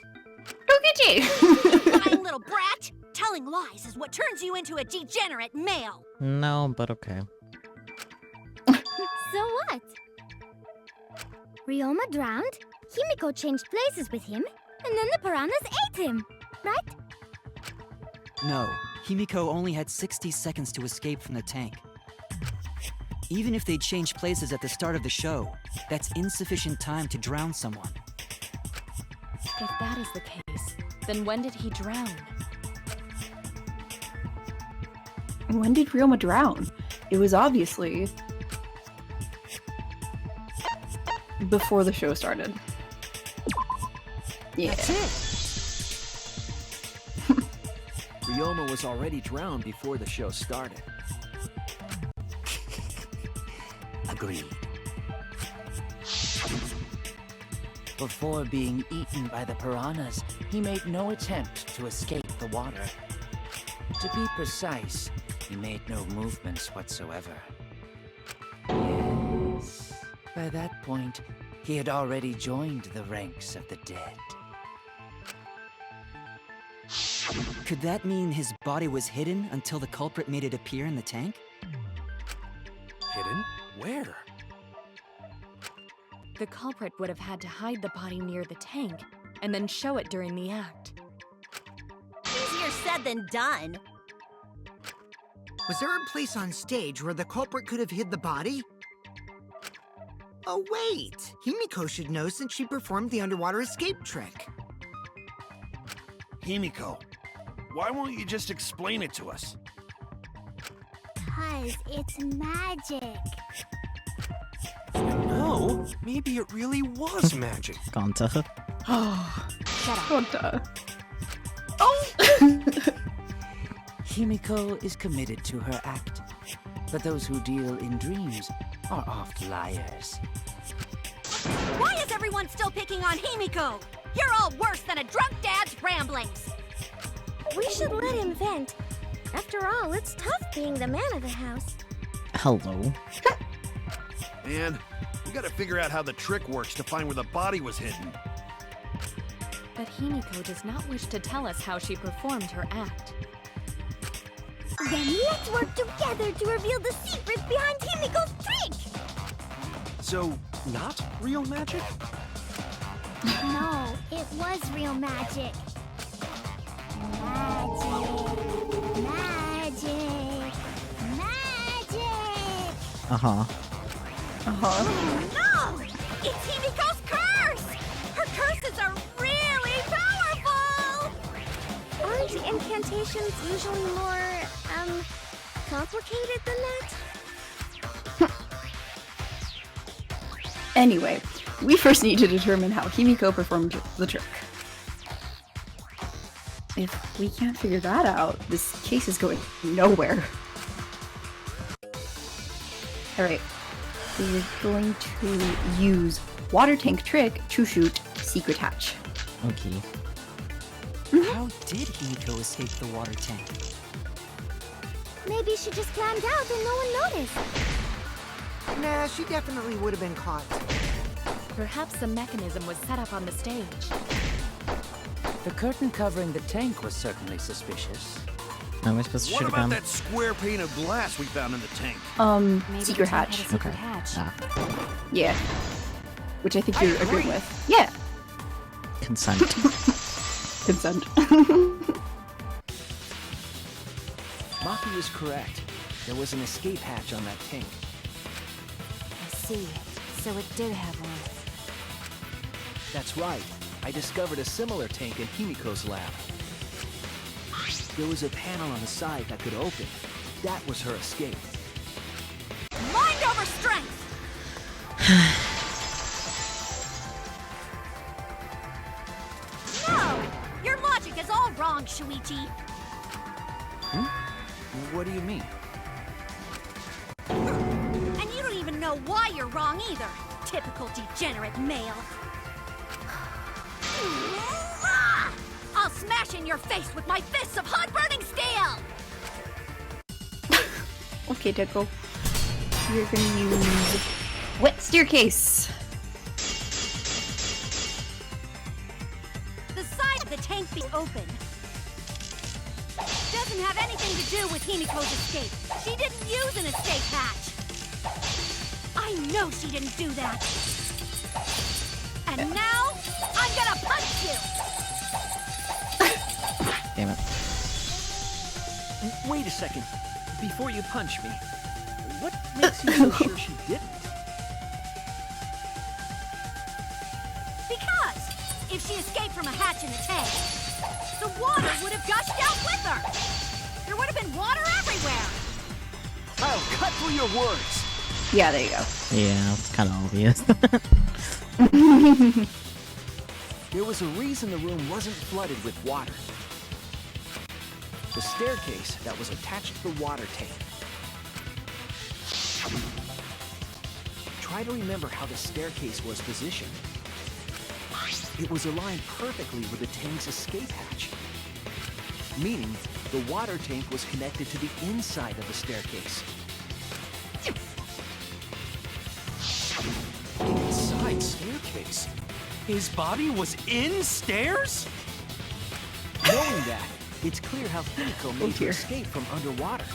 Lying little brat! Telling lies is what turns you into a degenerate male! No, but okay. So what? Ryoma drowned, Himiko changed places with him, and then the piranhas ate him, right? No, Himiko only had 60 seconds to escape from the tank. Even if they changed places at the start of the show, that's insufficient time to drown someone. If that is the case, then when did he drown? When did Ryoma drown? It was obviously before the show started. Yeah. That's it! Ryoma was already drowned before the show started. Agreed. Before being eaten by the piranhas, he made no attempt to escape the water. To be precise, he made no movements whatsoever. Yes. By that point, he had already joined the ranks of the dead. Could that mean his body was hidden until the culprit made it appear in the tank? Hidden? Where? The culprit would have had to hide the body near the tank and then show it during the act. Easier said than done. Was there a place on stage where the culprit could have hid the body? Oh, wait! Himiko should know since she performed the underwater escape trick. Himiko, why won't you just explain it to us? 'Cause it's magic. No, maybe it really was magic. Gonta. Shut up. Gonta. Himiko is committed to her act, but those who deal in dreams are oft liars. Why is everyone still picking on Himiko? You're all worse than a drunk dad's ramblings. We should let him vent. After all, it's tough being the man of the house. Hello. Man, we gotta figure out how the trick works to find where the body was hidden. But Himiko does not wish to tell us how she performed her act. Then let's work together to reveal the secret behind Himiko's trick! So, not real magic? No, it was real magic. Magic. Magic. Uh-huh. No! It's Himiko's curse! Her curses are really powerful! Aren't incantations usually more, complicated than that? Anyway, we first need to determine how Himiko performed the trick. If we can't figure that out, this case is going nowhere. Alright, we're going to use water tank trick to shoot secret hatch. Okay. How did Himiko escape the water tank? Maybe she just planned out and no one noticed. Nah, she definitely would have been caught. Perhaps the mechanism was set up on the stage. The curtain covering the tank was certainly suspicious. Am I supposed to What shoot a about gun? that square pane of glass we found in the tank? Maybe Secret the tank hatch. had a secret Okay. hatch. Ah, Yeah. Which I think you're agreeing with. Yeah. consent. Consent. Maki is correct. There was an escape hatch on that tank. I see. So it did have one. That's right. I discovered a similar tank in Himiko's lab. There was a panel on the side that could open. That was her escape. Mind over strength! No! Your logic is all wrong, Shuichi. What do you mean? And you don't even know why you're wrong either. Typical degenerate male. I'll smash in your face with my fists of hot burning steel! Okay, Deco. We're gonna use wet staircase. The side of the tank being open doesn't have anything to do with Himiko's escape. She didn't use an escape hatch. I know she didn't do that. And now, I'm gonna punch you! Damn it. Wait a second. Before you punch me, what makes you so sure she didn't? Because if she escaped from a hatch in the tank, the water would have gushed out with her. There would have been water everywhere. I'll cut through your words. Yeah, there you go. Yeah, it's kind of obvious. There was a reason the room wasn't flooded with water. The staircase that was attached to the water tank. Try to remember how the staircase was positioned. It was aligned perfectly with the tank's escape hatch, meaning the water tank was connected to the inside of the staircase. Inside staircase? His body was in stairs? Knowing that, it's clear how Himiko made her dear. escape from underwater.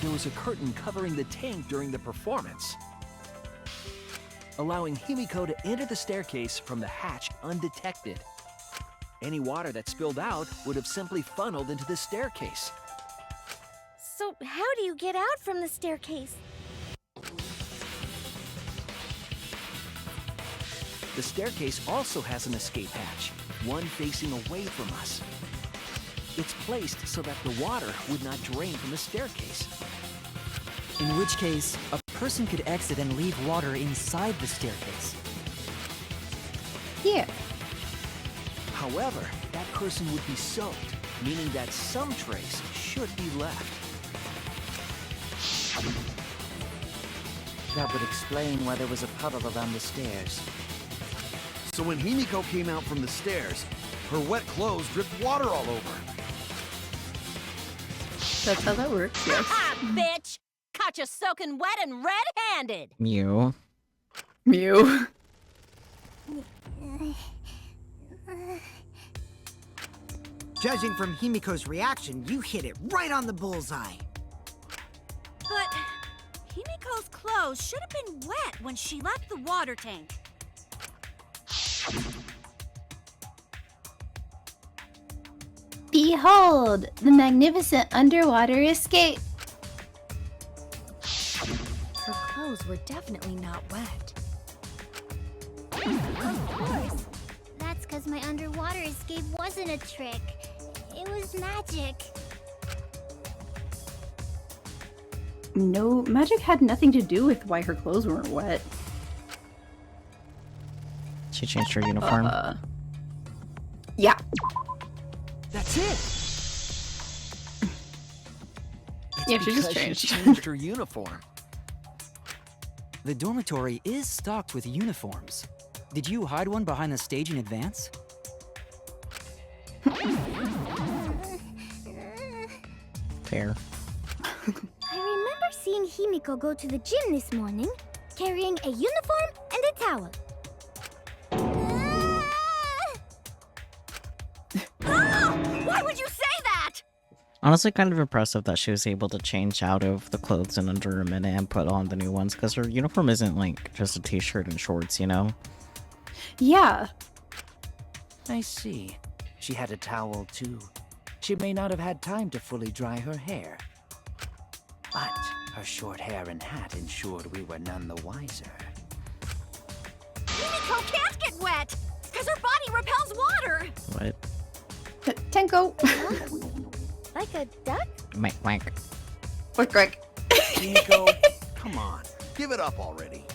there was a curtain covering the tank during the performance, allowing Himiko to enter the staircase from the hatch undetected. Any water that spilled out would have simply funneled into the staircase. So how do you get out from the staircase? The staircase also has an escape hatch, one facing away from us. It's placed so that the water would not drain from the staircase. In which case, a person could exit and leave water inside the staircase. Here. However, that person would be soaked, meaning that some trace should be left. That would explain why there was a puddle around the stairs. So when Himiko came out from the stairs, her wet clothes dripped water all over. That's how that works, yes. Ha, bitch! Caught you soaking wet and red-handed! Mew. Mew. Judging from Himiko's reaction, you hit it right on the bullseye. But Himiko's clothes should have been wet when she left the water tank. Behold, the magnificent underwater escape. Her clothes were definitely not wet. Of course. That's because my underwater escape wasn't a trick. It was magic. No, magic had nothing to do with why her clothes weren't wet. She changed her uniform. Yeah. That's it! Yeah, she just Because changed. she changed her uniform. The dormitory is stocked with uniforms. Did you hide one behind the stage in advance? Fair. I remember seeing Himiko go to the gym this morning, carrying a uniform and a towel. Why would you say that? Honestly, kind of impressive that she was able to change out of the clothes in under a minute and put on the new ones, because her uniform isn't like just a t-shirt and shorts, you know? Yeah. I see. She had a towel too. She may not have had time to fully dry her hair. But her short hair and hat ensured we were none the wiser. Himiko can't get wet! Because her body repels water! What? Tenko. Like a duck? Quack, quack. Quick, quick. Himiko, come on. Give it up already.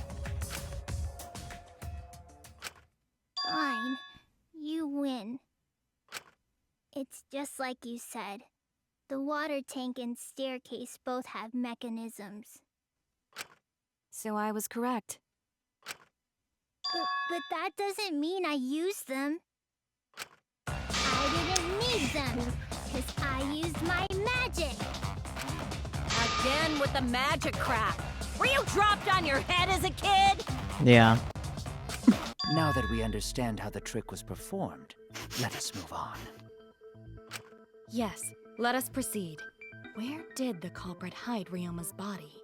Fine. You win. It's just like you said. The water tank and staircase both have mechanisms. So I was correct. But that doesn't mean I used them. I didn't need them, because I used my magic. Again with the magic crap. Were you dropped on your head as a kid? Yeah. Now that we understand how the trick was performed, let us move on. Yes, let us proceed. Where did the culprit hide Ryoma's body?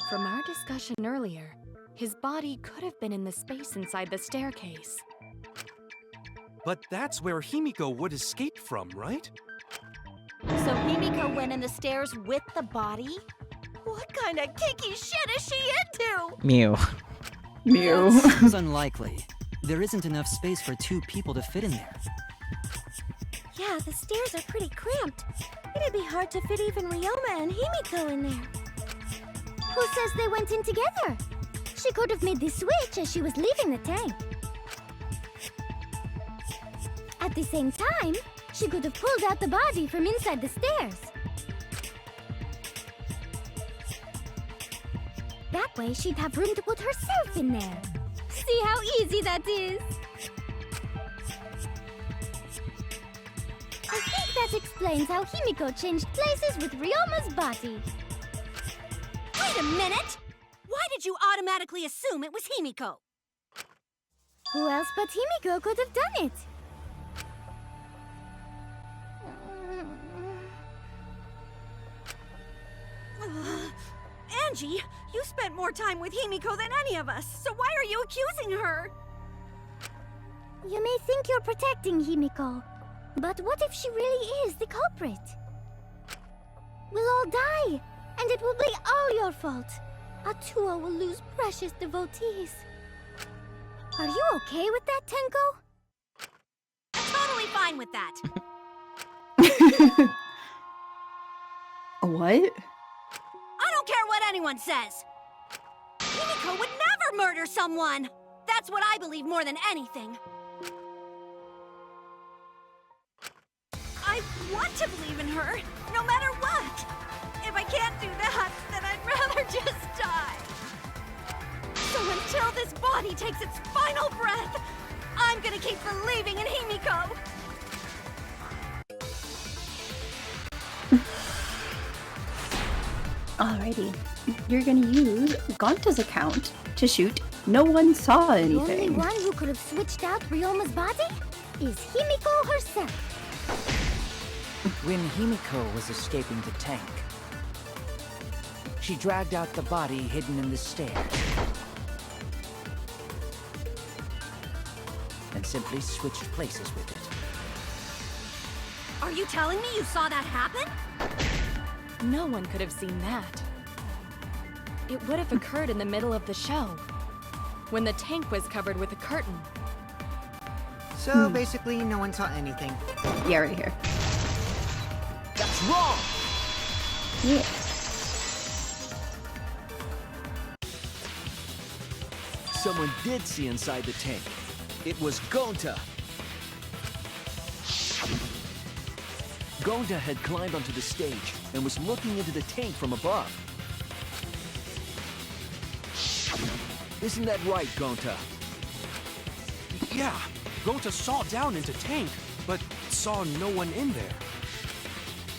From our discussion earlier, his body could have been in the space inside the staircase. But that's where Himiko would escape from, right? So Himiko went in the stairs with the body? What kind of kinky shit is she into? Mew. Mew. Seems unlikely. There isn't enough space for 2 people to fit in there. Yeah, the stairs are pretty cramped. It'd be hard to fit even Ryoma and Himiko in there. Who says they went in together? She could have made the switch as she was leaving the tank. At the same time, she could have pulled out the body from inside the stairs. That way, she'd have room to put herself in there. See how easy that is? I think that explains how Himiko changed places with Ryoma's body. Wait a minute! Why did you automatically assume it was Himiko? Who else but Himiko could have done it? Angie, you spent more time with Himiko than any of us, so why are you accusing her? You may think you're protecting Himiko, but what if she really is the culprit? We'll all die, and it will be all your fault. Atua will lose precious devotees. Are you okay with that, Tenko? I'm totally fine with that. What? I don't care what anyone says. Himiko would never murder someone. That's what I believe more than anything. I want to believe in her, no matter what. If I can't do that, then I'd rather just die. So until this body takes its final breath, I'm gonna keep believing in Himiko. Alrighty. You're gonna use Gonta's account to shoot No One Saw The only Anything. one who could have switched out Ryoma's body is Himiko herself. When Himiko was escaping the tank, she dragged out the body hidden in the stairs and simply switched places with it. Are you telling me you saw that happen? No one could have seen that. It would have occurred in the middle of the show, when the tank was covered with a curtain. So basically, no one saw anything. Yeah, right here. That's wrong! Yeah. Someone did see inside the tank. It was Gonta. Gonta had climbed onto the stage and was looking into the tank from above. Isn't that right, Gonta? Yeah, Gonta saw down into tank, but saw no one in there.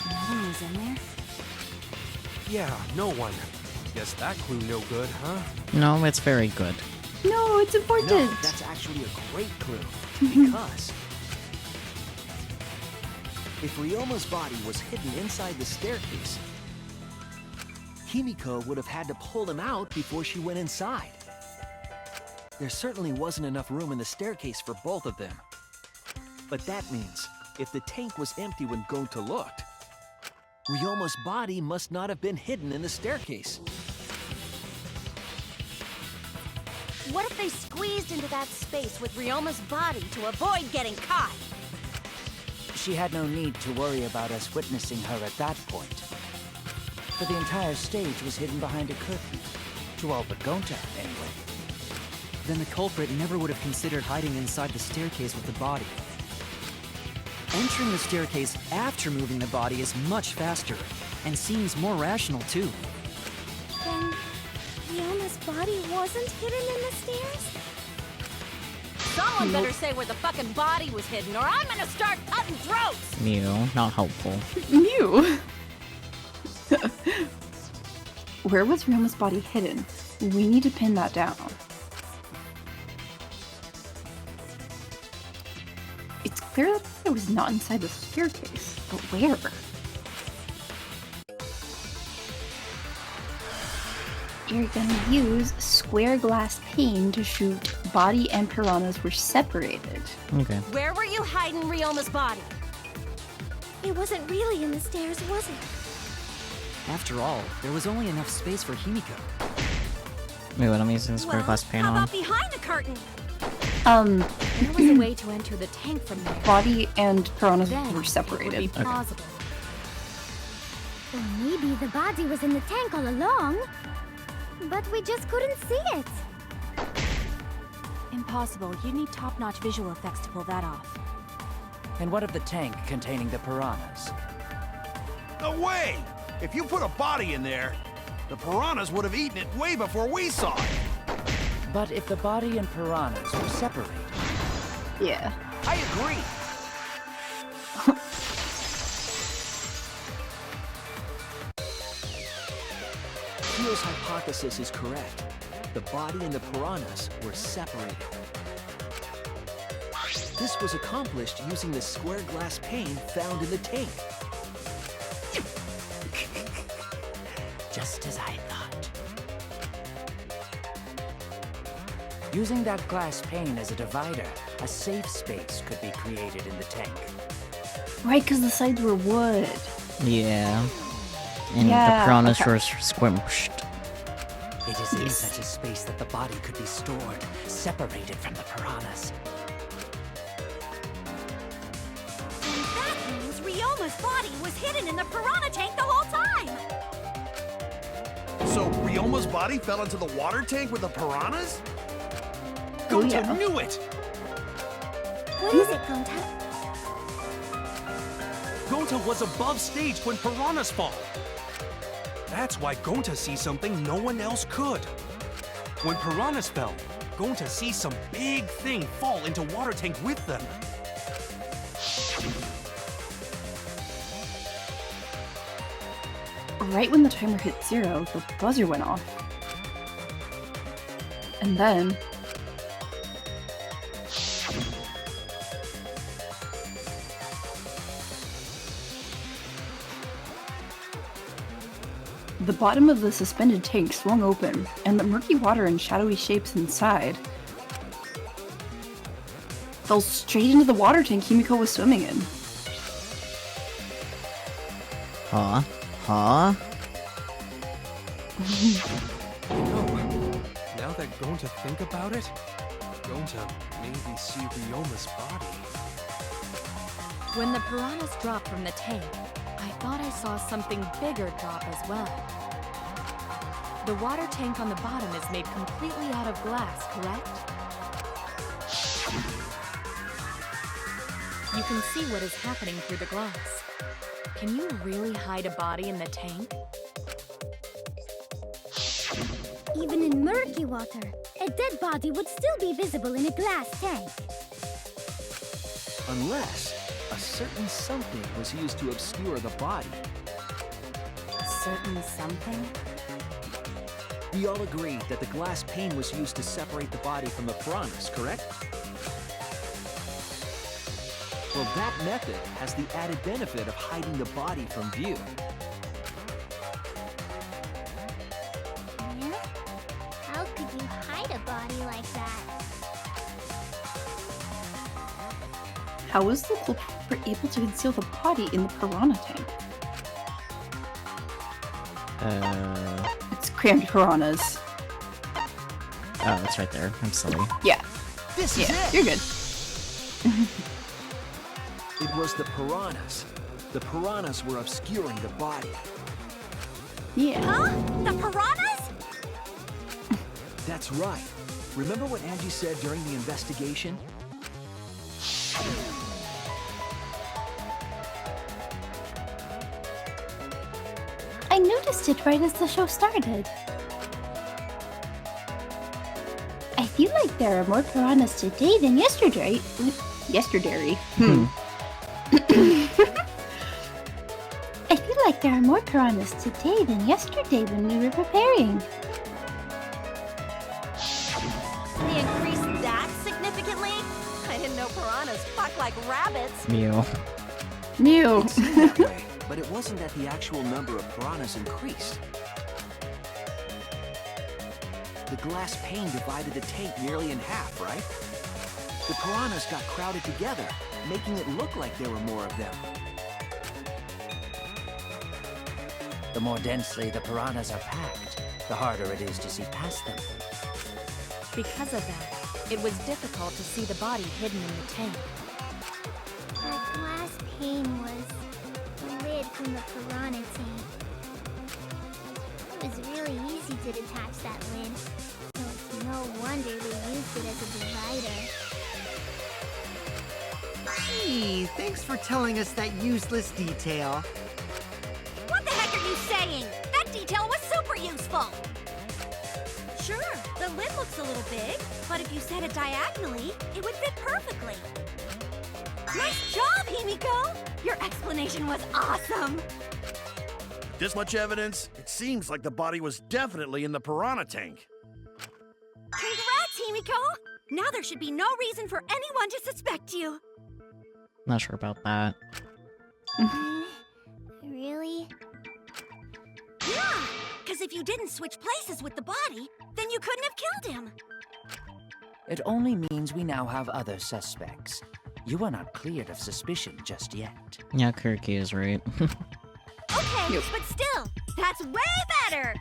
No one was in there? Yeah, no one. Guess that clue no good, huh? No, it's very good. No, it's important. No, that's actually a great clue. Because if Ryoma's body was hidden inside the staircase, Himiko would have had to pull him out before she went inside. There certainly wasn't enough room in the staircase for both of them. But that means, if the tank was empty when Gonta looked, Ryoma's body must not have been hidden in the staircase. What if they squeezed into that space with Ryoma's body to avoid getting caught? She had no need to worry about us witnessing her at that point. For the entire stage was hidden behind a curtain. To all but Gonta, anyway. Then the culprit never would have considered hiding inside the staircase with the body. Entering the staircase after moving the body is much faster, and seems more rational too. Then Ryoma's body wasn't hidden in the stairs? Someone better say where the fucking body was hidden, or I'm gonna start cutting throats! Mew, not helpful. Mew. Where was Ryoma's body hidden? We need to pin that down. It's clear that it was not inside the staircase, but where? You're gonna use square glass pane to shoot body and piranhas were separated. Okay. Where were you hiding Ryoma's body? It wasn't really in the stairs, was it? After all, there was only enough space for Himiko. Wait, what? I'm using the square glass pane How on. about behind the curtain? There was a way to enter the tank from there. Body and piranhas Then were it would be separated. plausible. Or maybe the body was in the tank all along, but we just couldn't see it. Impossible. You need top-notch visual effects to pull that off. And what of the tank containing the piranhas? No way! If you put a body in there, the piranhas would have eaten it way before we saw it. But if the body and piranhas were separated... Yeah. I agree! Kyo's hypothesis is correct. The body and the piranhas were separated. This was accomplished using the square glass pane found in the tank. Just as I thought. Using that glass pane as a divider, a safe space could be created in the tank. Right, because the sides were wood. Yeah. And Yeah, the piranhas okay. were squished. It is in such a space that the body could be stored, separated from the piranhas. And that means Ryoma's body was hidden in the piranha tank the whole time! So Ryoma's body fell into the water tank with the piranhas? Oh, Gonta yeah. knew it! What is it, Gonta? Gonta was above stage when piranhas fall. That's why Gonta sees something no one else could. When piranhas fell, Gonta sees some big thing fall into water tank with them. Right when the timer hit 0, the buzzer went off. And then... the bottom of the suspended tank swung open, and the murky water and shadowy shapes inside fell straight into the water tank Himiko was swimming in. Huh? Huh? Now that Gonta think about it, Gonta maybe see Ryoma's body. When the piranhas dropped from the tank, I thought I saw something bigger drop as well. The water tank on the bottom is made completely out of glass, correct? You can see what is happening through the glass. Can you really hide a body in the tank? Even in murky water, a dead body would still be visible in a glass tank. Unless a certain something was used to obscure the body. A certain something? We all agreed that the glass pane was used to separate the body from the piranhas, correct? Well, that method has the added benefit of hiding the body from view. Yeah? How could you hide a body like that? How was the culprit able to conceal the body in the piranha tank? It's crammed piranhas. Oh, it's right there. I'm silly. Yeah. This is it! You're good. It was the piranhas. The piranhas were obscuring the body. Yeah. Huh? The piranhas? That's right. Remember what Angie said during the investigation? I noticed it right as the show started. I feel like there are more piranhas today than yesterday. Yesterday. I feel like there are more piranhas today than yesterday when we were preparing. They increased that significantly? I didn't know piranhas fuck like rabbits. Mew. Mew. It seemed that way, but it wasn't that the actual number of piranhas increased. The glass pane divided the tank nearly in half, right? The piranhas got crowded together, making it look like there were more of them. The more densely the piranhas are packed, the harder it is to see past them. Because of that, it was difficult to see the body hidden in the tank. That glass pane was the lid from the piranha tank. It was really easy to detach that lid, so it's no wonder they used it as a divider. Gee, thanks for telling us that useless detail. What the heck are you saying? That detail was super useful! Sure, the lid looks a little big, but if you set it diagonally, it would fit perfectly. Nice job, Himiko! Your explanation was awesome! This much evidence, it seems like the body was definitely in the piranha tank. Congrats, Himiko! Now there should be no reason for anyone to suspect you. Not sure about that. Really? Yeah, because if you didn't switch places with the body, then you couldn't have killed him. It only means we now have other suspects. You are not cleared of suspicion just yet. Yeah, Kirky is right. Okay, but still, that's way better!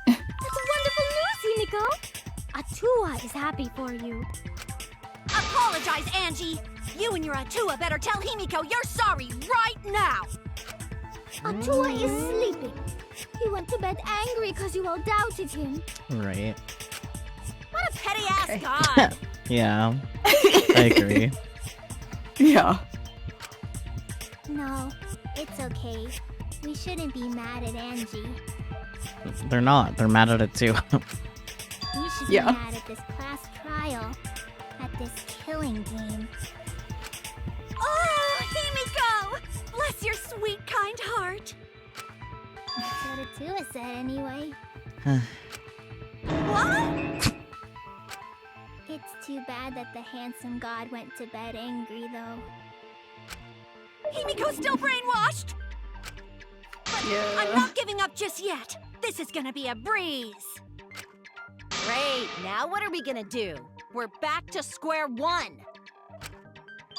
That's wonderful news, Himiko! Atua is happy for you. Apologize, Angie! You and your Atua better tell Himiko you're sorry right now! Atua is sleeping. He went to bed angry because you all doubted him. Right. What a petty-ass god! Yeah, I agree. Yeah. No, it's okay. We shouldn't be mad at Angie. They're not. They're mad at it too. You should be mad at this class trial. At this killing game. Oh, Himiko! Bless your sweet, kind heart. That's what Atua said anyway. What? It's too bad that the handsome god went to bed angry, though. Himiko's still brainwashed! But I'm not giving up just yet. This is gonna be a breeze. Great, now what are we gonna do? We're back to square one.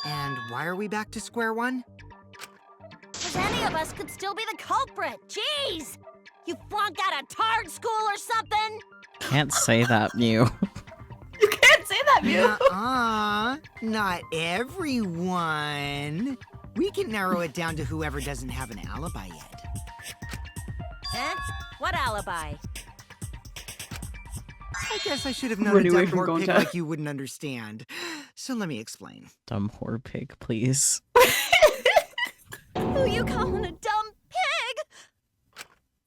And why are we back to square one? Because any of us could still be the culprit. Jeez! You flunked out of Tard school or something? Can't say that, Mew. You can't say that, Mew. Not everyone. We can narrow it down to whoever doesn't have an alibi yet. Huh? What alibi? I guess I should have known a dumb poor pig like you wouldn't understand. So let me explain. Dumb whore pig, please. Who you calling a dumb pig?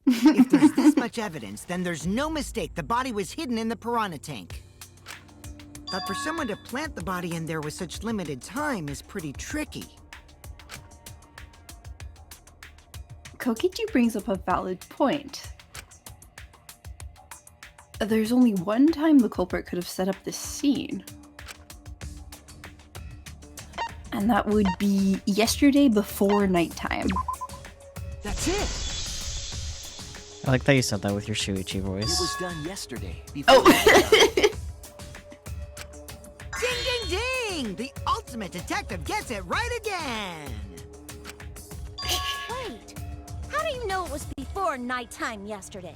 If there's this much evidence, then there's no mistake the body was hidden in the piranha tank. But for someone to plant the body in there with such limited time is pretty tricky. Kokichi brings up a valid point. There's only one time the culprit could have set up this scene. And that would be yesterday before nighttime. That's it! I like that you said that with your Shuichi voice. It was done yesterday. Before Ding, ding, ding! The ultimate detective gets it right again! Wait, how do you know it was before nighttime yesterday?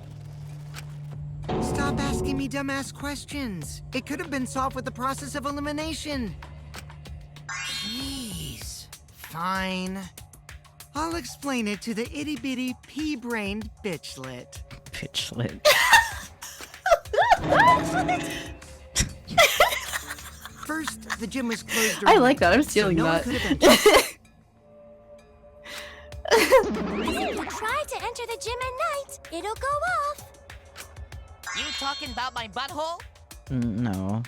Stop asking me dumbass questions. It could have been solved with the process of elimination. Jeez. Fine. I'll explain it to the itty-bitty pea-brained bitchlet. Bitchlet. First, the gym was closed. I like that. I'm stealing so no that. one could have entered. If you try to enter the gym at night, it'll go off. You talking about my butthole? No.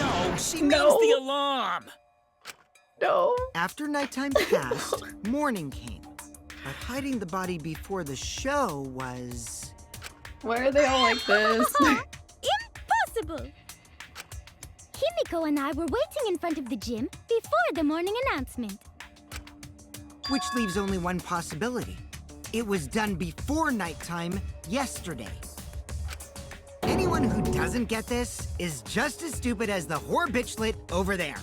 No, she means the alarm. No. After nighttime passed, morning came. But hiding the body before the show was... Why are they all like this? Impossible! Himiko and I were waiting in front of the gym before the morning announcement. Which leaves only one possibility. It was done before nighttime yesterday. Anyone who doesn't get this is just as stupid as the whore bitchlet over there.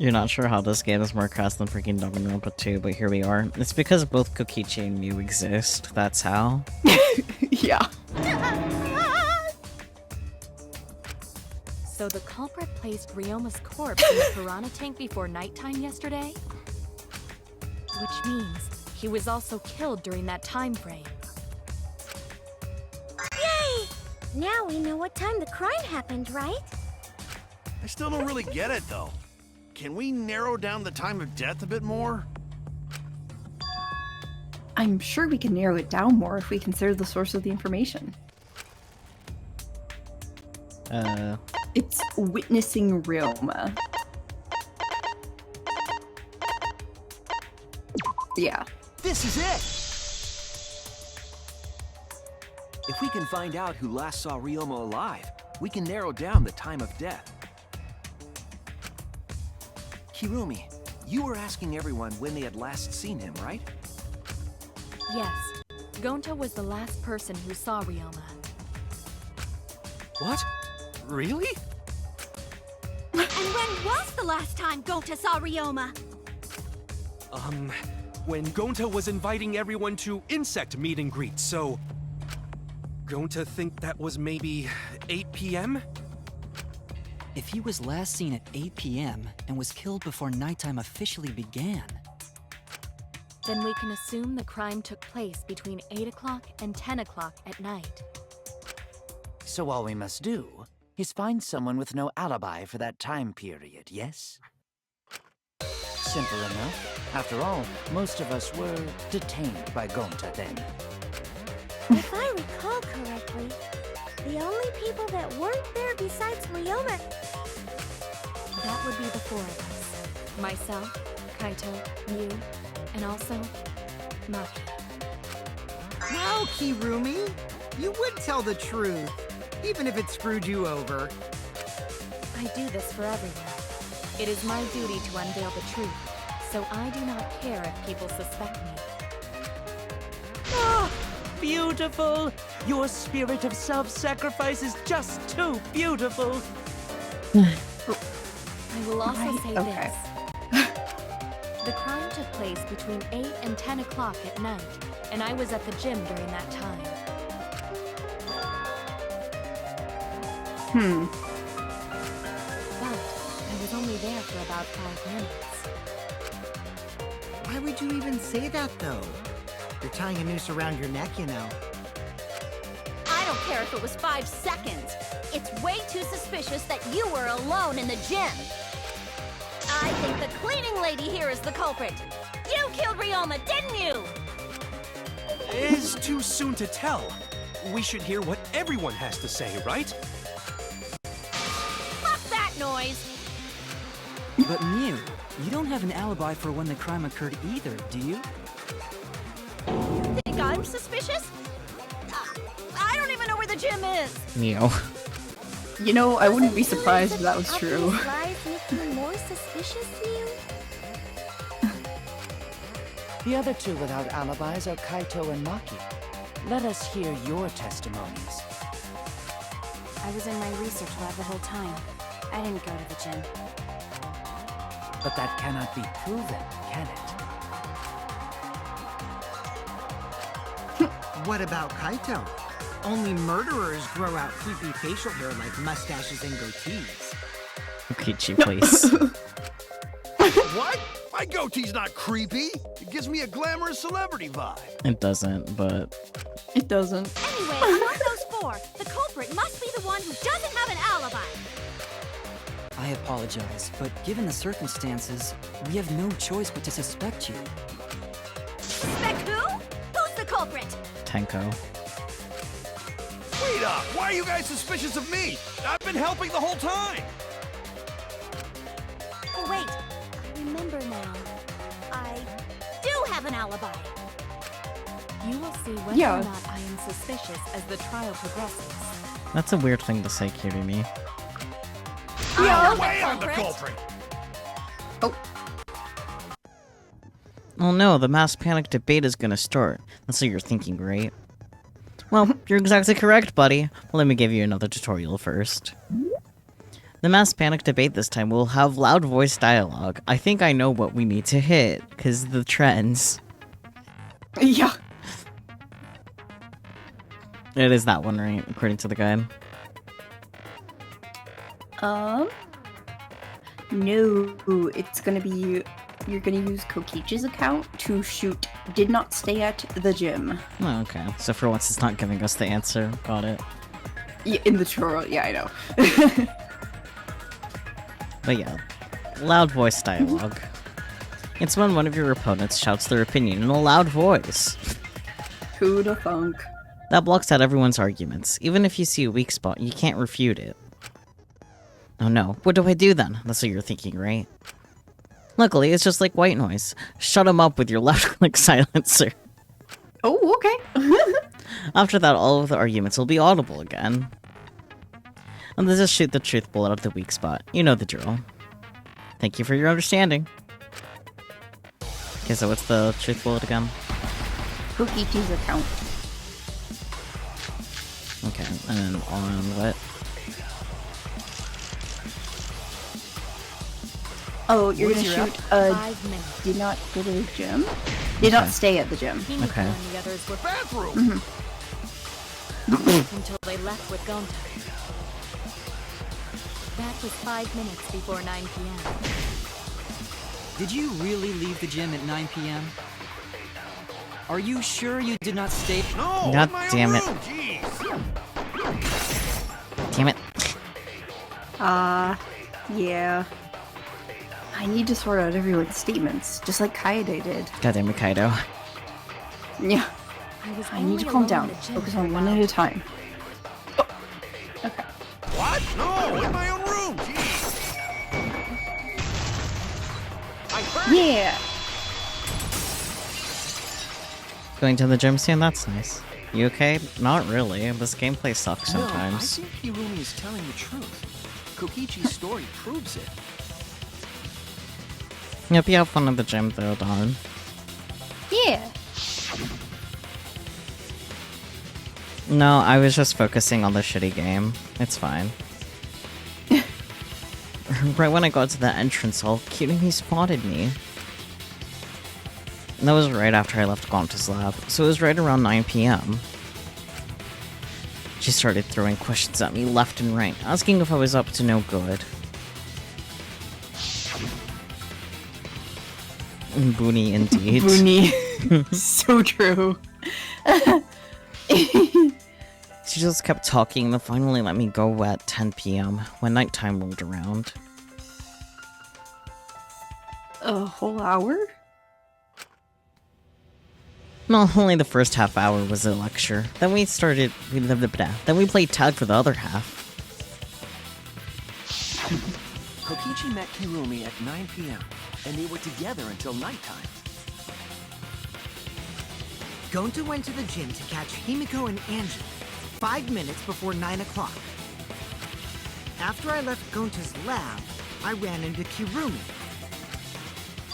You're not sure how this game is more crass than freaking Danganronpa 2, but here we are. It's because both Kokichi and Mew exist, that's how. Yeah. So the culprit placed Ryoma's corpse in the piranha tank before nighttime yesterday? Which means he was also killed during that time frame. Yay! Now we know what time the crime happened, right? I still don't really get it, though. Can we narrow down the time of death a bit more? I'm sure we can narrow it down more if we consider the source of the information. It's witnessing Ryoma. Yeah. This is it! If we can find out who last saw Ryoma alive, we can narrow down the time of death. Kirumi, you were asking everyone when they had last seen him, right? Yes, Gonta was the last person who saw Ryoma. What? Really? And when was the last time Gonta saw Ryoma? When Gonta was inviting everyone to insect meet and greet, so... Gonta think that was maybe 8 p.m.? If he was last seen at 8 p.m. and was killed before nighttime officially began... Then we can assume the crime took place between 8 o'clock and 10 o'clock at night. So all we must do is find someone with no alibi for that time period, yes? Simple enough. After all, most of us were detained by Gonta then. If I recall correctly, the only people that weren't there besides Ryoma... That would be the four of us. Myself, Kaito, you, and also Maki. Wow, Kirumi! You would tell the truth, even if it screwed you over. I do this for everyone. It is my duty to unveil the truth, so I do not care if people suspect me. Ah, beautiful! Your spirit of self-sacrifice is just too beautiful! I will also say this. The crime took place between 8 and 10 o'clock at night, and I was at the gym during that time. But I was only there for about 5 minutes. Why would you even say that, though? You're tying a noose around your neck, you know. I don't care if it was 5 seconds. It's way too suspicious that you were alone in the gym. I think the cleaning lady here is the culprit. You killed Ryoma, didn't you? It is too soon to tell. We should hear what everyone has to say, right? Fuck that noise! But Mew, you don't have an alibi for when the crime occurred either, do you? You think I'm suspicious? I don't even know where the gym is. Meow. You know, I wouldn't be surprised if that was true. Lies make you more suspicious, you? The other two without alibis are Kaito and Maki. Let us hear your testimonies. I was in my research lab the whole time. I didn't go to the gym. But that cannot be proven, can it? What about Kaito? Only murderers grow out creepy facial hair like mustaches and goatees. Peachy, please. What? My goatee's not creepy. It gives me a glamorous celebrity vibe. It doesn't, but... It doesn't. Anyway, among those four, the culprit must be the one who doesn't have an alibi. I apologize, but given the circumstances, we have no choice but to suspect you. Suspect who? Who's the culprit? Tenko. Wait up! Why are you guys suspicious of me? I've been helping the whole time! Oh, wait. I remember now. I do have an alibi. You will see whether or not I am suspicious as the trial progresses. That's a weird thing to say, Kirumi. Yeah, way I'm the culprit! Oh no, the mass panic debate is gonna start. That's what you're thinking, right? Well, you're exactly correct, buddy. Let me give you another tutorial first. The mass panic debate this time will have loud voice dialogue. I think I know what we need to hit, because the trends. Yeah. It is that one, right? According to the guide. No, it's gonna be, you're gonna use Kokichi's account to shoot did not stay at the gym. Oh, okay. So for once it's not giving us the answer. Got it. Yeah, in the tutorial, yeah, I know. But yeah, loud voice dialogue. It's when one of your opponents shouts their opinion in a loud voice. Who'da thunk? That blocks out everyone's arguments. Even if you see a weak spot, you can't refute it. Oh no, what do I do then? That's what you're thinking, right? Luckily, it's just like white noise. Shut him up with your left-click silencer. Oh, okay. After that, all of the arguments will be audible again. And then just shoot the truth bullet at the weak spot. You know the drill. Thank you for your understanding. Okay, so what's the truth bullet again? Kokichi's account. Okay, and then on what? Oh, you're Once gonna you're shoot up, a 5 minutes. do not go to the gym? Do not stay at the gym. Himiko Okay. and the others were Bathroom! until they left with Gonta. That was 5 minutes before 9 p.m. Did you really leave the gym at 9 p.m.? Are you sure you did not stay? No! God in my own damn it. room, jeez. Damn it. Yeah. I need to sort out everyone's statements, just like Kaede did. God damn it, Kaido. Yeah. was I need to only calm alone down. in the gym Focus for on one at a time. What? No! In my own room, jeez. I heard it. Yeah! Going to the gym soon? That's nice. You okay? Not really. This gameplay sucks No, I sometimes. think Hirumi is telling the truth. Kokichi's story proves it. Yep, you have fun at the gym though, Dawn. Yeah! No, I was just focusing on the shitty game. It's fine. Right when I got to the entrance hall, Kirumi spotted me. And that was right after I left Gonta's lab, so it was right around 9 p.m. She started throwing questions at me left and right, asking if I was up to no good. Boonie indeed. Boonie. So true. She just kept talking and finally let me go at 10 p.m. when nighttime rolled around. A whole hour? No, only the first half hour was a lecture. Then we played tag for the other half. Kokichi met Hirumi at 9 p.m., and they were together until nighttime. Gonta went to the gym to catch Himiko and Angie 5 minutes before 9 o'clock. After I left Gonta's lab, I ran into Kirumi.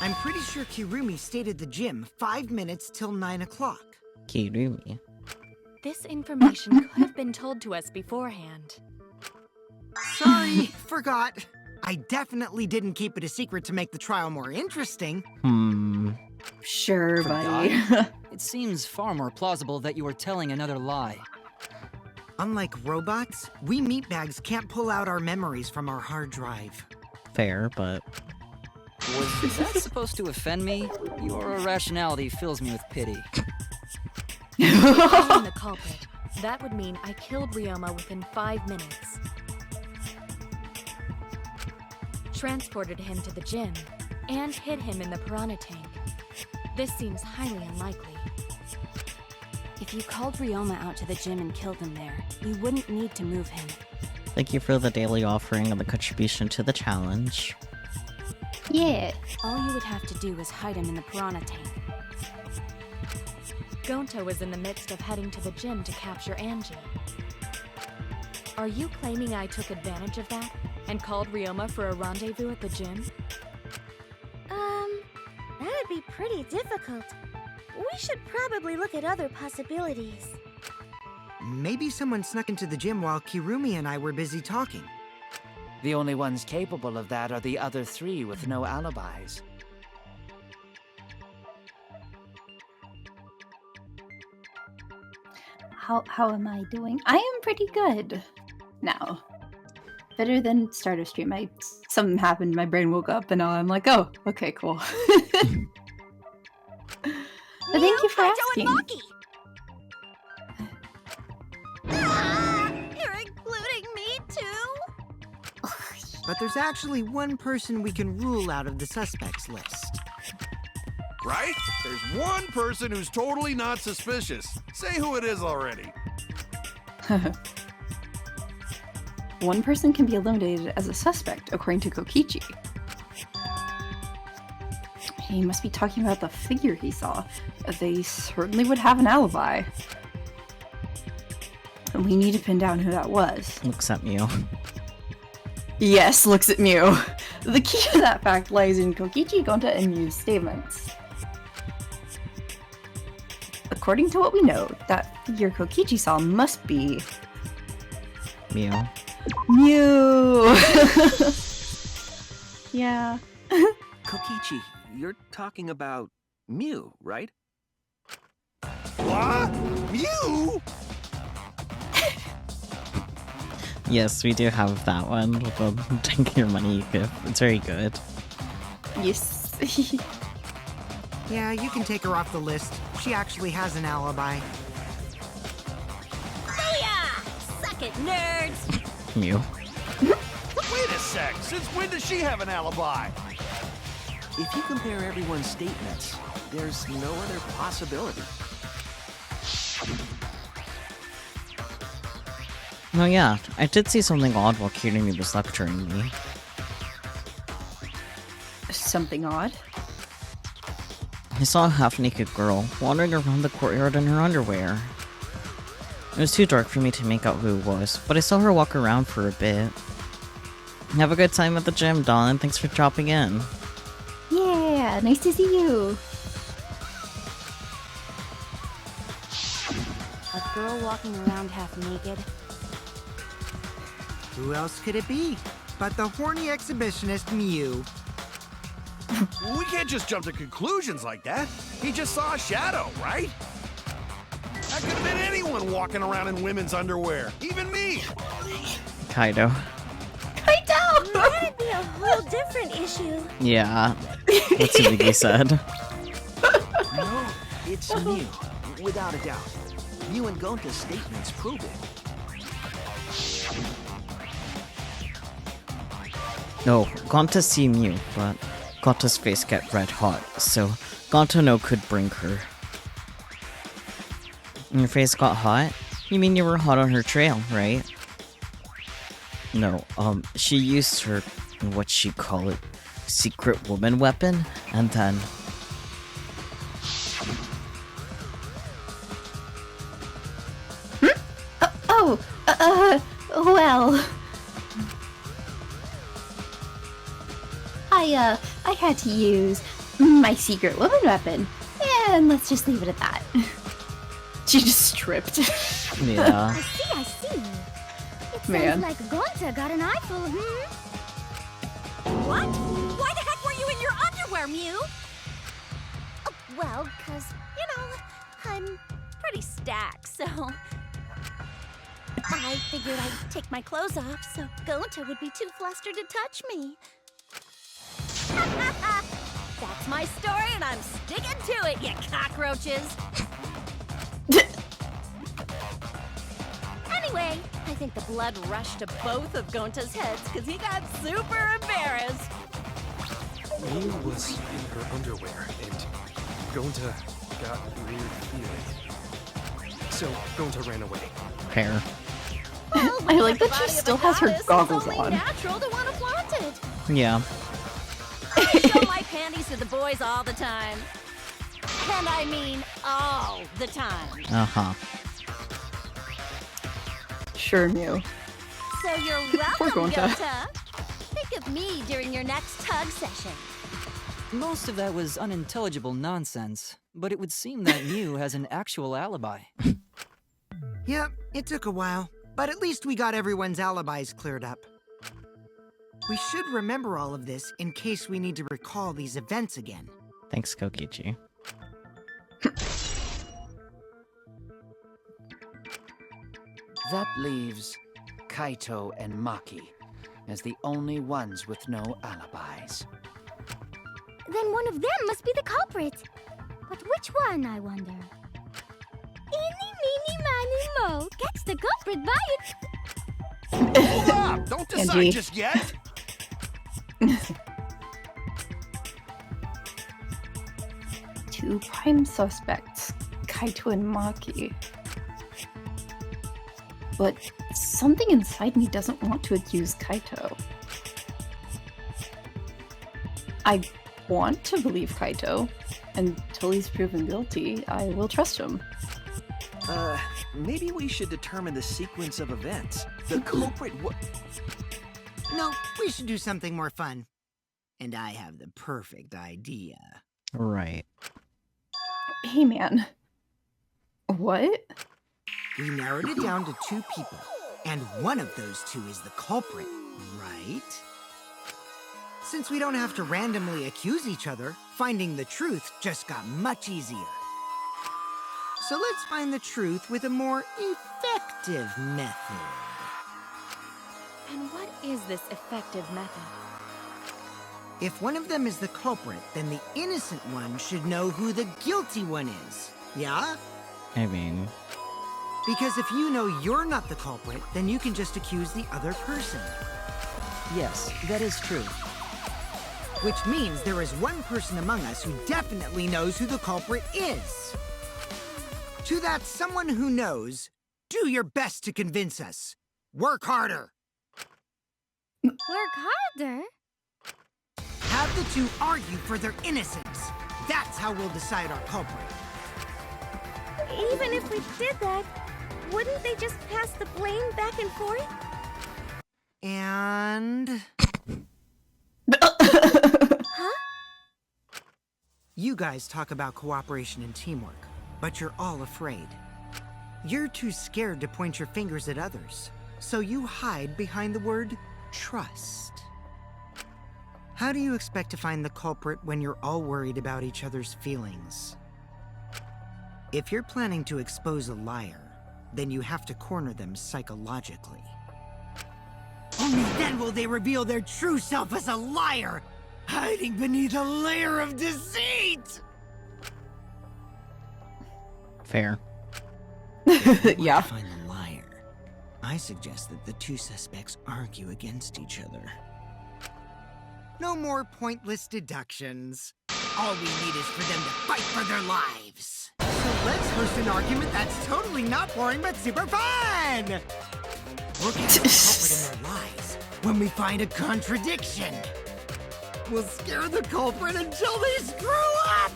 I'm pretty sure Kirumi stayed at the gym 5 minutes till 9 o'clock. Kirumi. This information could have been told to us beforehand. Sorry, forgot. I definitely didn't keep it a secret to make the trial more interesting. Sure, buddy. It seems far more plausible that you are telling another lie. Unlike robots, we meatbags can't pull out our memories from our hard drive. Fair, but... Was that supposed to offend me? Your irrationality fills me with pity. If I'm the culprit, that would mean I killed Ryoma within 5 minutes. Transported him to the gym, and hid him in the piranha tank. This seems highly unlikely. If you called Ryoma out to the gym and killed him there, you wouldn't need to move him. Thank you for the daily offering and the contribution to the challenge. Yeah. All you would have to do is hide him in the piranha tank. Gonta was in the midst of heading to the gym to capture Angie. Are you claiming I took advantage of that and called Ryoma for a rendezvous at the gym? That would be pretty difficult. We should probably look at other possibilities. Maybe someone snuck into the gym while Kirumi and I were busy talking. The only ones capable of that are the other three with no alibis. How am I doing? I am pretty good now. Better than start of stream. Something happened, my brain woke up, and now I'm like, oh, okay, cool. But thank you for asking. You're including me too? But there's actually one person we can rule out of the suspects list. Right? There's one person who's totally not suspicious. Say who it is already. One person can be eliminated as a suspect, according to Kokichi. He must be talking about the figure he saw. They certainly would have an alibi. And we need to pin down who that was. Looks at Mew. Yes, looks at Mew. The key to that fact lies in Kokichi, Gonta, and Mew's statements. According to what we know, that figure Kokichi saw must be... Mew. Mew! Yeah. Kokichi, you're talking about Mew, right? What? Mew? Yes, we do have that one with the take your money gift. It's very good. Yes. Yeah, you can take her off the list. She actually has an alibi. Booyah! Suck it, nerds! Mew. Wait a sec. Since when does she have an alibi? If you compare everyone's statements, there's no other possibility. Oh yeah, I did see something odd while Kirimi was lecturing me. Something odd? I saw a half-naked girl wandering around the courtyard in her underwear. It was too dark for me to make out who it was, but I saw her walk around for a bit. Have a good time at the gym, Dawn. Thanks for dropping in. Yeah, nice to see you. A girl walking around half naked. Who else could it be but the horny exhibitionist Mew? We can't just jump to conclusions like that. He just saw a shadow, right? That could have been anyone walking around in women's underwear. Even me. Kaido. That'd be a whole different issue. Yeah, that's what Migi said. No, it's Mew, without a doubt. Mew and Gonta's statements prove it. No, Gonta see Mew, but Gonta's face get red hot, so Gonta no could bring her. Your face got hot? You mean you were hot on her trail, right? No, she used her, what she call it, secret woman weapon, and then... Well... I had to use my secret woman weapon, and let's just leave it at that. She just stripped. Yeah. I see. It Man. sounds like Gonta got an eyeful of What? Why the heck were you in your underwear, Mew? Oh, well, 'cause, I'm pretty stacked, so... I figured I'd take my clothes off so Gonta would be too flustered to touch me. That's my story and I'm sticking to it, you cockroaches! Anyway, I think the blood rushed to both of Gonta's heads because he got super embarrassed. Mew was in her underwear, and Gonta got a weird feeling. So Gonta ran away. Hair. Well, I like the that she body of a still has her goddess, goggles it's only on. natural to want to flaunt it. Yeah. I show my panties to the boys all the time. And I mean all the time. Uh-huh. Sure, Mew. So you're Poor welcome, Gonta. Gonta. Think of me during your next tug session. Most of that was unintelligible nonsense, but it would seem that Mew has an actual alibi. Yep, it took a while, but at least we got everyone's alibis cleared up. We should remember all of this in case we need to recall these events again. Thanks, Kokichi. That leaves Kaito and Maki as the only ones with no alibis. Then one of them must be the culprit. But which one, I wonder? Eeny, meeny, miny, mo. Catch the culprit by it. Hold up! Don't decide Angie. just yet! Two prime suspects, Kaito and Maki. But something inside me doesn't want to accuse Kaito. I want to believe Kaito. Until he's proven guilty, I will trust him. Maybe we should determine the sequence of events. The culprit No, we should do something more fun. And I have the perfect idea. Right. Hey, man. What? We narrowed it down to 2 people, and one of those 2 is the culprit, right? Since we don't have to randomly accuse each other, finding the truth just got much easier. So let's find the truth with a more effective method. And what is this effective method? If one of them is the culprit, then the innocent one should know who the guilty one is. Yeah? I mean... Because if you know you're not the culprit, then you can just accuse the other person. Yes, that is true. Which means there is one person among us who definitely knows who the culprit is. To that someone who knows, do your best to convince us. Work harder. Work harder? Have the two argue for their innocence. That's how we'll decide our culprit. Even if we did that, wouldn't they just pass the blame back and forth? And... Huh? You guys talk about cooperation and teamwork, but you're all afraid. You're too scared to point your fingers at others, so you hide behind the word trust. How do you expect to find the culprit when you're all worried about each other's feelings? If you're planning to expose a liar, then you have to corner them psychologically. Only then will they reveal their true self as a liar, hiding beneath a layer of deceit! Fair. Yeah. Find the liar. I suggest that the two suspects argue against each other. No more pointless deductions. All we need is for them to fight for their lives. So let's host an argument that's totally not boring but super fun! We'll get the culprit in their lies when we find a contradiction. We'll scare the culprit until they screw up!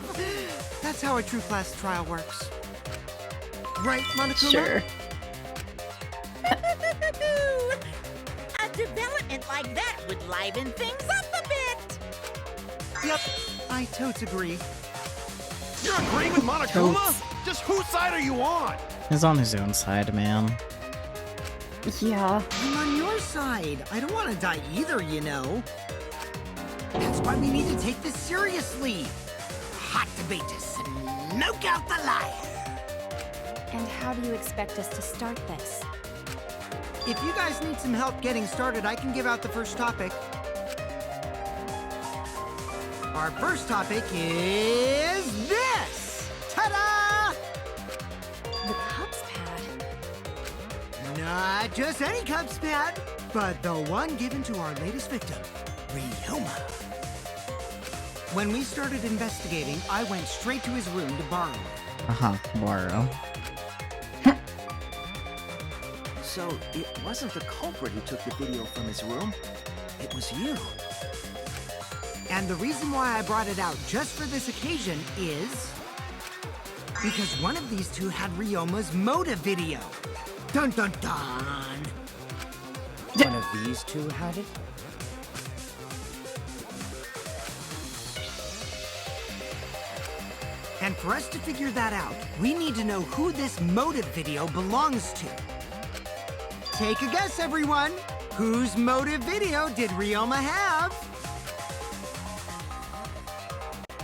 That's how a true class trial works. Right, Monokuma? Sure. A development like that would liven things up a bit. Yep, I totes agree. You're agreeing with Monokuma? Just whose side are you on? He's on his own side, man. Yeah. I'm on your side. I don't want to die either, you know. That's why we need to take this seriously. Hot debate to smoke out the liar. And how do you expect us to start this? If you guys need some help getting started, I can give out the first topic. Our first topic is this! Ta-da! The Cubs pad? Not just any Cubs pad, but the one given to our latest victim, Ryoma. When we started investigating, I went straight to his room to borrow it. Borrow. So, it wasn't the culprit who took the video from his room. It was you. And the reason why I brought it out just for this occasion is... because one of these two had Ryoma's motive video. Dun dun dun! One of these two had it? And for us to figure that out, we need to know who this motive video belongs to. Take a guess, everyone! Whose motive video did Ryoma have?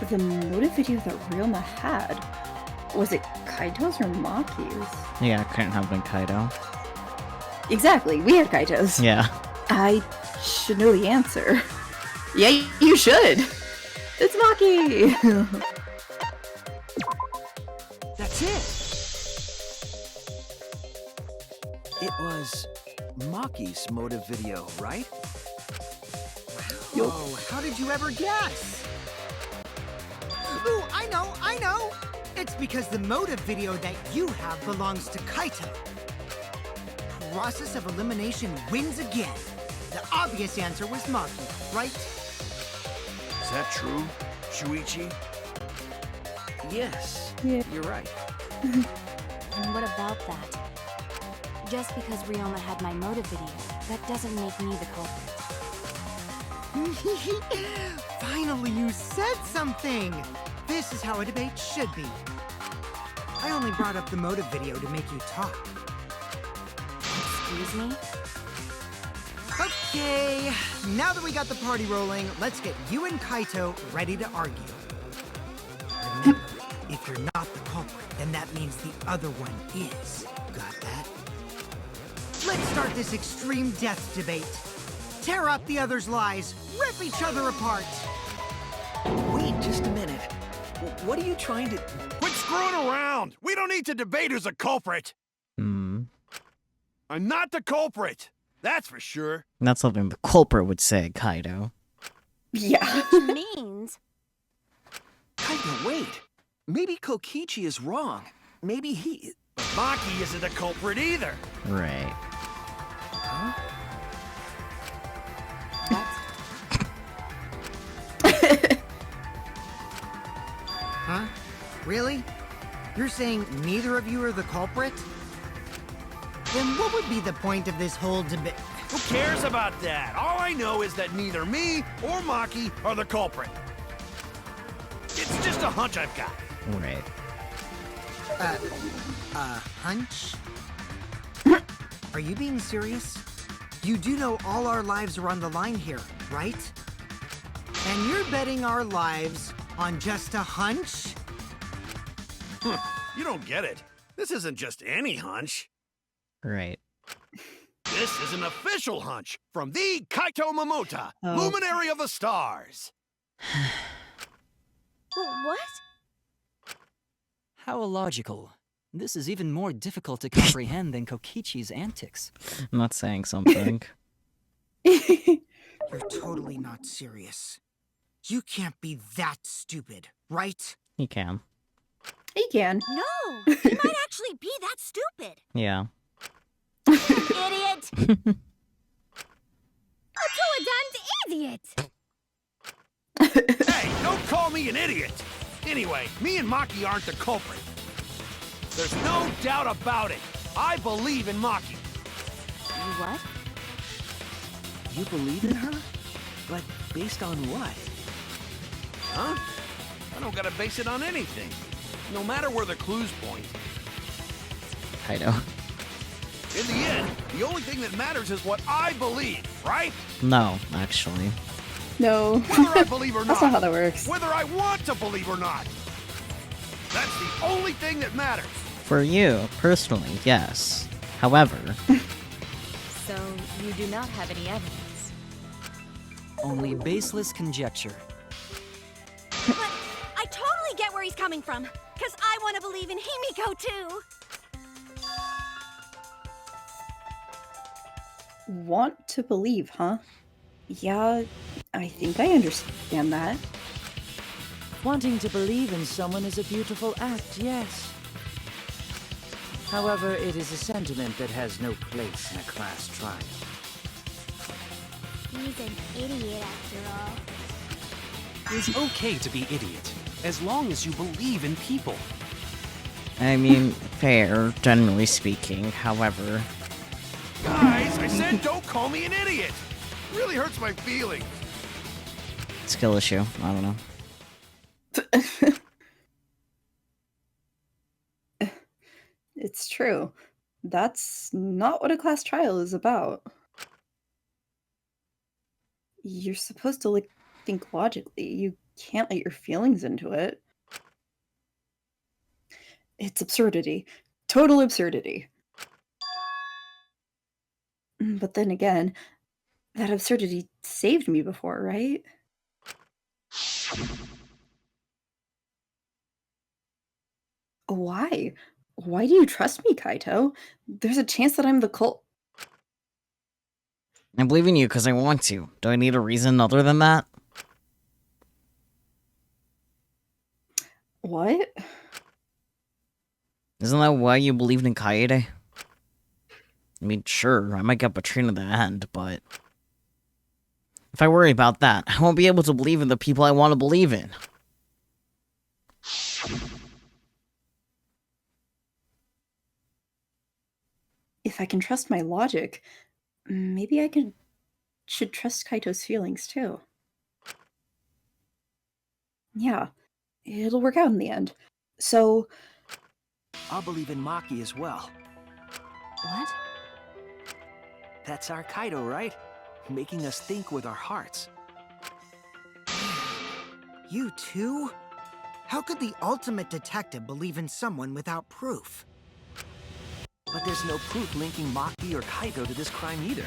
The motive video that Ryoma had, was it Kaito's or Maki's? Yeah, it couldn't have been Kaido. Exactly, we had Kaito's. Yeah. I should know the answer. Yeah, you should! It's Maki! That's it! It was Maki's motive video, right? Whoa, how did you ever guess? Ooh, I know! It's because the motive video that you have belongs to Kaito. Process of elimination wins again. The obvious answer was Maki, right? Is that true, Shuichi? Yes, Yeah. you're right. And what about that? Just because Ryoma had my motive video, that doesn't make me the culprit. Finally, you said something! This is how a debate should be. I only brought up the motive video to make you talk. Excuse me? Oops! Okay, now that we got the party rolling, let's get you and Kaito ready to argue. Remember, if you're not the culprit, then that means the other one is. Got that? Let's start this extreme death debate. Tear up the other's lies, rip each other apart. Wait just a minute. What are you trying to... Quit screwing around! We don't need to debate who's a culprit! Hmm. I'm not the culprit! That's for sure. That's something the culprit would say, Kaido. Yeah. Which means... Kaito, wait. Maybe Kokichi is wrong. Maybe he... But Maki isn't the culprit either. Right. Huh? Huh? Really? You're saying neither of you are the culprit? Then what would be the point of this whole debate? Who cares about that? All I know is that neither me or Maki are the culprit. It's just a hunch I've got. Right. Hunch? Are you being serious? You do know all our lives are on the line here, right? And you're betting our lives on just a hunch? You don't get it. This isn't just any hunch. Right. This is an official hunch from the Kaito Momota, Luminary of the Stars. What? How illogical. This is even more difficult to comprehend than Kokichi's antics. I'm not saying something. You're totally not serious. You can't be that stupid, right? He can. He can. No, he might actually be that stupid. Yeah. Idiot! A idiot! Hey, don't call me an idiot! Anyway, me and Maki aren't the culprit. There's no doubt about it. I believe in Maki. You what? You believe in her? But based on what? Huh? I don't gotta base it on anything. No matter where the clues point. Kaido. In the end, the only thing that matters is what I believe, right? No, actually. No. Whether I believe or not. That's not how that works. Whether I want to believe or not. That's the only thing that matters. For you, personally, yes. However... So, you do not have any evidence? Only baseless conjecture. But I totally get where he's coming from. Because I want to believe in Himiko, too. Want to believe, huh? Yeah, I think I understand that. Wanting to believe in someone is a beautiful act, yes. However, it is a sentiment that has no place in a class trial. He's an idiot after all. It's okay to be idiot, as long as you believe in people. I mean, fair, generally speaking, however... Guys, I said don't call me an idiot! Really hurts my feelings. Skill issue, I don't know. It's true. That's not what a class trial is about. You're supposed to think logically. You can't let your feelings into it. It's absurdity. Total absurdity. But then again, that absurdity saved me before, right? Why? Why do you trust me, Kaito? There's a chance that I'm the cult. I believe in you because I want to. Do I need a reason other than that? What? Isn't that why you believed in Kaede? I mean, sure, I might get betrayed in the end, but... if I worry about that, I won't be able to believe in the people I want to believe in. If I can trust my logic, maybe I should trust Kaito's feelings too. Yeah, it'll work out in the end. So... I'll believe in Maki as well. What? That's our Kaido, right? making us think with our hearts. You too? How could the ultimate detective believe in someone without proof? But there's no proof linking Maki or Kaito to this crime either.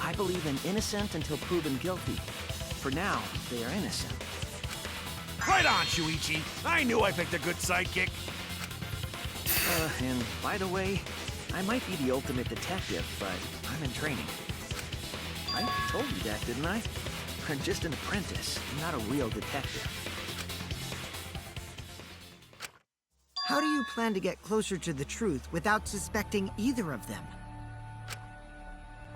I believe in innocent until proven guilty. For now, they are innocent. Right on, Shuichi. I knew I picked a good sidekick. And by the way, I might be the ultimate detective, but I'm in training. I told you that, didn't I? I'm just an apprentice, not a real detective. How do you plan to get closer to the truth without suspecting either of them?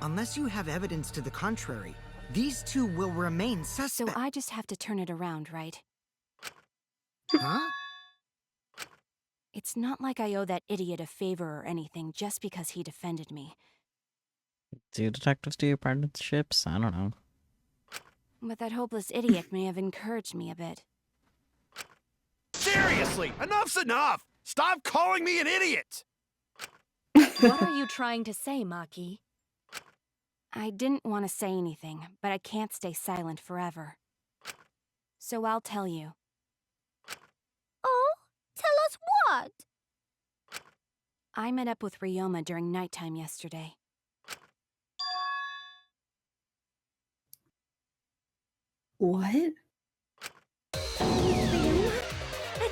Unless you have evidence to the contrary, these two will remain suspect. So I just have to turn it around, right? Huh? It's not like I owe that idiot a favor or anything just because he defended me. Do detectives do apprenticeships? I don't know. But that hopeless idiot may have encouraged me a bit. Seriously, enough's enough! Stop calling me an idiot! What are you trying to say, Maki? I didn't want to say anything, but I can't stay silent forever. So I'll tell you. Oh? Tell us what? I met up with Ryoma during nighttime yesterday. What? At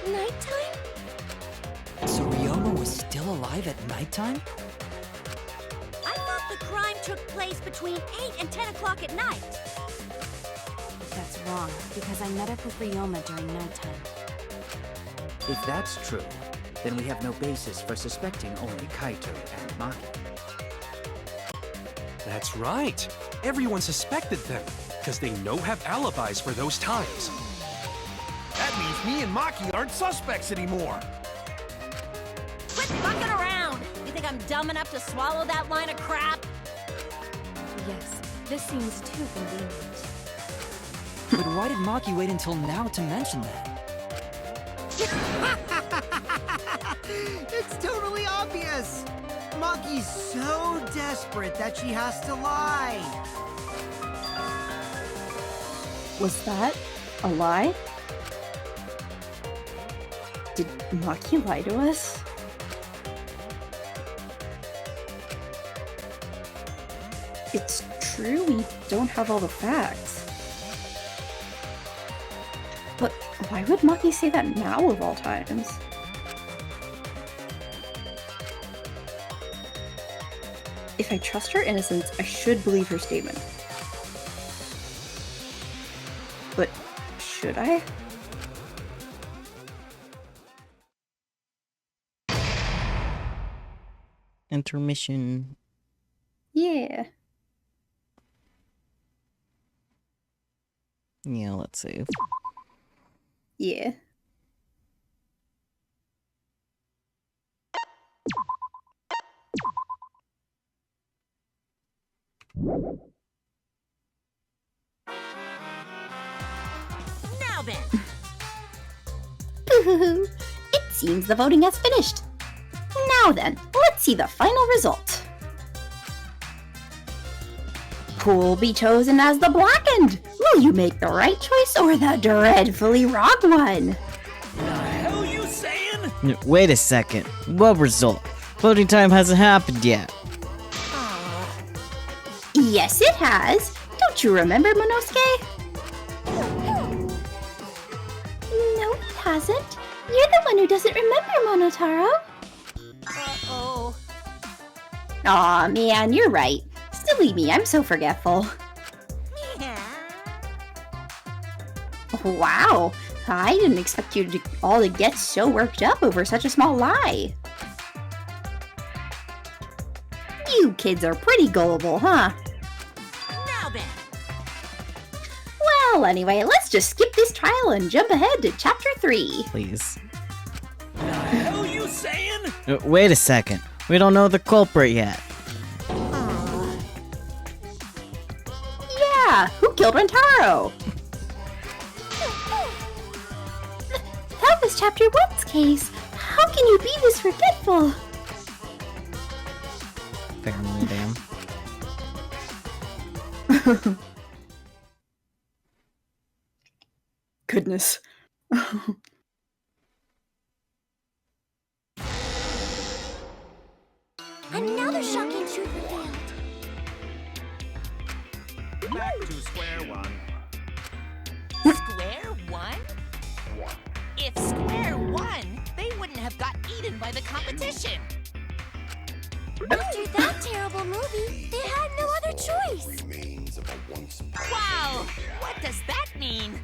nighttime? So Ryoma was still alive at nighttime? I thought the crime took place between 8 and 10 o'clock at night. That's wrong, because I met up with Ryoma during nighttime. If that's true, then we have no basis for suspecting only Kaito and Maki. That's right. Everyone suspected them, because they know have alibis for those times. That means me and Maki aren't suspects anymore. Quit fucking around! You think I'm dumb enough to swallow that line of crap? Yes, this seems too convenient. But why did Maki wait until now to mention that? It's totally obvious! Maki's so desperate that she has to lie. Was that a lie? Did Maki lie to us? It's true we don't have all the facts. But why would Maki say that now of all times? If I trust her innocence, I should believe her statement. But should I? Intermission. Yeah. Yeah, let's see. Yeah. Now then. Boo-hoo-hoo. It seems the voting has finished. Now then, let's see the final result. Who'll be chosen as the blackened? Will you make the right choice or the dreadfully wrong one? The hell you saying? Wait a second. What result? Voting time hasn't happened yet. Yes, it has. Don't you remember, Monosuke? No, it hasn't. You're the one who doesn't remember, Monotaro. Uh-oh. Aw, man, you're right. Silly me, I'm so forgetful. Yeah. Wow, I didn't expect you to all to get so worked up over such a small lie. You kids are pretty gullible, huh? Now then. Well, anyway, let's just skip this trial and jump ahead to Chapter 3. Please. The hell you saying? Wait a second. We don't know the culprit yet. Yeah, who killed Rentaro? That was Chapter 1's case. How can you be this forgetful? Family, damn. Goodness. Another shocking truth revealed. Back to square one. Square one? If Square won, they wouldn't have got eaten by the competition. After that terrible movie, they had no other choice. Wow! What does that mean?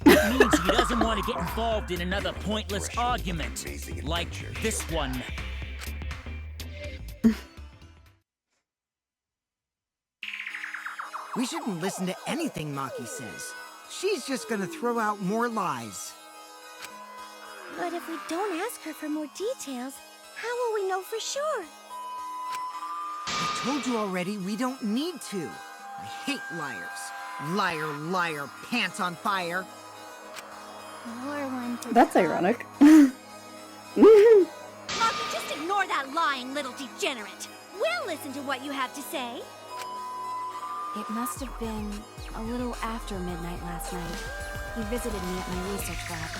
It means he doesn't want to get involved in another pointless argument, like this one. We shouldn't listen to anything Maki says. She's just gonna throw out more lies. But if we don't ask her for more details, how will we know for sure? I told you already, we don't need to. I hate liars. Liar, liar, pants on fire. More one to That's ironic. Maki, just ignore that lying little degenerate. We'll listen to what you have to say. It must have been a little after midnight last night. He visited me at my research lab.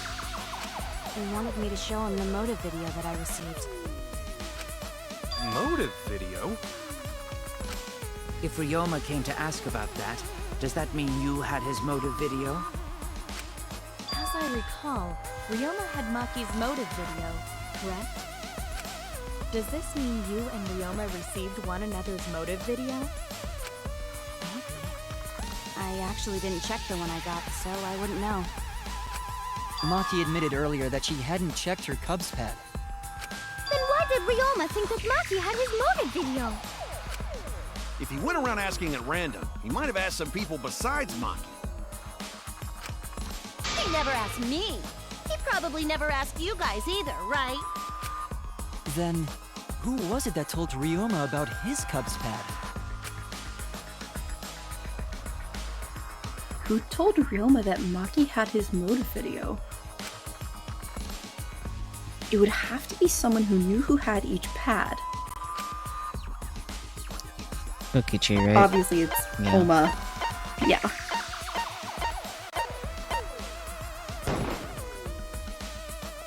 He wanted me to show him the motive video that I received. Motive video? If Ryoma came to ask about that, does that mean you had his motive video? As I recall, Ryoma had Maki's motive video, correct? Does this mean you and Ryoma received one another's motive video? I actually didn't check the one I got, so I wouldn't know. Maki admitted earlier that she hadn't checked her Cubs pad. Then why did Ryoma think that Maki had his motive video? If he went around asking at random, he might have asked some people besides Maki. He never asked me. He probably never asked you guys either, right? Then, who was it that told Ryoma about his Cubs pad? Who told Ryoma that Maki had his motive video? It would have to be someone who knew who had each pad. Kokichi, right? Obviously, it's Yeah. Oma. Yeah.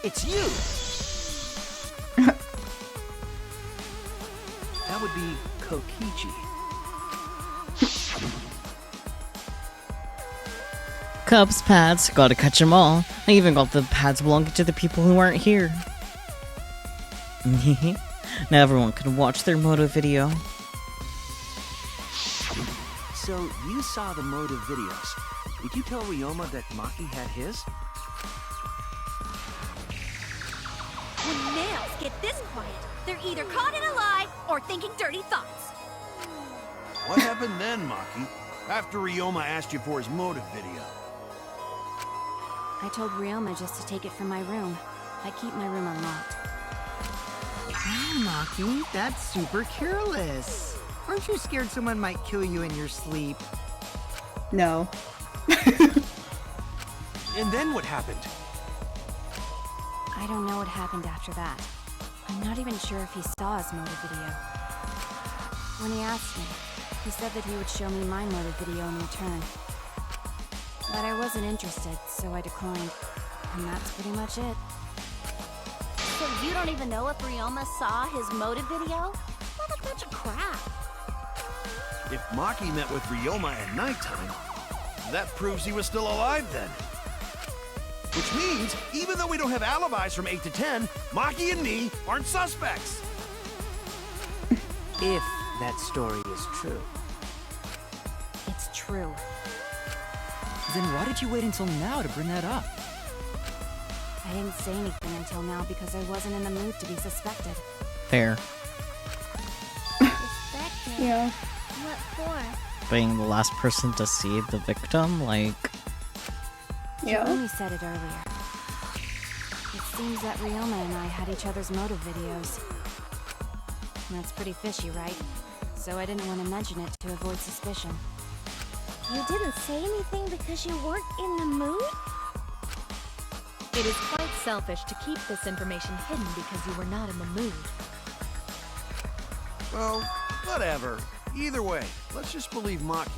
It's you! That would be Kokichi. Cubs pads, gotta catch them all. I even got the pads belonging to the people who aren't here. Now everyone can watch their motive video. So, you saw the motive videos. Did you tell Ryoma that Maki had his? When males get this quiet, they're either caught in a lie or thinking dirty thoughts. What happened then, Maki? After Ryoma asked you for his motive video? I told Ryoma just to take it from my room. I keep my room unlocked. Wow, Maki, that's super careless. Aren't you scared someone might kill you in your sleep? No. And then what happened? I don't know what happened after that. I'm not even sure if he saw his motive video. When he asked me, he said that he would show me my motive video in return. But I wasn't interested, so I declined. And that's pretty much it. So you don't even know if Ryoma saw his motive video? What a bunch of crap. If Maki met with Ryoma at nighttime, that proves he was still alive then. Which means, even though we don't have alibis from 8 to 10, Maki and me aren't suspects. If that story is true. It's true. Then why did you wait until now to bring that up? I didn't say anything until now because I wasn't in the mood to be suspected. Fair. Suspected. Yeah. What for? Being the last person to see the victim, like... Yeah. Jeremy said it earlier. It seems that Ryoma and I had each other's motive videos. That's pretty fishy, right? So I didn't want to mention it to avoid suspicion. You didn't say anything because you weren't in the mood? It is quite selfish to keep this information hidden because you were not in the mood. Well, whatever. Either way, let's just believe Maki.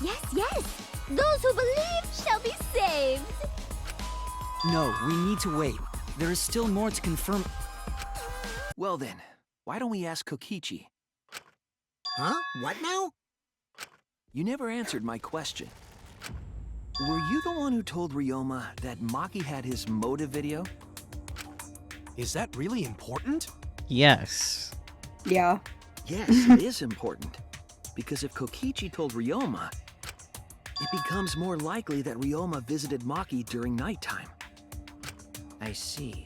Yes, yes! Those who believe shall be saved! No, we need to wait. There is still more to confirm. Well then, why don't we ask Kokichi? Huh? What now? You never answered my question. Were you the one who told Ryoma that Maki had his motive video? Is that really important? Yes. Yeah. Yes, it is important. Because if Kokichi told Ryoma, it becomes more likely that Ryoma visited Maki during nighttime. I see.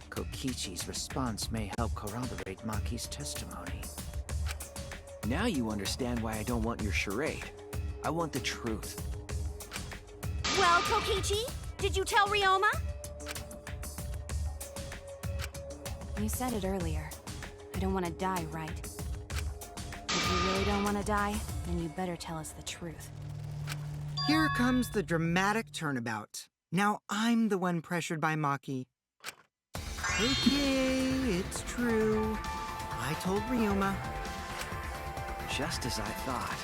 Kokichi's response may help corroborate Maki's testimony. Now you understand why I don't want your charade. I want the truth. Well, Kokichi, did you tell Ryoma? You said it earlier. I don't want to die, right? If you really don't want to die, then you better tell us the truth. Here comes the dramatic turnabout. Now I'm the one pressured by Maki. Okay, it's true. I told Ryoma. Just as I thought.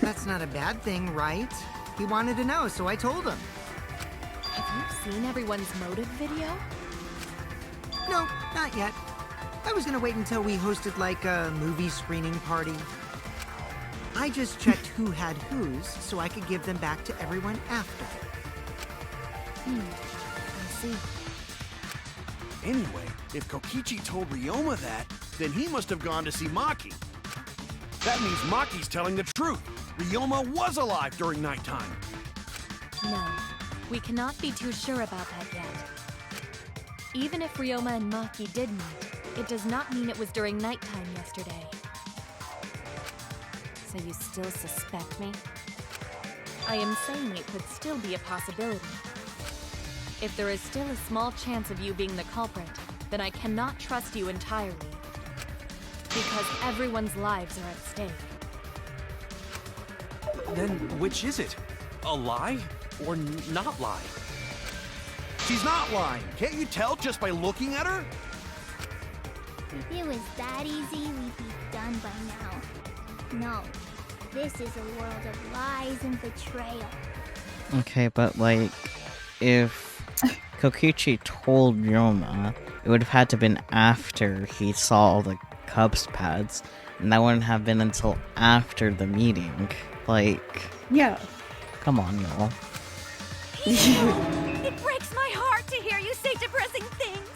That's not a bad thing, right? He wanted to know, so I told him. Have you seen everyone's motive video? No, not yet. I was gonna wait until we hosted like a movie screening party. I just checked who had whose so I could give them back to everyone after. I see. Anyway, if Kokichi told Ryoma that, then he must have gone to see Maki. That means Maki's telling the truth. Ryoma was alive during nighttime. No, we cannot be too sure about that yet. Even if Ryoma and Maki did meet, it does not mean it was during nighttime yesterday. So you still suspect me? I am saying it could still be a possibility. If there is still a small chance of you being the culprit, then I cannot trust you entirely. Because everyone's lives are at stake. Then which is it? A lie or not lie? She's not lying. Can't you tell just by looking at her? If it was that easy, we'd be done by now. No, this is a world of lies and betrayal. Okay, but like, if Kokichi told Ryoma, it would have had to been after he saw all the Cubs pads, and that wouldn't have been until after the meeting. Like, yeah. Come on, y'all. It breaks my heart to hear you say depressing things.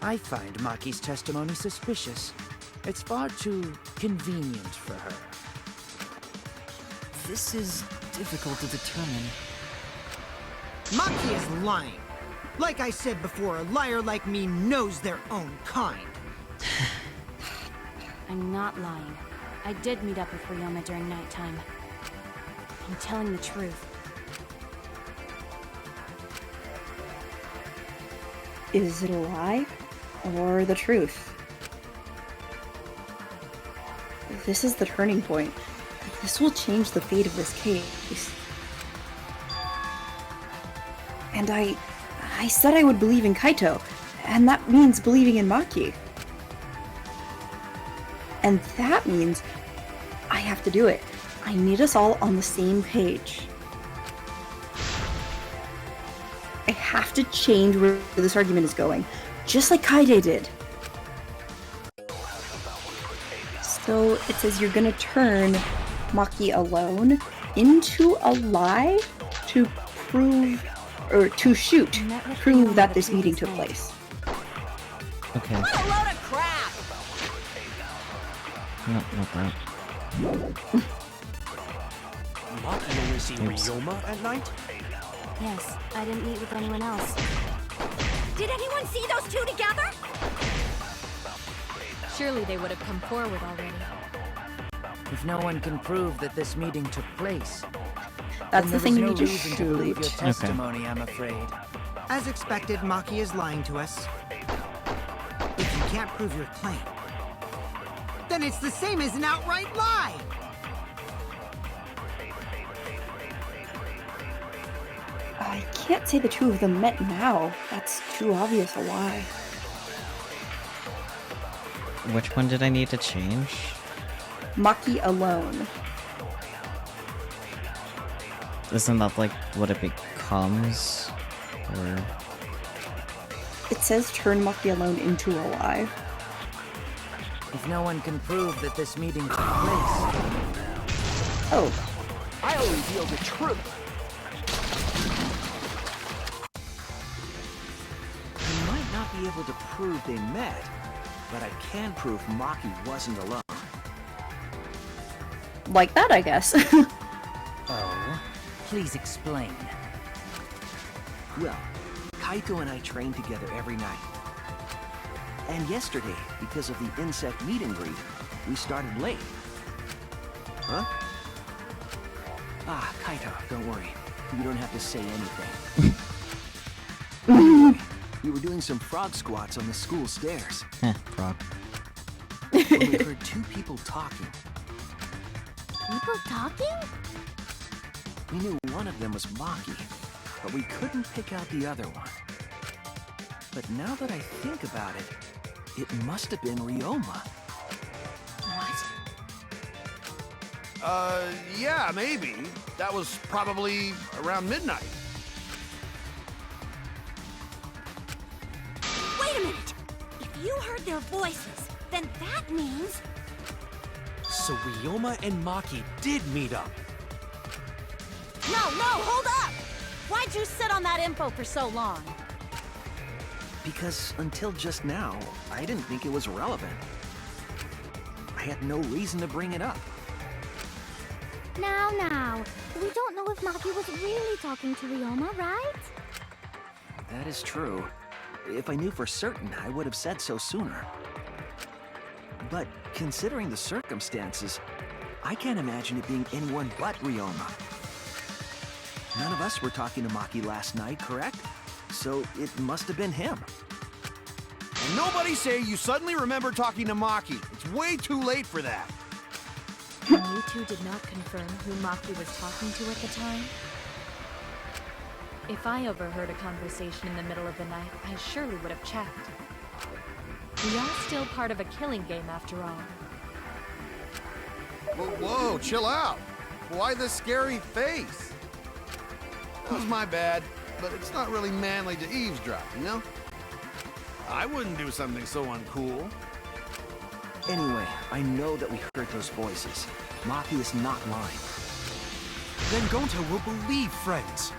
I find Maki's testimony suspicious. It's far too convenient for her. This is difficult to determine. Maki is lying. Like I said before, a liar like me knows their own kind. I'm not lying. I did meet up with Ryoma during nighttime. I'm telling the truth. Is it a lie or the truth? This is the turning point. This will change the fate of this case. And I said I would believe in Kaito, and that means believing in Maki. And that means I have to do it. I need us all on the same page. I have to change where this argument is going, just like Kaide did. So it says you're gonna turn Maki alone into a lie to prove, or to prove that this meeting took place. Okay. What a load of crap! No, not that. Maki only seen Ryoma at night? Yes, I didn't meet with anyone else. Did anyone see those two together? Surely they would have come forward already. If no one can prove that this meeting took place, That's the then thing there you is need no to reason to shoot. prove your testimony, I'm afraid. As expected, Maki is lying to us. If you can't prove your claim, then it's the same as an outright lie! I can't say the two of them met now. That's too obvious a lie. Which one did I need to change? Maki alone. Isn't that like what it becomes? Or It says turn Maki alone into alive. If no one can prove that this meeting took place, Oh. I'll reveal the truth. I might not be able to prove they met, but I can prove Maki wasn't alone. Like that, I guess. oh, please explain. Well, Kaito and I train together every night. And yesterday, because of the insect meet and greet, we started late. Huh? Ah, Kaito, don't worry. You don't have to say anything. Anyway, we were doing some frog squats on the school stairs. frog. When we heard two people talking. People talking? We knew one of them was Maki, but we couldn't pick out the other one. But now that I think about it, it must have been Ryoma. What? Yeah, maybe. That was probably around midnight. Wait a minute! If you heard their voices, then that means... So Ryoma and Maki did meet up. No, hold up! Why'd you sit on that info for so long? Because until just now, I didn't think it was relevant. I had no reason to bring it up. Now, we don't know if Maki was really talking to Ryoma, right? That is true. If I knew for certain, I would have said so sooner. But considering the circumstances, I can't imagine it being anyone but Ryoma. None of us were talking to Maki last night, correct? So it must have been him. And nobody say you suddenly remember talking to Maki. It's way too late for that. And you two did not confirm who Maki was talking to at the time? If I overheard a conversation in the middle of the night, I surely would have checked. We are still part of a killing game after all. Whoa, chill out. Why the scary face? That was my bad, but it's not really manly to eavesdrop, you know? I wouldn't do something so uncool. Anyway, I know that we heard those voices. Maki is not lying. Then Gonta will believe friends.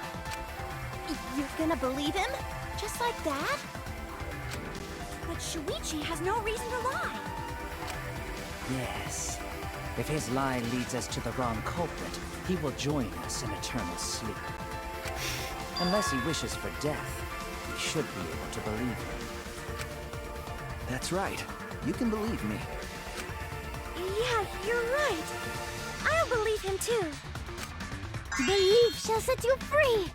You're gonna believe him? Just like that? But Shuichi has no reason to lie. Yes. If his lie leads us to the wrong culprit, he will join us in eternal sleep. Unless he wishes for death, we should be able to believe him. That's right. You can believe me. Yeah, you're right. I'll believe him too. Belief shall set you free.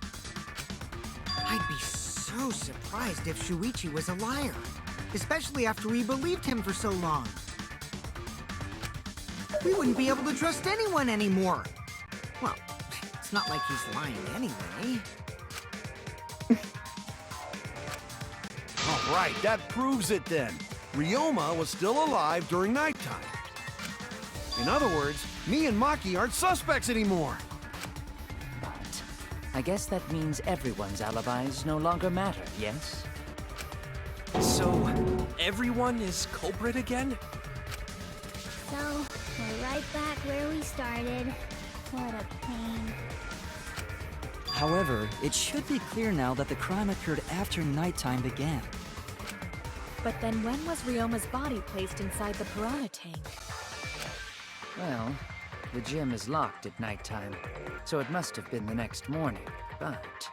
I'd be so surprised if Shuichi was a liar. Especially after we believed him for so long. We wouldn't be able to trust anyone anymore. Well, it's not like he's lying anyway. All right, that proves it then. Ryoma was still alive during nighttime. In other words, me and Maki aren't suspects anymore. But I guess that means everyone's alibis no longer matter, yes? So, everyone is culprit again? So, we're right back where we started. What a pain. However, it should be clear now that the crime occurred after nighttime began. But then when was Ryoma's body placed inside the piranha tank? Well, the gym is locked at nighttime, so it must have been the next morning, but...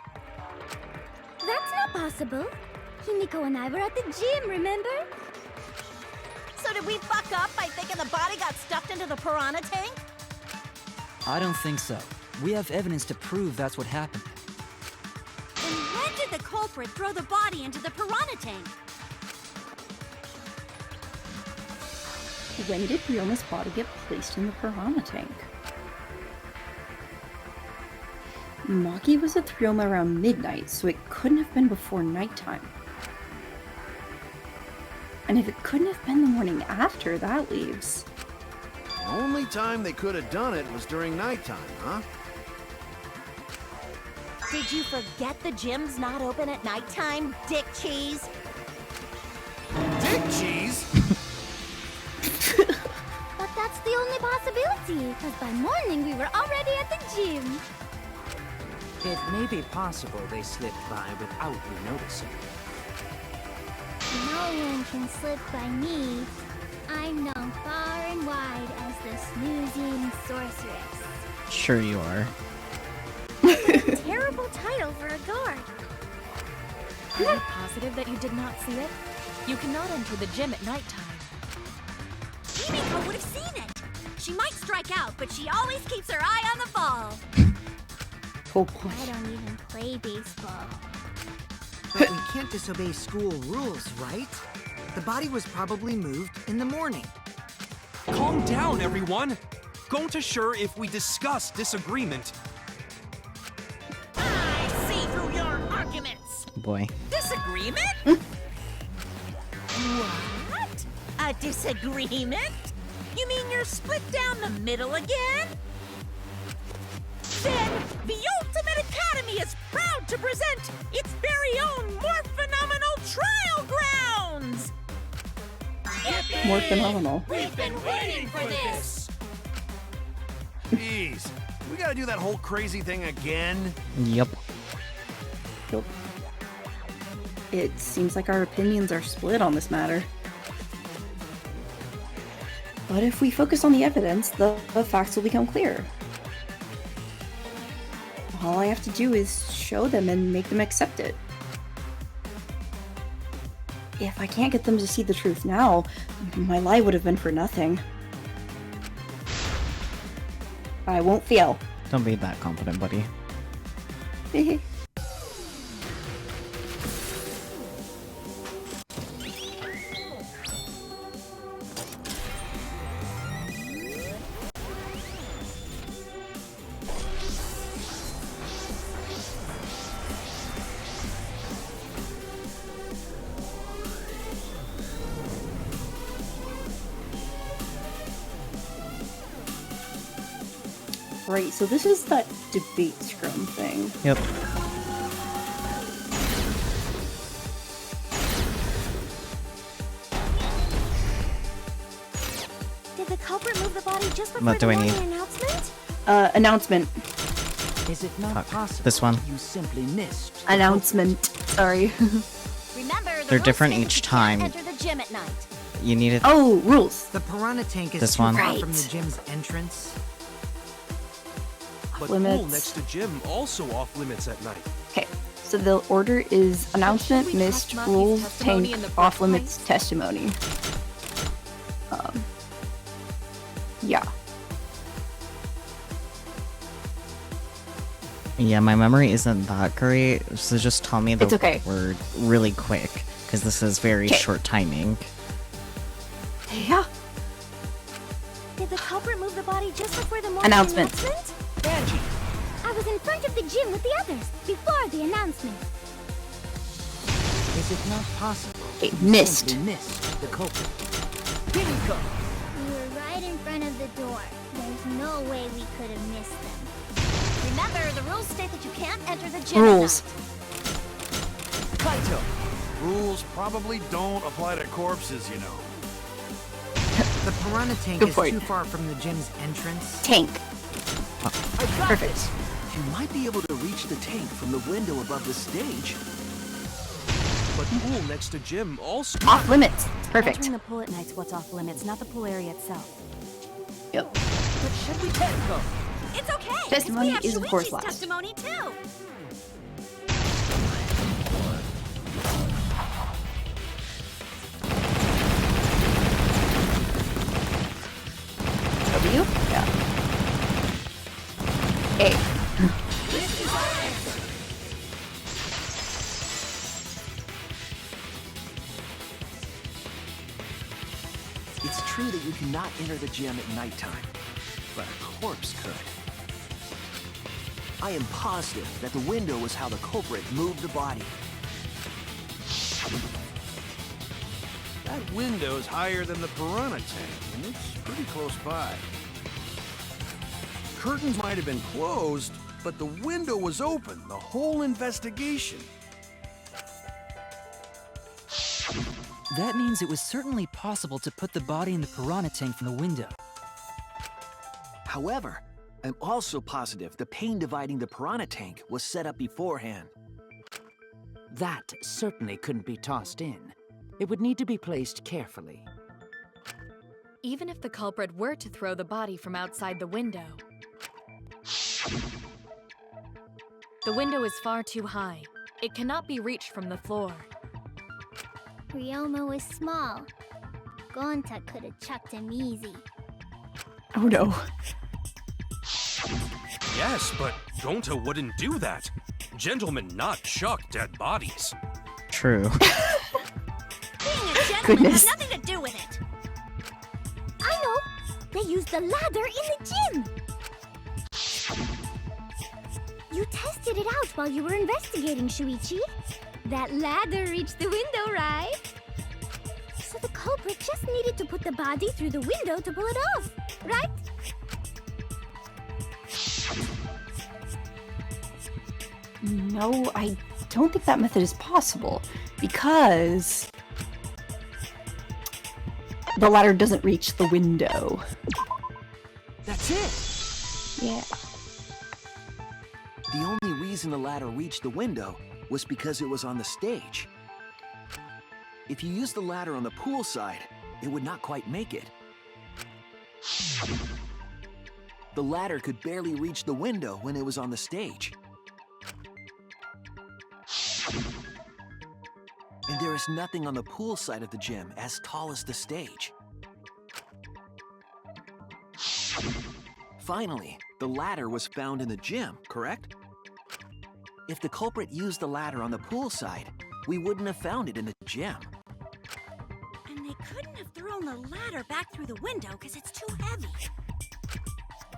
That's not possible. Himiko and I were at the gym, remember? So did we fuck up by thinking the body got stuffed into the piranha tank? I don't think so. We have evidence to prove that's what happened. Then when did the culprit throw the body into the piranha tank? When did Ryoma's body get placed in the piranha tank? Maki was at Ryoma around midnight, so it couldn't have been before nighttime. And if it couldn't have been the morning after, that leaves. The only time they could have done it was during nighttime, huh? Did you forget the gym's not open at nighttime, Dick Cheese? Dick Cheese? But that's the only possibility, because by morning we were already at the gym. It may be possible they slipped by without you noticing. No one can slip by me. I'm known far and wide as the snoozing sorceress. Sure you are. Terrible title for a guard. Are you positive that you did not see it? You cannot enter the gym at nighttime. Himiko would have seen it. She might strike out, but she always keeps her eye on the ball. Oh boy. I don't even play baseball. But we can't disobey school rules, right? The body was probably moved in the morning. Calm down, everyone. Going to sure if we discuss disagreement. I see through your arguments. Boy. Disagreement? What? A disagreement? You mean you're split down the middle again? Then, the Ultimate Academy is proud to present its very own more phenomenal trial grounds! More phenomenal. We've been waiting for this! Jeez, we gotta do that whole crazy thing again? Yep. Yep. It seems like our opinions are split on this matter. But if we focus on the evidence, the facts will become clear. All I have to do is show them and make them accept it. If I can't get them to see the truth now, my lie would have been for nothing. I won't fail. Don't be that confident, buddy. Right, so this is that debate scrum thing. Yep. Did the culprit move the body just before What do the I morning need? announcement? Announcement. Is it not Fuck. possible This one. you simply missed the Announcement. Sorry. Remember, the They're rules different say that each you time. can't enter the gym at night. You need it. Oh, rules. The piranha tank is This too one. far Right. from the gym's entrance. But Limits. pool next to gym also off limits at night. Okay, so the order is announcement, Should we missed, trust Maki's rules, testimony tank, in the first off limits, place? testimony. Yeah. Yeah, my memory isn't that great, so just tell me the It's okay. word really quick, because this is very Okay. short timing. Yeah. Did the culprit move the body just before the morning Announcement. Angie! I was in front of the gym with the others, before the announcement. Is it not possible It you missed. simply missed the culprit? Himiko! We were right in front of the door. There's no way we could have missed them. Remember, the rules state that you can't enter the gym Rules. at night. Kaito! Rules probably don't apply to corpses, you know. The piranha tank Good is point. too far from the gym's entrance. Tank. I got Perfect. this. You might be able to reach the tank from the window above the stage. But pool next to gym also. Off limits. Perfect. Entering the pool at night's what's off limits, not the pool area itself. Yep. But should we go? It's okay. 'cause Testimony we have is, of course, Shuichi's last. testimony too. W? Yeah. A. It's true that you cannot enter the gym at nighttime, but a corpse could. I am positive that the window was how the culprit moved the body. That window's higher than the piranha tank, and it's pretty close by. Curtains might have been closed, but the window was open the whole investigation. That means it was certainly possible to put the body in the piranha tank from the window. However, I'm also positive the pane dividing the piranha tank was set up beforehand. That certainly couldn't be tossed in. It would need to be placed carefully. Even if the culprit were to throw the body from outside the window is far too high. It cannot be reached from the floor. Ryoma was small. Gonta could have chucked him easy. Oh no. Yes, but Gonta wouldn't do that. Gentlemen not chuck dead bodies. True. Being a gentleman Goodness. has nothing to do with it. I know! They used the ladder in the gym! You tested it out while you were investigating, Shuichi. That ladder reached the window, right? So the culprit just needed to put the body through the window to pull it off, right? No, I don't think that method is possible because the ladder doesn't reach the window. That's it! Yeah. The only reason the ladder reached the window was because it was on the stage. If you used the ladder on the pool side, it would not quite make it. The ladder could barely reach the window when it was on the stage. And there is nothing on the pool side of the gym as tall as the stage. Finally, the ladder was found in the gym, correct? If the culprit used the ladder on the pool side, we wouldn't have found it in the gym. And they couldn't have thrown the ladder back through the window because it's too heavy.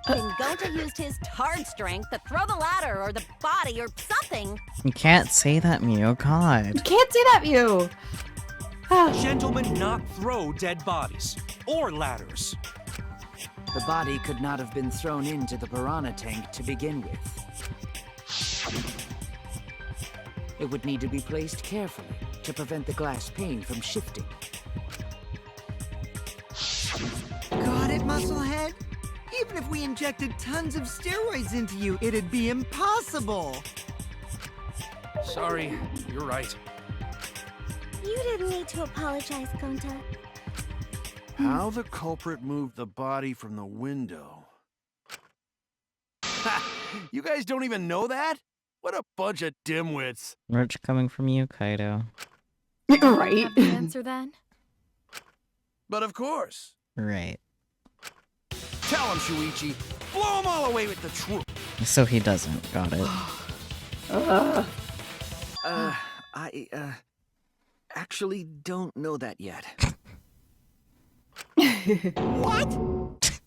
Then Gonta used his tard strength to throw the ladder or the body or something. You can't say that, Mew. God. You can't say that, Mew! Gentlemen not throw dead bodies. Or ladders. The body could not have been thrown into the piranha tank to begin with. It would need to be placed carefully to prevent the glass pane from shifting. Got it, Musclehead? Even if we injected tons of steroids into you, it'd be impossible! Sorry, you're right. You didn't need to apologize, Gonta. How the culprit moved the body from the window. Ha! You guys don't even know that? What a bunch of dimwits. Rich coming from you, Kaido. Right. Have the answer then? But of course. Right. Tell him, Shuichi. Blow him all away with the truth. So he doesn't. Got it. I actually don't know that yet. What?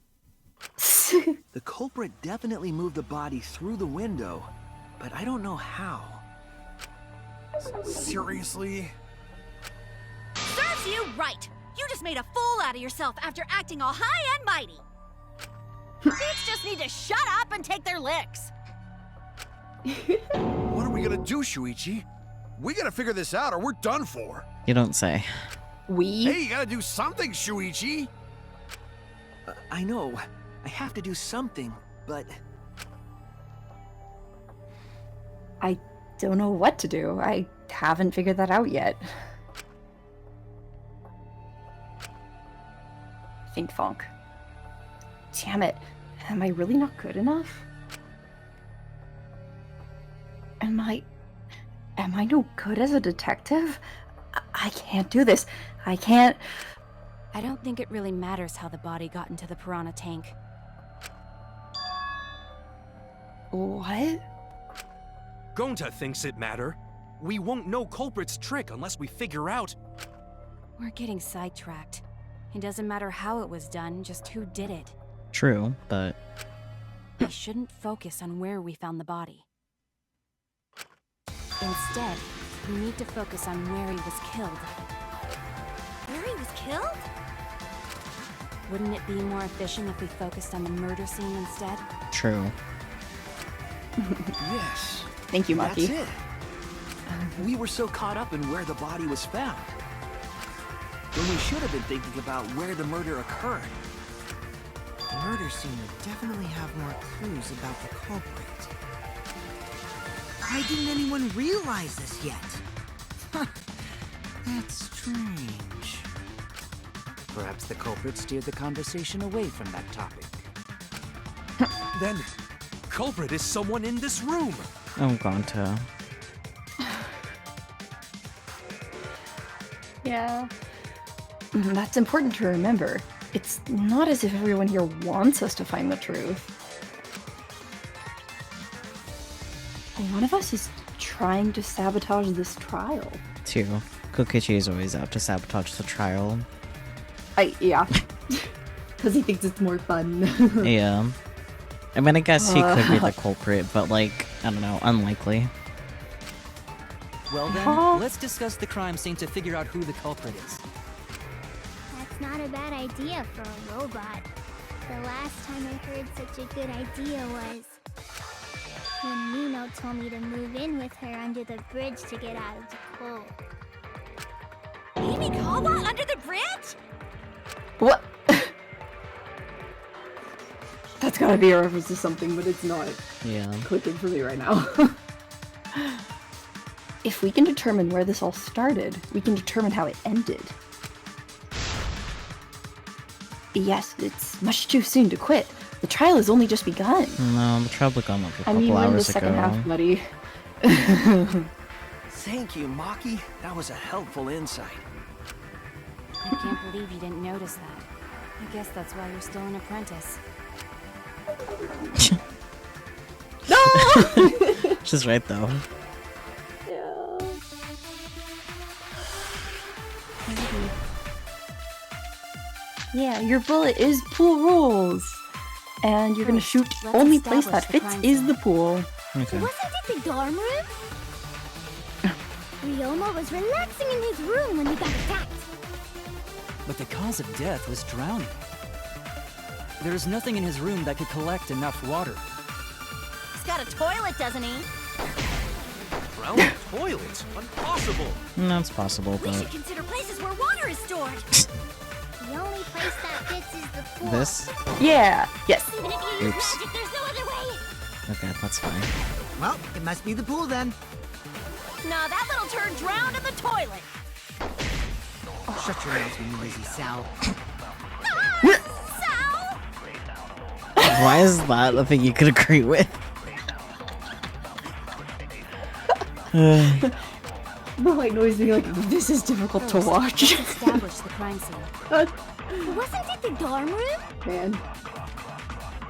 The culprit definitely moved the body through the window, but I don't know how. Seriously? Serves you right. You just made a fool out of yourself after acting all high and mighty. Kids just need to shut up and take their licks. What are we gonna do, Shuichi? We gotta figure this out or we're done for. You don't say. We? Hey, you gotta do something, Shuichi. I know. I have to do something, but... I don't know what to do. I haven't figured that out yet. Think Fonk. Damn it. Am I really not good enough? Am I no good as a detective? I can't do this. I can't... I don't think it really matters how the body got into the piranha tank. What? Gonta thinks it matter. We won't know culprit's trick unless we figure out... We're getting sidetracked. It doesn't matter how it was done, just who did it. True, but... We shouldn't focus on where we found the body. Instead, we need to focus on where he was killed. Where he killed? Wouldn't it be more efficient if we focused on the murder scene instead? True. Yes. Thank you, Maki. That's it. We were so caught up in where the body was found. When we should have been thinking about where the murder occurred. The murder scene would definitely have more clues about the culprit. Why didn't anyone realize this yet? That's strange. Perhaps the culprit steered the conversation away from that topic. Then, culprit is someone in this room. I'm going to. Yeah. That's important to remember. It's not as if everyone here wants us to find the truth. One of us is trying to sabotage this trial. Two. Kokichi is always out to sabotage the trial. Yeah. Because he thinks it's more fun. Yeah. I mean, I guess he could be the culprit, but like, I don't know, unlikely. Well then, let's discuss the crime scene to figure out who the culprit is. That's not a bad idea for a robot. The last time I heard such a good idea was when Nino told me to move in with her under the bridge to get out of the cold. Himikawa under the bridge? What? That's gotta be a reference to something, but it's not clicking for me right now. If we can determine where this all started, we can determine how it ended. Yes, it's much too soon to quit. The trial has only just begun. No, the trial began like a couple we're in the hours second ago. half, buddy. Thank you, Maki. That was a helpful insight. I can't believe you didn't notice that. I guess that's why you're still an apprentice. No! She's right though. Yeah, your bullet is pool rules. And you're gonna shoot let's only place that establish the fits crime is scene. the pool. Okay. Wasn't it the dorm room? Ryoma was relaxing in his room when we got attacked. But the cause of death was drowning. There is nothing in his room that could collect enough water. He's got a toilet, doesn't he? Drown toilets? Impossible. No, it's possible, We should but consider places where water is stored. The only place that fits is the pool. this? Yeah. Yes. Even if you use Oops. magic, there's no other way. Okay, that's fine. Well, it must be the pool then. Nah, that little turd drowned in the toilet. Shut your mouth, you lazy Sal. Sal! Why is that a thing you could agree with? The white noise being like, this is difficult to watch. Let's establish the crime scene. Wasn't it the dorm room? Man.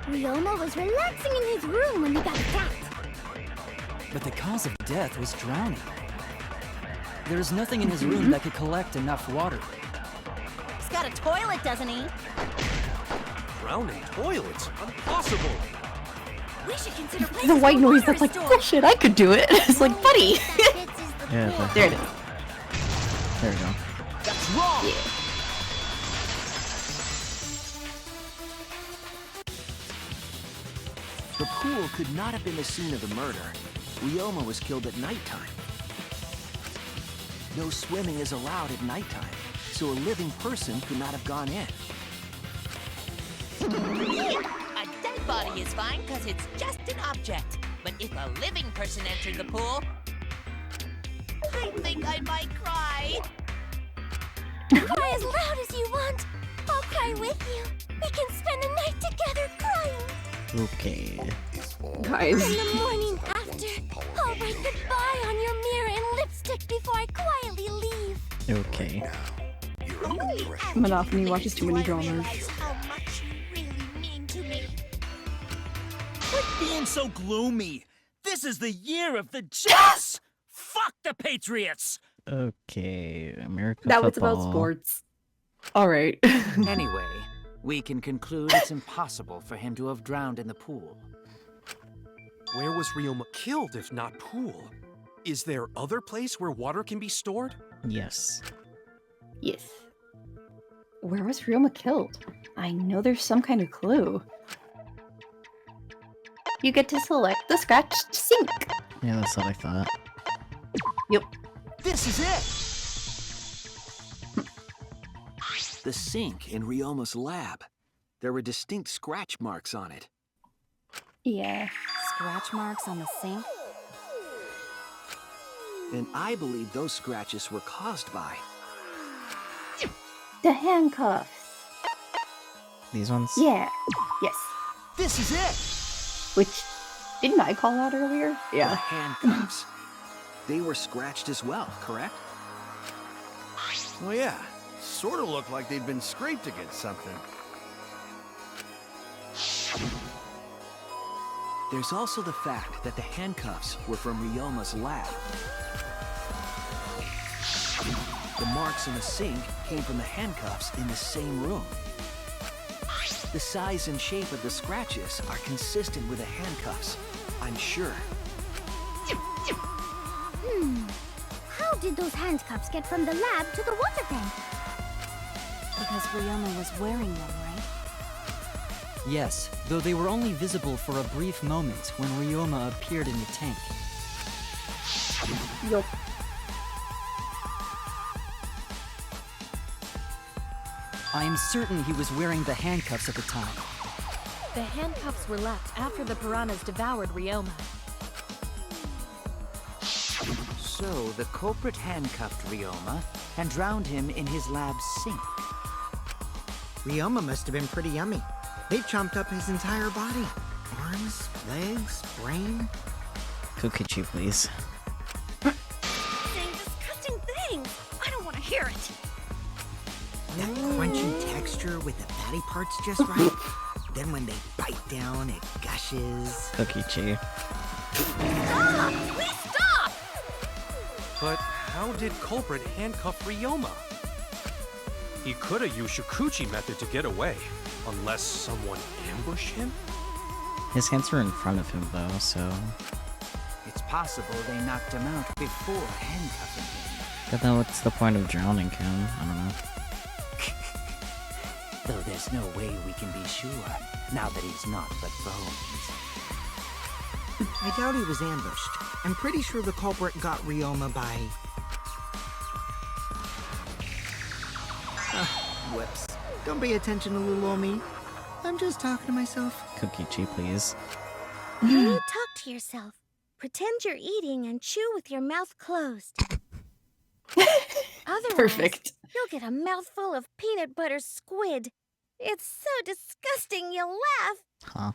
Ryoma was relaxing in his room when we got attacked. But the cause of death was drowning. There is nothing in his room that could collect enough water. He's got a toilet, doesn't he? Drowning toilets? Impossible. We should consider places The white where noise water that's is like, stored. bullshit, I could do it. It's like, buddy. Yeah, There it is. there we go. That's wrong! The pool could not have been the scene of the murder. Ryoma was killed at nighttime. No swimming is allowed at nighttime, so a living person could not have gone in. A dead body is fine because it's just an object. But if a living person entered the pool, I think I might cry. Cry as loud as you want. I'll cry with you. We can spend the night together crying. Okay. Guys. In the morning after, I'll write goodbye on your mirror in lipstick before I quietly leave. Okay. Monophony watches too many dramas. Realize how much you really mean to me. Quit being so gloomy. This is the year of the Jets. Fuck the Patriots. Okay. America That was football. about sports. Alright. Anyway, we can conclude it's impossible for him to have drowned in the pool. Where was Ryoma killed if not pool? Is there other place where water can be stored? Yes. Yes. where was Ryoma killed? I know there's some kind of clue. You get to select the scratched sink. Yeah, that's what I thought. Yep. This is it! The sink in Ryoma's lab. There were distinct scratch marks on it. Yeah. Scratch marks on the sink? And I believe those scratches were caused by... The handcuffs. These ones? Yeah. Yes. This is it! Which, didn't I call out earlier? The Yeah. handcuffs. They were scratched as well, correct? Well, yeah. Sort of looked like they'd been scraped against something. There's also the fact that the handcuffs were from Ryoma's lab. The marks on the sink came from the handcuffs in the same room. The size and shape of the scratches are consistent with the handcuffs, I'm sure. How did those handcuffs get from the lab to the water tank? Because Ryoma was wearing them, right? Yes, though they were only visible for a brief moment when Ryoma appeared in the tank. Yup. I am certain he was wearing the handcuffs at the time. The handcuffs were left after the piranhas devoured Ryoma. So the culprit handcuffed Ryoma and drowned him in his lab's sink. Ryoma must have been pretty yummy. They chomped up his entire body. Arms, legs, brain. Kokichi, please. Saying disgusting things. I don't want to hear it. That crunchy texture with the fatty parts just right. Then when they bite down, it gushes. Kokichi. Stop! Please stop! But how did culprit handcuff Ryoma? He could have used Shikuchi method to get away, unless someone ambushed him? His hands were in front of him, though, so... It's possible they knocked him out before handcuffing him. But then what's the point of drowning him? I don't know. Though there's no way we can be sure, now that he's not but bones. I doubt he was ambushed. I'm pretty sure the culprit got Ryoma by... Whoops. Don't pay attention to little old me. I'm just talking to myself. Kokichi, please. When you talk to yourself, pretend you're eating and chew with your mouth closed. Otherwise, Perfect. You'll get a mouthful of peanut butter squid. It's so disgusting you'll laugh. Huh.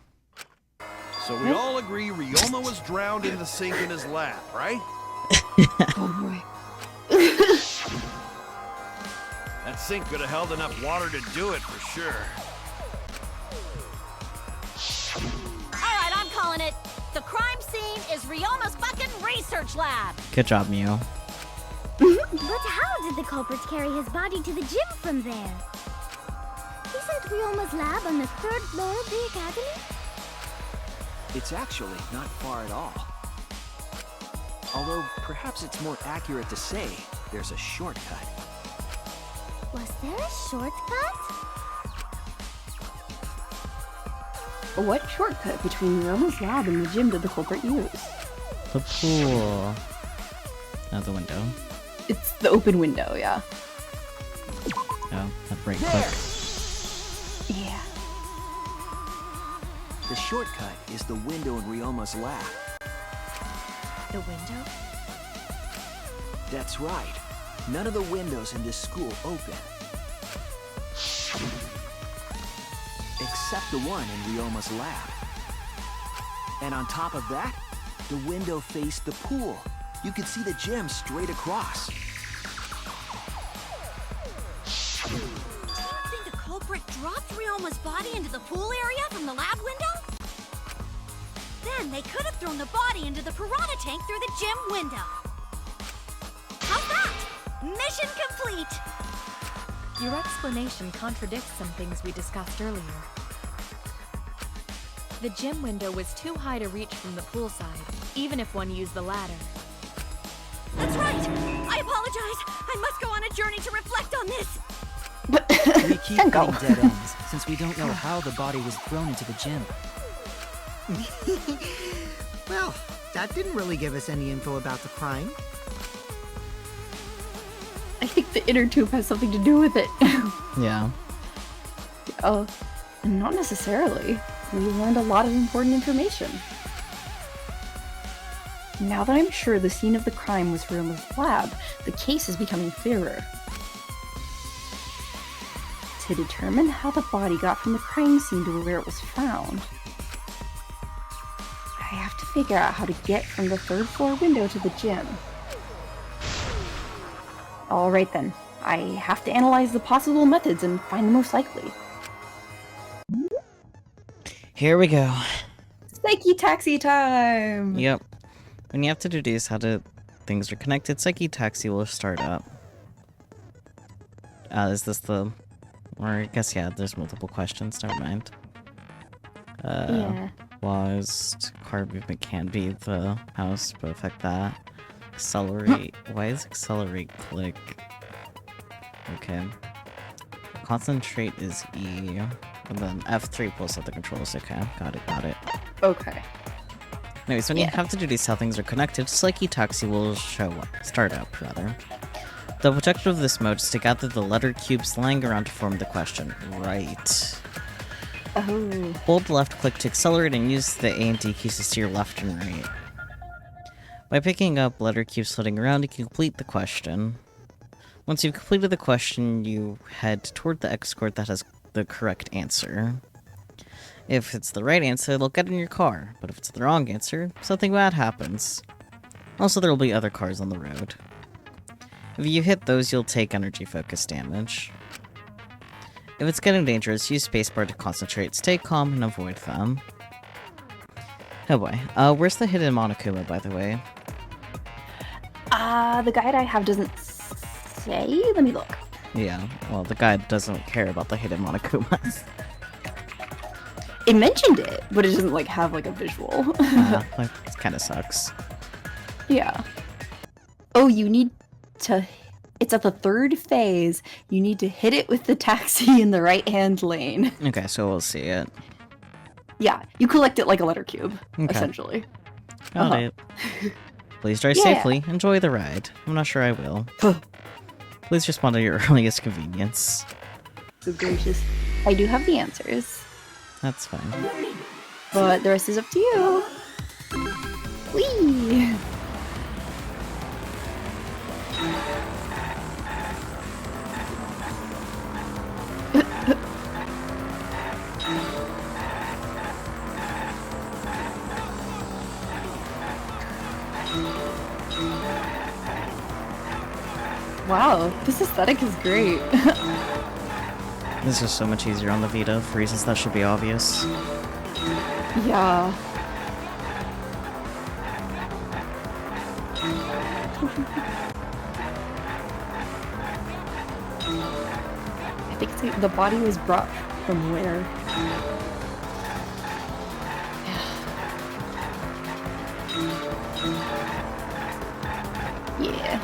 So we all agree Ryoma was drowned in the sink in his lab, right? Oh boy. That sink could have held enough water to do it for sure. Alright, I'm calling it. The crime scene is Ryoma's fucking research lab. Good job, Mio. But how did the culprit carry his body to the gym from there? Isn't Ryoma's lab on the 3rd floor of the academy? It's actually not far at all. Although, perhaps it's more accurate to say there's a shortcut. Was there a shortcut? What shortcut between Ryoma's lab and the gym did the culprit use? The pool. Not the window. It's the open window, yeah. Oh, that right click. Yeah. The shortcut is the window in Ryoma's lab. The window? That's right. None of the windows in this school open. Except the one in Ryoma's lab. And on top of that, the window faced the pool. You could see the gym straight across. Do you think the culprit dropped Ryoma's body into the pool area from the lab window? Then they could have thrown the body into the piranha tank through the gym window. How's that? Mission complete! Your explanation contradicts some things we discussed earlier. The gym window was too high to reach from the poolside, even if one used the ladder. That's right! I apologize! I must go on a journey to reflect on this! We keep hitting dead ends, since we don't know how the body was thrown into the gym. Well, that didn't really give us any info about the crime. I think the inner tube has something to do with it. Yeah. Not necessarily. We learned a lot of important information. Now that I'm sure the scene of the crime was Ryoma's lab, the case is becoming clearer. To determine how the body got from the crime scene to where it was found, I have to figure out how to get from the 3rd floor window to the gym. Alright then, I have to analyze the possible methods and find the most likely. Here we go. Psyche taxi time! Yep. When you have to deduce how things are connected, Psyche Taxi will start up. Is this the... Or I guess, yeah, there's multiple questions, never mind. Yeah. Paused. Car movement can be the mouse, but affect that. Accelerate. Why is accelerate click? Okay. Concentrate is E. And then F3 pulls out the controls. Okay, got it. Okay. Anyways, when you have to deduce how things are connected, Psyche Taxi will start up, rather. The objective of this mode is to gather the letter cubes lying around to form the question. Right. Oh. Hold left click to accelerate and use the A and D keys to steer left and right. By picking up letter cubes floating around, you can complete the question. Once you've completed the question, you head toward the X court that has the correct answer. If it's the right answer, they'll get in your car, but if it's the wrong answer, something bad happens. Also, there will be other cars on the road. If you hit those, you'll take energy focus damage. If it's getting dangerous, use spacebar to concentrate, stay calm, and avoid them. Oh boy. Where's the hidden Monokuma, by the way? The guide I have doesn't say? Let me look. Yeah, well, the guide doesn't care about the hidden Monokumas. It mentioned it, but it doesn't, like, have, like, a visual. Like, it kinda sucks. Yeah. Oh, you need to... It's at the 3rd phase. You need to hit it with the taxi in the right-hand lane. Okay, so we'll see it. Yeah, you collect it like a letter cube, Okay. essentially. Got it. Please drive safely. Enjoy the ride. I'm not sure I will. Please respond at your earliest convenience. So gracious. I do have the answers. That's fine. But the rest is up to you. Whee! Wow, this aesthetic is great. This is so much easier on the Vita, for reasons that should be obvious. Yeah. I think the body was brought from where? Yeah.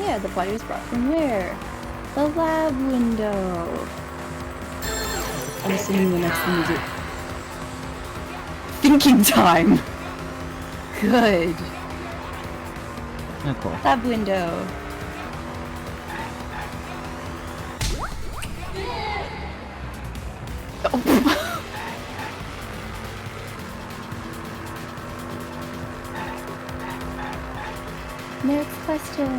Yeah, the body was brought from where? The lab window. I'm assuming the next thing is it. Thinking time! Good. Oh, cool. Lab window. Next question.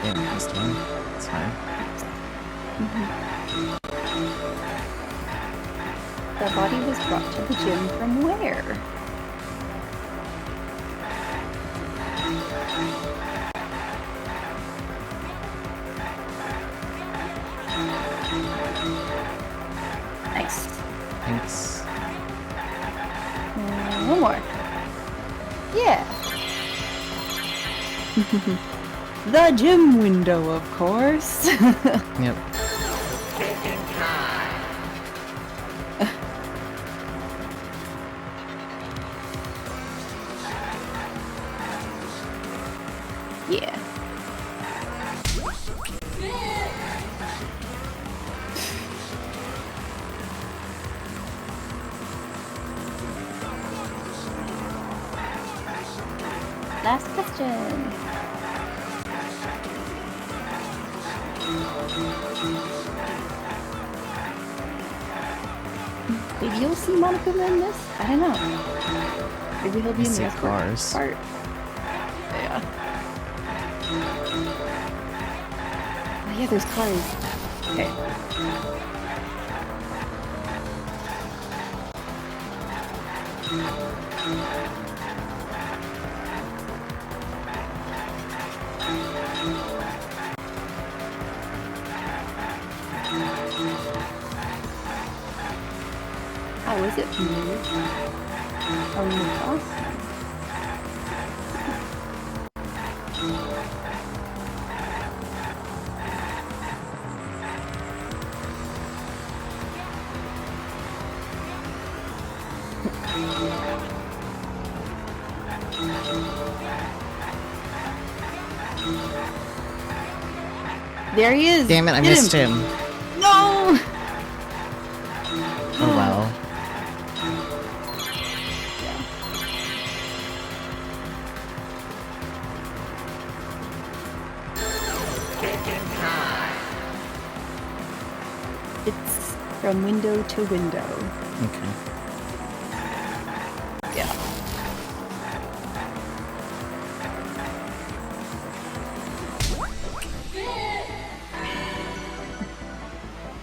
Yeah, this one. It's fine. The body was brought to the gym from where? The gym window, of course. Yep. Yeah. Last question. Maybe you'll see Monica in this? I don't know. Maybe he'll be in the escort cars. part. Yeah. Oh yeah, there's cars. Okay. How is it for you? Oh, it's awesome. There he is! Damn it, I Get missed him. No! Oh well. It's from window to window. Okay. Yeah.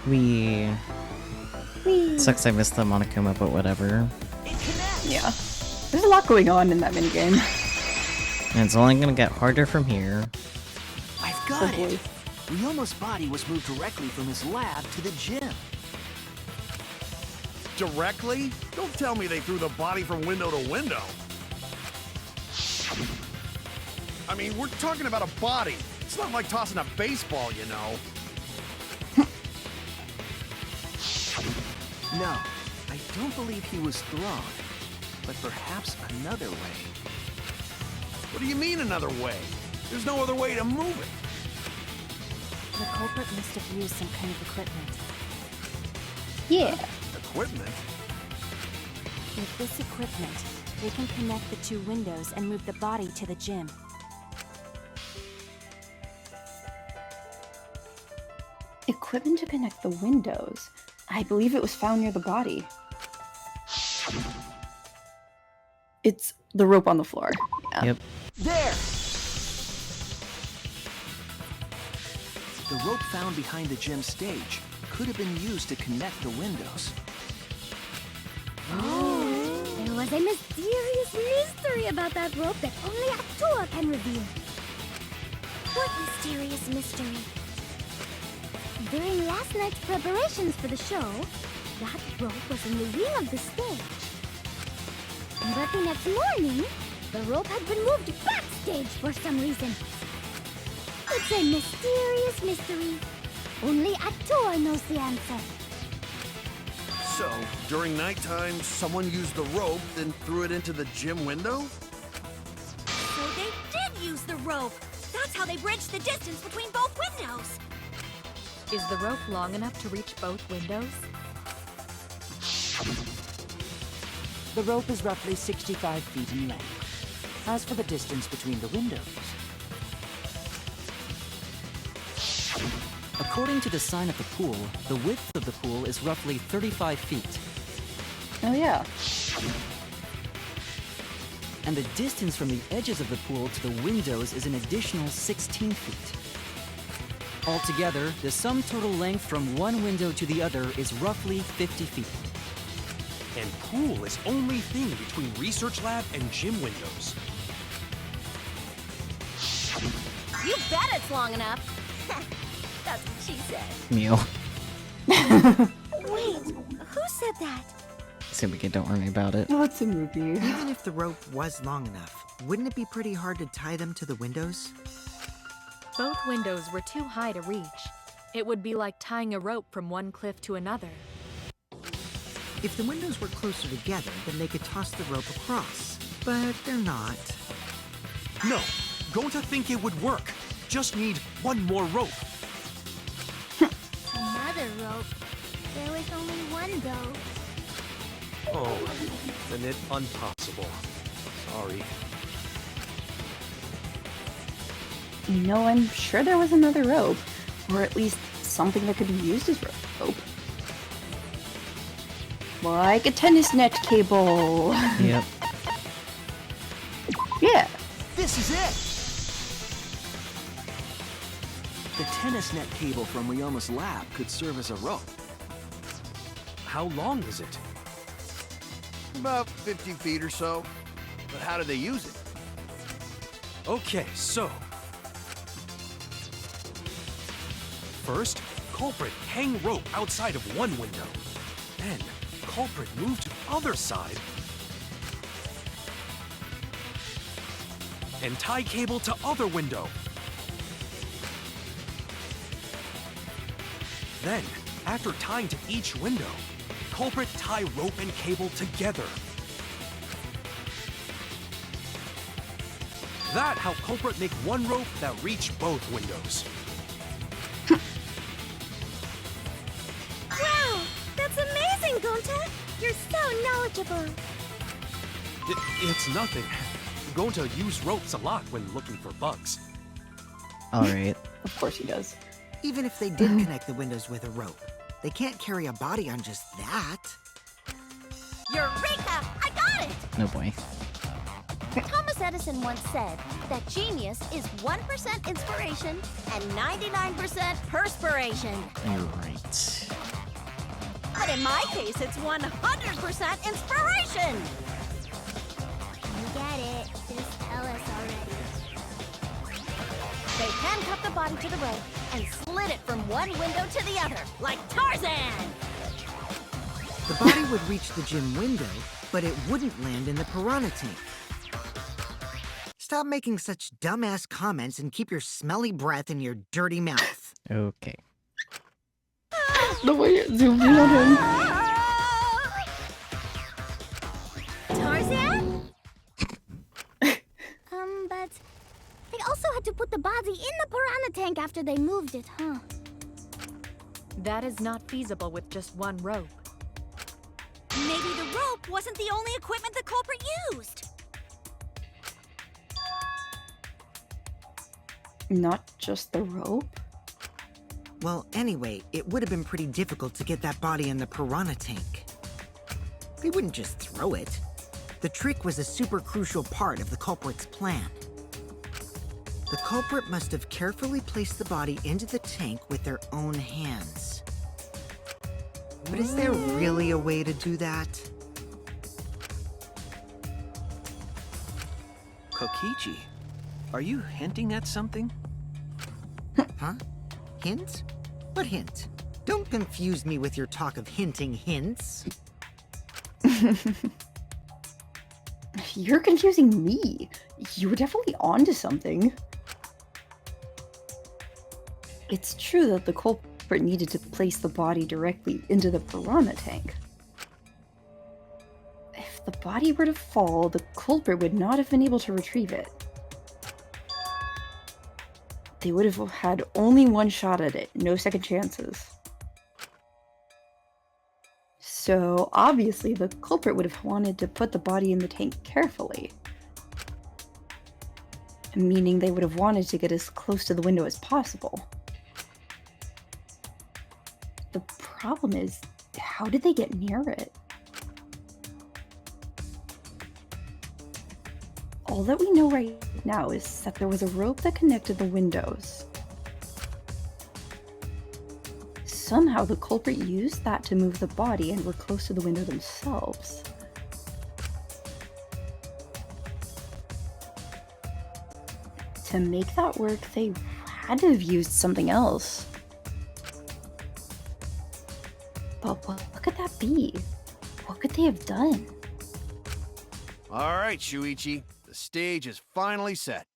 We. Whee. Sucks I missed the Monokuma, but whatever. Yeah. There's a lot going on in that minigame. And it's only gonna get harder from here. I've got it! Ryoma's body was moved directly from his lab to the gym. Directly? Don't tell me they threw the body from window to window. I mean, we're talking about a body. It's not like tossing a baseball, you know. No, I don't believe he was thrown, but perhaps another way. What do you mean another way? There's no other way to move it. The culprit must have used some kind of equipment. Yeah. Equipment? With this equipment, they can connect the two windows and move the body to the gym. Equipment to connect the windows. I believe it was found near the body. It's the rope on the floor. Yeah. Yep. There! The rope found behind the gym stage could have been used to connect the windows. Oh, there was a mysterious mystery about that rope that only Atua can reveal. What mysterious mystery? During last night's preparations for the show, that rope was in the wing of the stage. But the next morning, the rope had been moved backstage for some reason. It's a mysterious mystery. Only Atua knows the answer. So, during nighttime, someone used the rope, then threw it into the gym window? So they did use the rope. That's how they bridged the distance between both windows. Is the rope long enough to reach both windows? The rope is roughly 65 feet in length. As for the distance between the windows, according to the sign at the pool, the width of the pool is roughly 35 feet. Oh yeah. And the distance from the edges of the pool to the windows is an additional 16 feet. Altogether, the sum total length from one window to the other is roughly 50 feet. And pool is only thing between research lab and gym windows. You bet it's long enough. That's what she said. Mew. Wait, who said that? Simika, don't worry about it. Oh, it's a movie. Even if the rope was long enough, wouldn't it be pretty hard to tie them to the windows? Both windows were too high to reach. It would be like tying a rope from one cliff to another. If the windows were closer together, then they could toss the rope across. But they're not. No, Gonta think it would work. Just need one more rope. Another rope. There was only one though. Oh, then it's impossible. Sorry. No, I'm sure there was another rope. Or at least something that could be used as rope. Like a tennis net cable. Yep. Yeah. This is it! The tennis net cable from Ryoma's lab could serve as a rope. How long is it? About 50 feet or so. But how do they use it? Okay, so... First, culprit hang rope outside of one window. Then, culprit move to other side. And tie cable to other window. Then, after tying to each window, culprit tie rope and cable together. That how culprit make one rope that reach both windows. Wow! That's amazing, Gonta! You're so knowledgeable! It's nothing. Gonta use ropes a lot when looking for bugs. Alright. Of course he does. Even if they did connect the windows with a rope, they can't carry a body on just that. Eureka! I got it! No boy. Thomas Edison once said that genius is 1% inspiration and 99% perspiration. You're right. But in my case, it's 100% inspiration! You get it. Just tell us already. They handcuffed the body to the rope and slid it from one window to the other, like Tarzan! The body would reach the gym window, but it wouldn't land in the piranha tank. Stop making such dumbass comments and keep your smelly breath in your dirty mouth. Okay. The way it zoomed in on him. Tarzan? But they also had to put the body in the piranha tank after they moved it, huh? That is not feasible with just one rope. Maybe the rope wasn't the only equipment the culprit used. Not just the rope? Well, anyway, it would have been pretty difficult to get that body in the piranha tank. They wouldn't just throw it. The trick was a super crucial part of the culprit's plan. The culprit must have carefully placed the body into the tank with their own hands. But is there really a way to do that? Kokichi, are you hinting at something? Huh? Hint? What hint? Don't confuse me with your talk of hinting hints. You're confusing me. You were definitely onto something. It's true that the culprit needed to place the body directly into the piranha tank. If the body were to fall, the culprit would not have been able to retrieve it. They would have had only one shot at it, no second chances. So, obviously, the culprit would have wanted to put the body in the tank carefully. Meaning they would have wanted to get as close to the window as possible. The problem is, how did they get near it? All that we know right now is that there was a rope that connected the windows. Somehow the culprit used that to move the body and were close to the window themselves. To make that work, they had to have used something else. But what could that be? What could they have done? All right, Shuichi. The stage is finally set.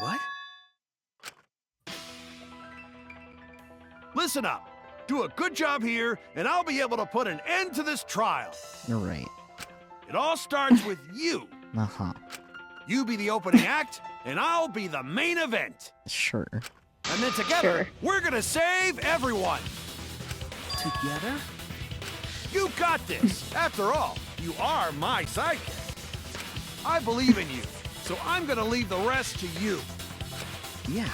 What? Listen up. Do a good job here, and I'll be able to put an end to this trial. You're right. It all starts with you. Uh-huh. You be the opening act, and I'll be the main event. Sure. And then together, we're gonna save everyone. Together? You got this. After all, you are my sidekick. I believe in you, so I'm gonna leave the rest to you. Yeah.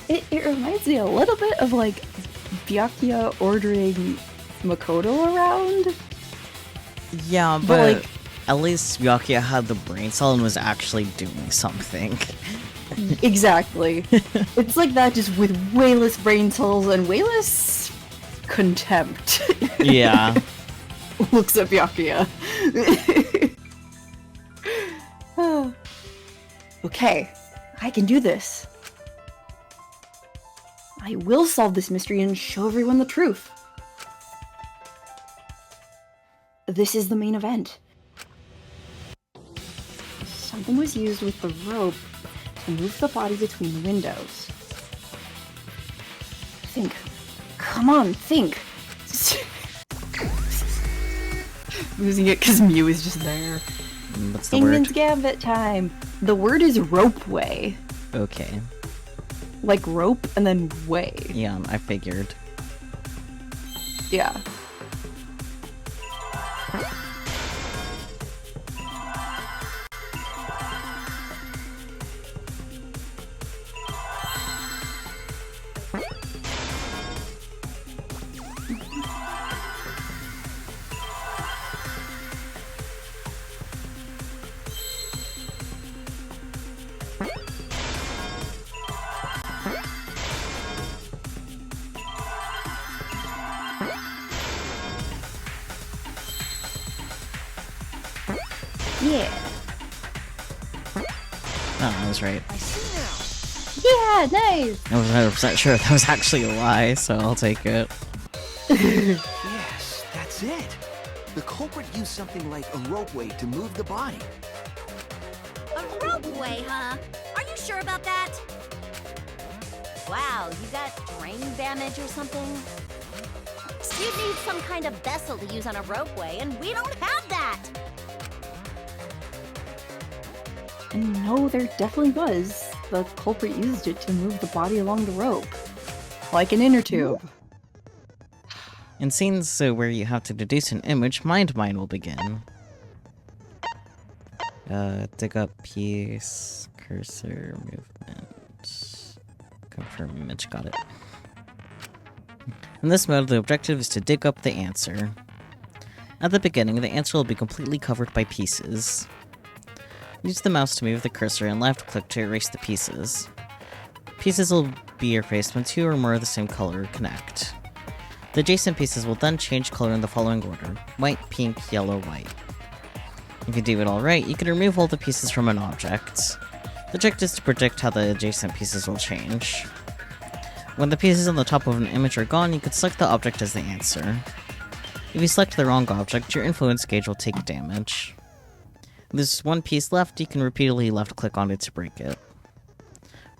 It reminds me a little bit of like Byakuya ordering Makoto around. Yeah, but like, at least Byakuya had the brain cell and was actually doing something. Exactly. It's like that, just with way less brain cells and way less contempt. Yeah. Looks at Byakuya. Okay, I can do this. I will solve this mystery and show everyone the truth. This is the main event. Something was used with the rope to move the body between the windows. Think. Come on, think. Losing it because Mew is just there. What's the Kingman's word? Gambit time. The word is ropeway. Okay. Like rope and then way. Yeah, I figured. Yeah. Yeah. Oh, I was right. Yeah, nice. I was 100% sure that was actually a lie, so I'll take it. Yes, that's it. The culprit used something like a ropeway to move the body. A ropeway, huh? Are you sure about that? Wow, you got brain damage or something? You'd need some kind of vessel to use on a ropeway, and we don't have that! And no, there definitely was. The culprit used it to move the body along the rope. Like an inner tube. In scenes where you have to deduce an image, Mind Mine will begin. Dig up piece, cursor, movement, confirm image, got it. In this mode, the objective is to dig up the answer. At the beginning, the answer will be completely covered by pieces. Use the mouse to move the cursor and left-click to erase the pieces. Pieces will be erased when two or more of the same color connect. The adjacent pieces will then change color in the following order: white, pink, yellow, white. If you do it all right, you can remove all the pieces from an object. The trick is to predict how the adjacent pieces will change. When the pieces on the top of an image are gone, you can select the object as the answer. If you select the wrong object, your influence gauge will take damage. If there's one piece left, you can repeatedly left-click on it to break it.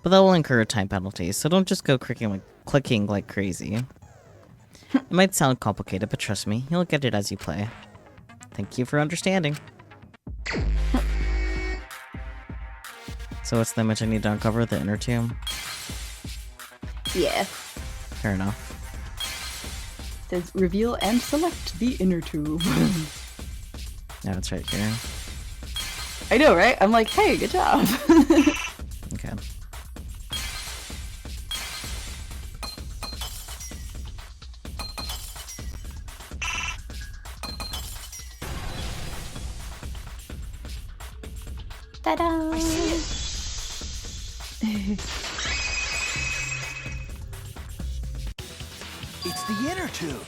But that will incur a time penalty, so don't just go clicking like crazy. It might sound complicated, but trust me, you'll get it as you play. Thank you for understanding. So what's the image I need to uncover? The inner tomb? Yeah. Fair enough. It says reveal and select the inner tube. Yeah, it's right here. I know, right? I'm like, hey, good job. Okay. Ta-da! I see it. It's the inner tube.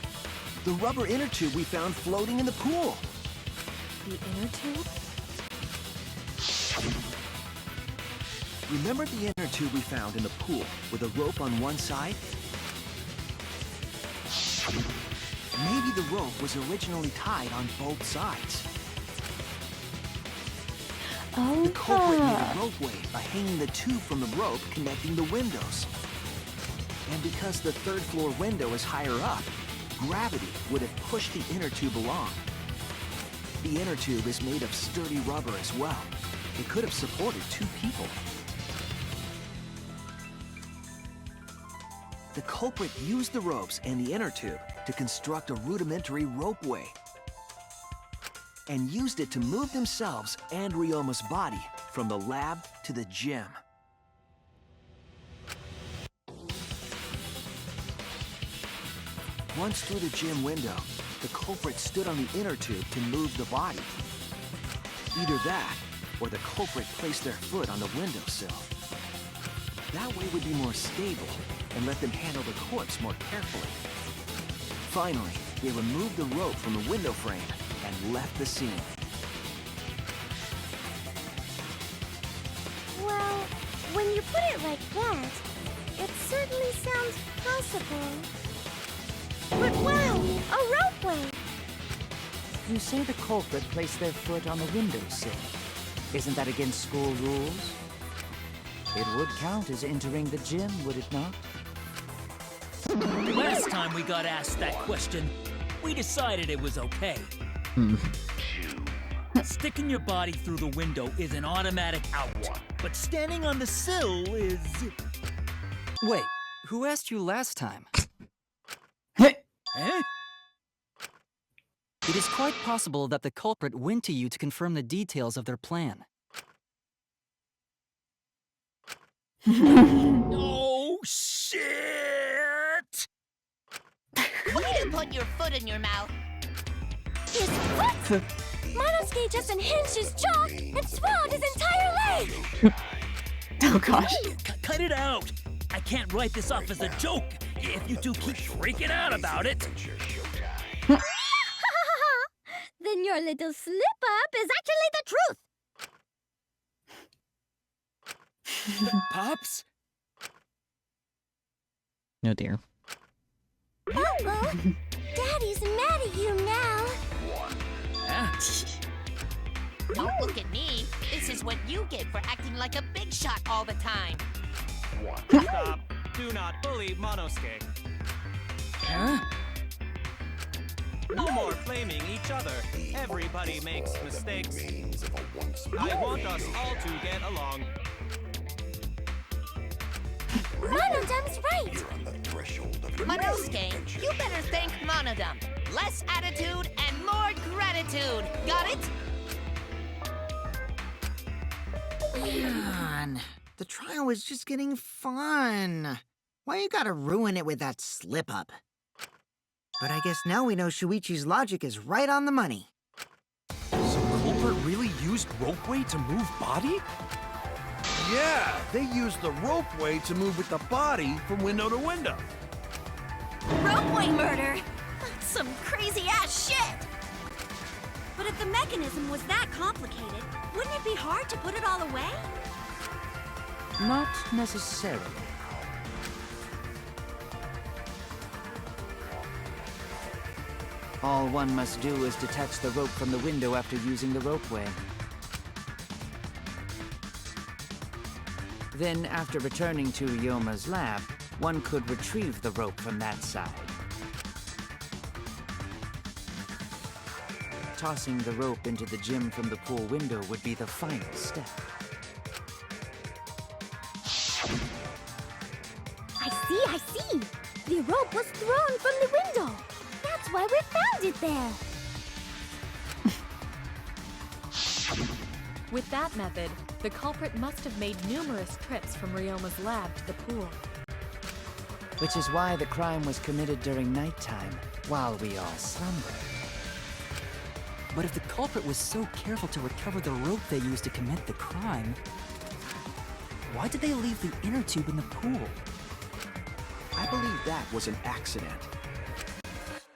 The rubber inner tube we found floating in the pool. The inner tube? Remember the inner tube we found in the pool with a rope on one side? Maybe the rope was originally tied on both sides. Oh, The culprit made a ropeway by hanging the tube from the rope connecting the windows. And because the third floor window is higher up, gravity would have pushed the inner tube along. The inner tube is made of sturdy rubber as well. It could have supported 2 people. The culprit used the ropes and the inner tube to construct a rudimentary ropeway, and used it to move themselves and Ryoma's body from the lab to the gym. Once through the gym window, the culprit stood on the inner tube to move the body. Either that, or the culprit placed their foot on the windowsill. That way would be more stable and let them handle the corpse more carefully. Finally, they removed the rope from the window frame and left the scene. Well, when you put it like that, it certainly sounds possible. But wow, a ropeway! You say the culprit placed their foot on the windowsill. Isn't that against school rules? It would count as entering the gym, would it not? Last time we got asked that question, we decided it was okay. Sticking your body through the window is an automatic out, but standing on the sill is... Wait, who asked you last time? Eh? It is quite possible that the culprit went to you to confirm the details of their plan. Oh, shit! Way to put your foot in your mouth. His foot! Monosuke just unhinged his jaw and swallowed his entire leg! Oh gosh. Cut it out! I can't write this off as a joke if you two keep freaking out about it. Then your little slip-up is actually the truth! Pops? No dear. Uh-oh! Daddy's mad at you now! Don't look at me. This is what you get for acting like a big shot all the time. Stop. Do not bully Monosuke. Huh? No more blaming each other. Everybody makes mistakes. I want us all to get along. Monodam's right! Monosuke, you better thank Monodam. Less attitude and more gratitude. Got it? Man, the trial was just getting fun. Why you gotta ruin it with that slip-up? But I guess now we know Shuichi's logic is right on the money. So culprit really used ropeway to move body? Yeah, they used the ropeway to move with the body from window to window. Ropeway murder? That's some crazy-ass shit! But if the mechanism was that complicated, wouldn't it be hard to put it all away? Not necessarily. All one must do is detach the rope from the window after using the ropeway. Then, after returning to Ryoma's lab, one could retrieve the rope from that side. Tossing the rope into the gym from the pool window would be the final step. I see! The rope was thrown from the window! That's why we found it there! With that method, the culprit must have made numerous trips from Ryoma's lab to the pool. Which is why the crime was committed during nighttime, while we all slumbered. But if the culprit was so careful to recover the rope they used to commit the crime, why did they leave the inner tube in the pool? I believe that was an accident.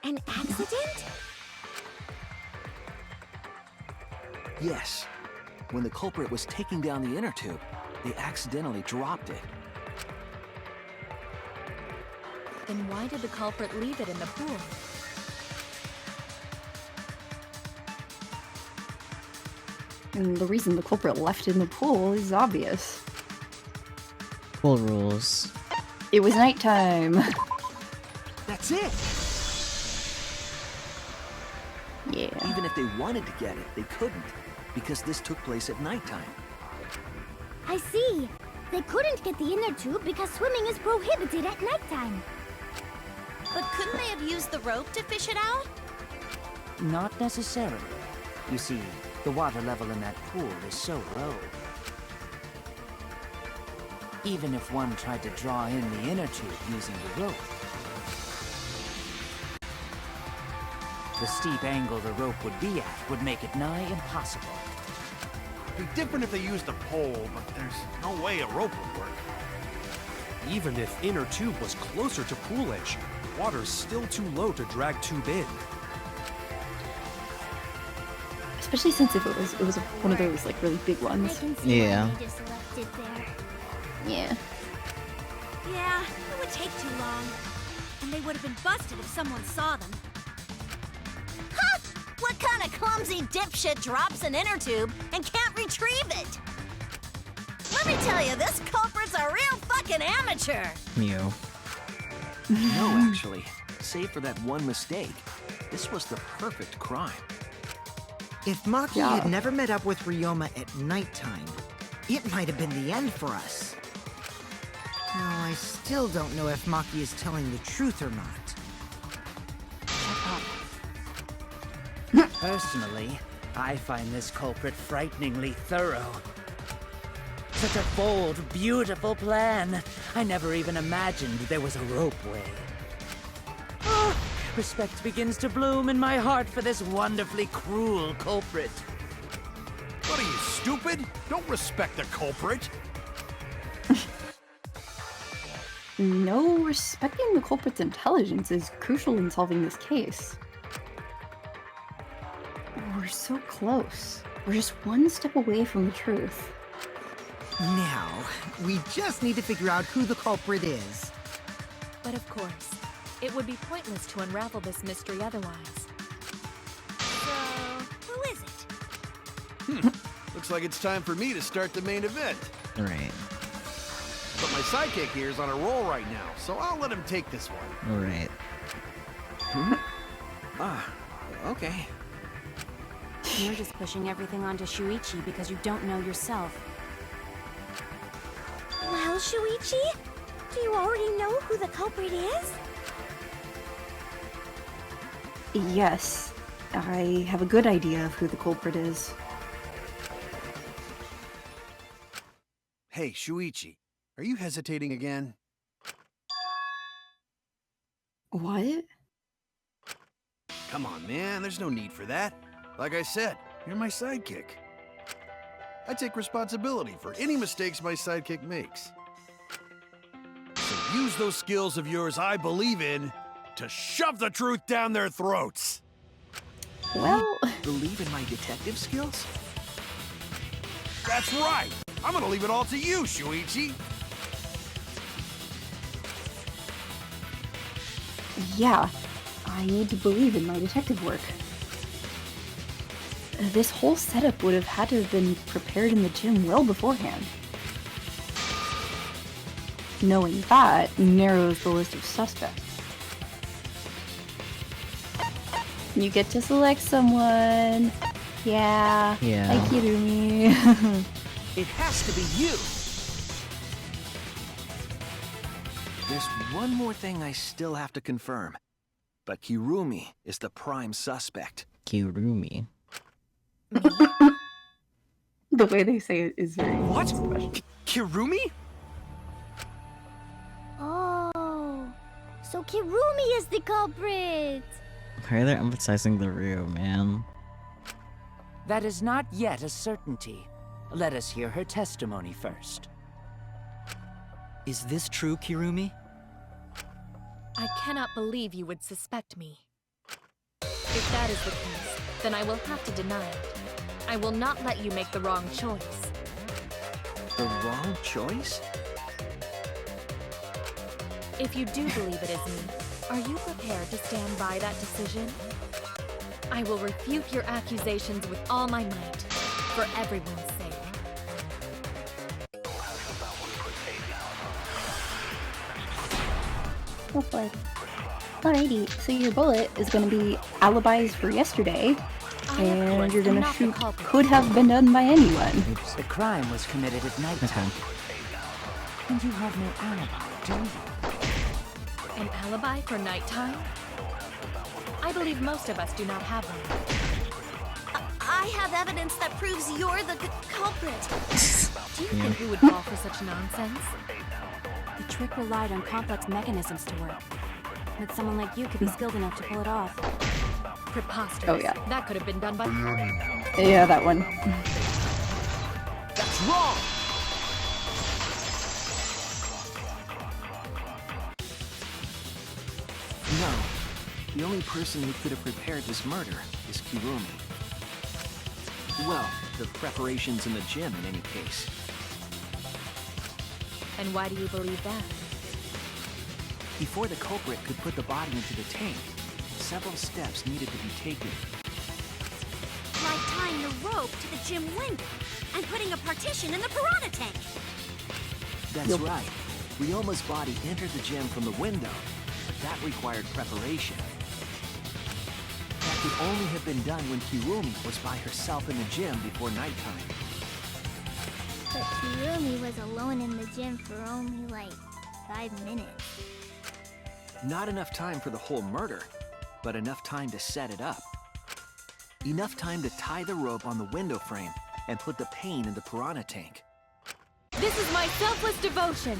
An accident? Yes. When the culprit was taking down the inner tube, they accidentally dropped it. Then why did the culprit leave it in the pool? And the reason the culprit left in the pool is obvious. Pool rules. It was nighttime. That's it. Yeah. Even if they wanted to get it, they couldn't, because this took place at nighttime. I see. They couldn't get the inner tube because swimming is prohibited at nighttime. But couldn't they have used the rope to fish it out? Not necessarily. You see, the water level in that pool is so low. Even if one tried to draw in the inner tube using the rope, the steep angle the rope would be at would make it nigh impossible. It'd be different if they used a pole, but there's no way a rope would work. Even if inner tube was closer to pool edge, water's still too low to drag tube in. Especially since if it was one of those like really big ones. Yeah. They just left it there. Yeah. Yeah, it would take too long. And they would have been busted if someone saw them. Ha! What kind of clumsy dipshit drops an inner tube and can't retrieve it? Let me tell you, this culprit's a real fucking amateur. Mew. No, actually. Save for that one mistake, this was the perfect crime. If Maki had never met up with Ryoma at nighttime, it might have been the end for us. Now, I still don't know if Maki is telling the truth or not. Personally, I find this culprit frighteningly thorough. Such a bold, beautiful plan. I never even imagined there was a ropeway. Oh, respect begins to bloom in my heart for this wonderfully cruel culprit. What are you, stupid? Don't respect the culprit. No, respecting the culprit's intelligence is crucial in solving this case. We're so close. We're just one step away from the truth. Now, we just need to figure out who the culprit is. But of course, it would be pointless to unravel this mystery otherwise. So, who is it? Looks like it's time for me to start the main event. Right. But my sidekick here is on a roll right now, so I'll let him take this one. Right. Okay. You're just pushing everything onto Shuichi because you don't know yourself. Well, Shuichi, do you already know who the culprit is? Yes, I have a good idea of who the culprit is. Hey, Shuichi, are you hesitating again? What? Come on, man, there's no need for that. Like I said, you're my sidekick. I take responsibility for any mistakes my sidekick makes. So use those skills of yours I believe in to shove the truth down their throats. Well, Believe in my detective skills? That's right. I'm gonna leave it all to you, Shuichi. yeah, I need to believe in my detective work. This whole setup would have had to have been prepared in the gym well beforehand. Knowing that narrows the list of suspects. You get to select someone. Yeah. Yeah. Like Kirumi. It has to be you! There's one more thing I still have to confirm. But Kirumi is the prime suspect. Kirumi. The way they say it is very What? special. Kirumi? Oh, so Kirumi is the culprit. Why are they emphasizing the Ryu, man? That is not yet a certainty. Let us hear her testimony first. Is this true, Kirumi? I cannot believe you would suspect me. If that is the case, then I will have to deny it. I will not let you make the wrong choice. The wrong choice? If you do believe it is me, are you prepared to stand by that decision? I will refute your accusations with all my might. for everyone's sake. Hopefully. Alrighty, so your bullet is going to be alibis for yesterday, and you're going to shoot could have been done by anyone. The crime was committed at nighttime. And you have no alibi, do you? An alibi for nighttime? I believe most of us do not have one. I have evidence that proves you're the culprit. Do you think we would fall for such nonsense? The trick relied on complex mechanisms to work. But someone like you could be skilled enough to pull it off. Preposterous. Oh, yeah. That could have been done by... Yeah, that one. That's wrong! No. The only person who could have prepared this murder is Kirumi. Well, the preparations in the gym in any case. And why do you believe that? Before the culprit could put the body into the tank, several steps needed to be taken. Like tying the rope to the gym window and putting a partition in the piranha tank. That's right. Ryoma's body entered the gym from the window, but that required preparation. That could only have been done when Kirumi was by herself in the gym before nighttime. But Kirumi was alone in the gym for only like 5 minutes. Not enough time for the whole murder, but enough time to set it up. Enough time to tie the rope on the window frame and put the pain in the piranha tank. This is my selfless devotion!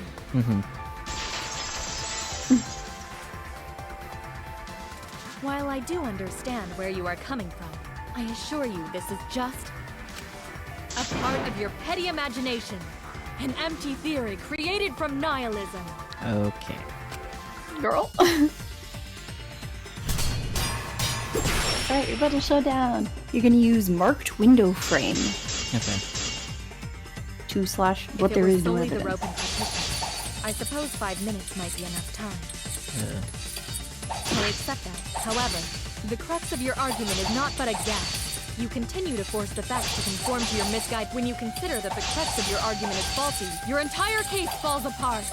While I do understand where you are coming from, I assure you this is just a part of your petty imagination. An empty theory created from nihilism. Okay. Girl. Alright, your battle showdown. You're gonna use marked window frame. Okay. / what there is no solely the evidence. rope and partition, I suppose 5 minutes might be enough time. I accept that. However, the crux of your argument is not but a guess. You continue to force the facts to conform to your misguide. When you consider that the crux of your argument is faulty, your entire case falls apart.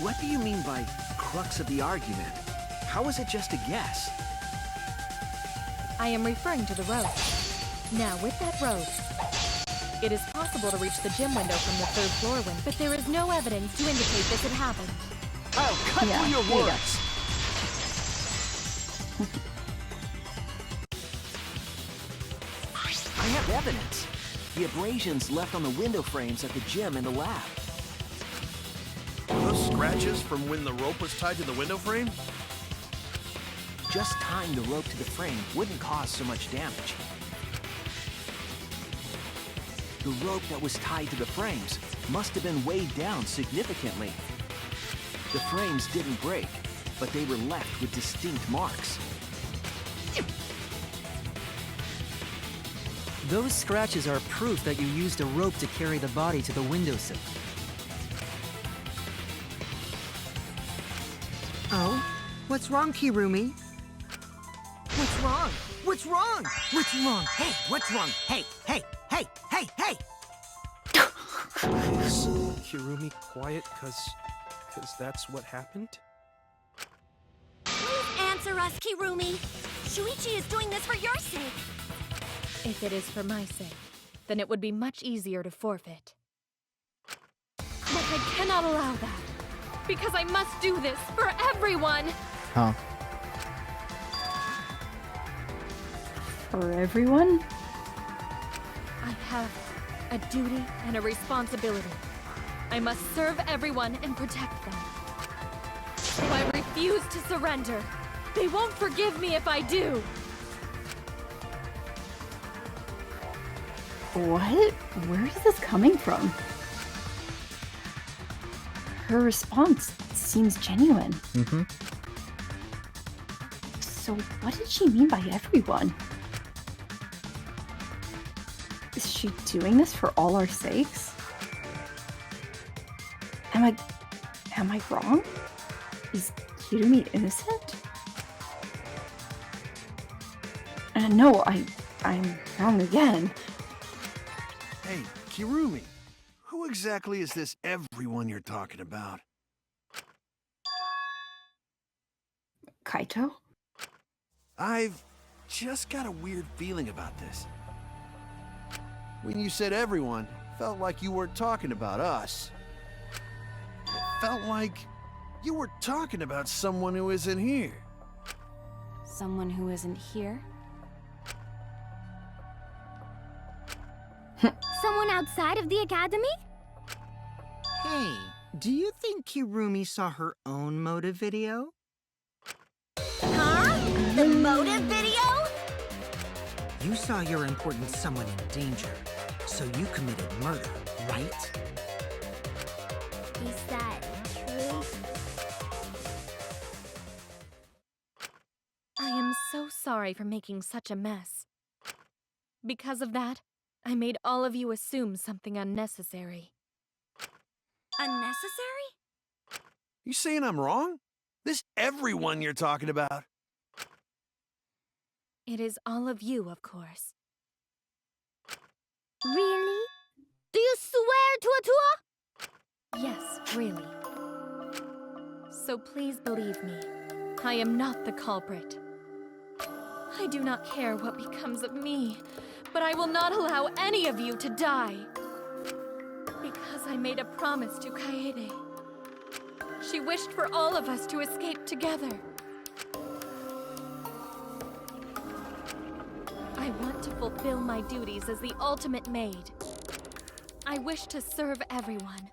What do you mean by crux of the argument? How is it just a guess? I am referring to the rope. Now, with that rope, it is possible to reach the gym window from the 3rd floor window, but there is no evidence to indicate this had happened. I'll cut through your words! I have evidence. The abrasions left on the window frames at the gym and the lab. Those scratches from when the rope was tied to the window frame? Just tying the rope to the frame wouldn't cause so much damage. The rope that was tied to the frames must have been weighed down significantly. The frames didn't break, but they were left with distinct marks. Those scratches are proof that you used a rope to carry the body to the windowsill. Oh? What's wrong, Kirumi? What's wrong? What's wrong? What's wrong? Hey, what's wrong? Hey, hey, hey, hey, hey! Is Kirumi quiet cause that's what happened? Please answer us, Kirumi. Shuichi is doing this for your sake. If it is for my sake, then it would be much easier to forfeit. But I cannot allow that, because I must do this for everyone! Huh. For everyone? I have a duty and a responsibility. I must serve everyone and protect them. So I refuse to surrender. They won't forgive me if I do. What? Where is this coming from? Her response seems genuine. So what did she mean by everyone? Is she doing this for all our sakes? Am I wrong? Is Kirumi innocent? No, I'm wrong again. Hey, Kirumi, who exactly is this everyone you're talking about? Kaito? I've just got a weird feeling about this. When you said everyone, felt like you weren't talking about us. It felt like you were talking about someone who isn't here. Someone who isn't here? Someone outside of the academy? Hey, do you think Kirumi saw her own motive video? Huh? The motive video? You saw your important someone in danger, so you committed murder, right? Is that true? I am so sorry for making such a mess. Because of that, I made all of you assume something unnecessary. Unnecessary? You saying I'm wrong? This everyone you're talking about. It is all of you, of course. Really? Do you swear to a tour? Yes, really. So please believe me, I am not the culprit. I do not care what becomes of me, but I will not allow any of you to die. Because I made a promise to Kaede. She wished for all of us to escape together. I want to fulfill my duties as the ultimate maid. I wish to serve everyone.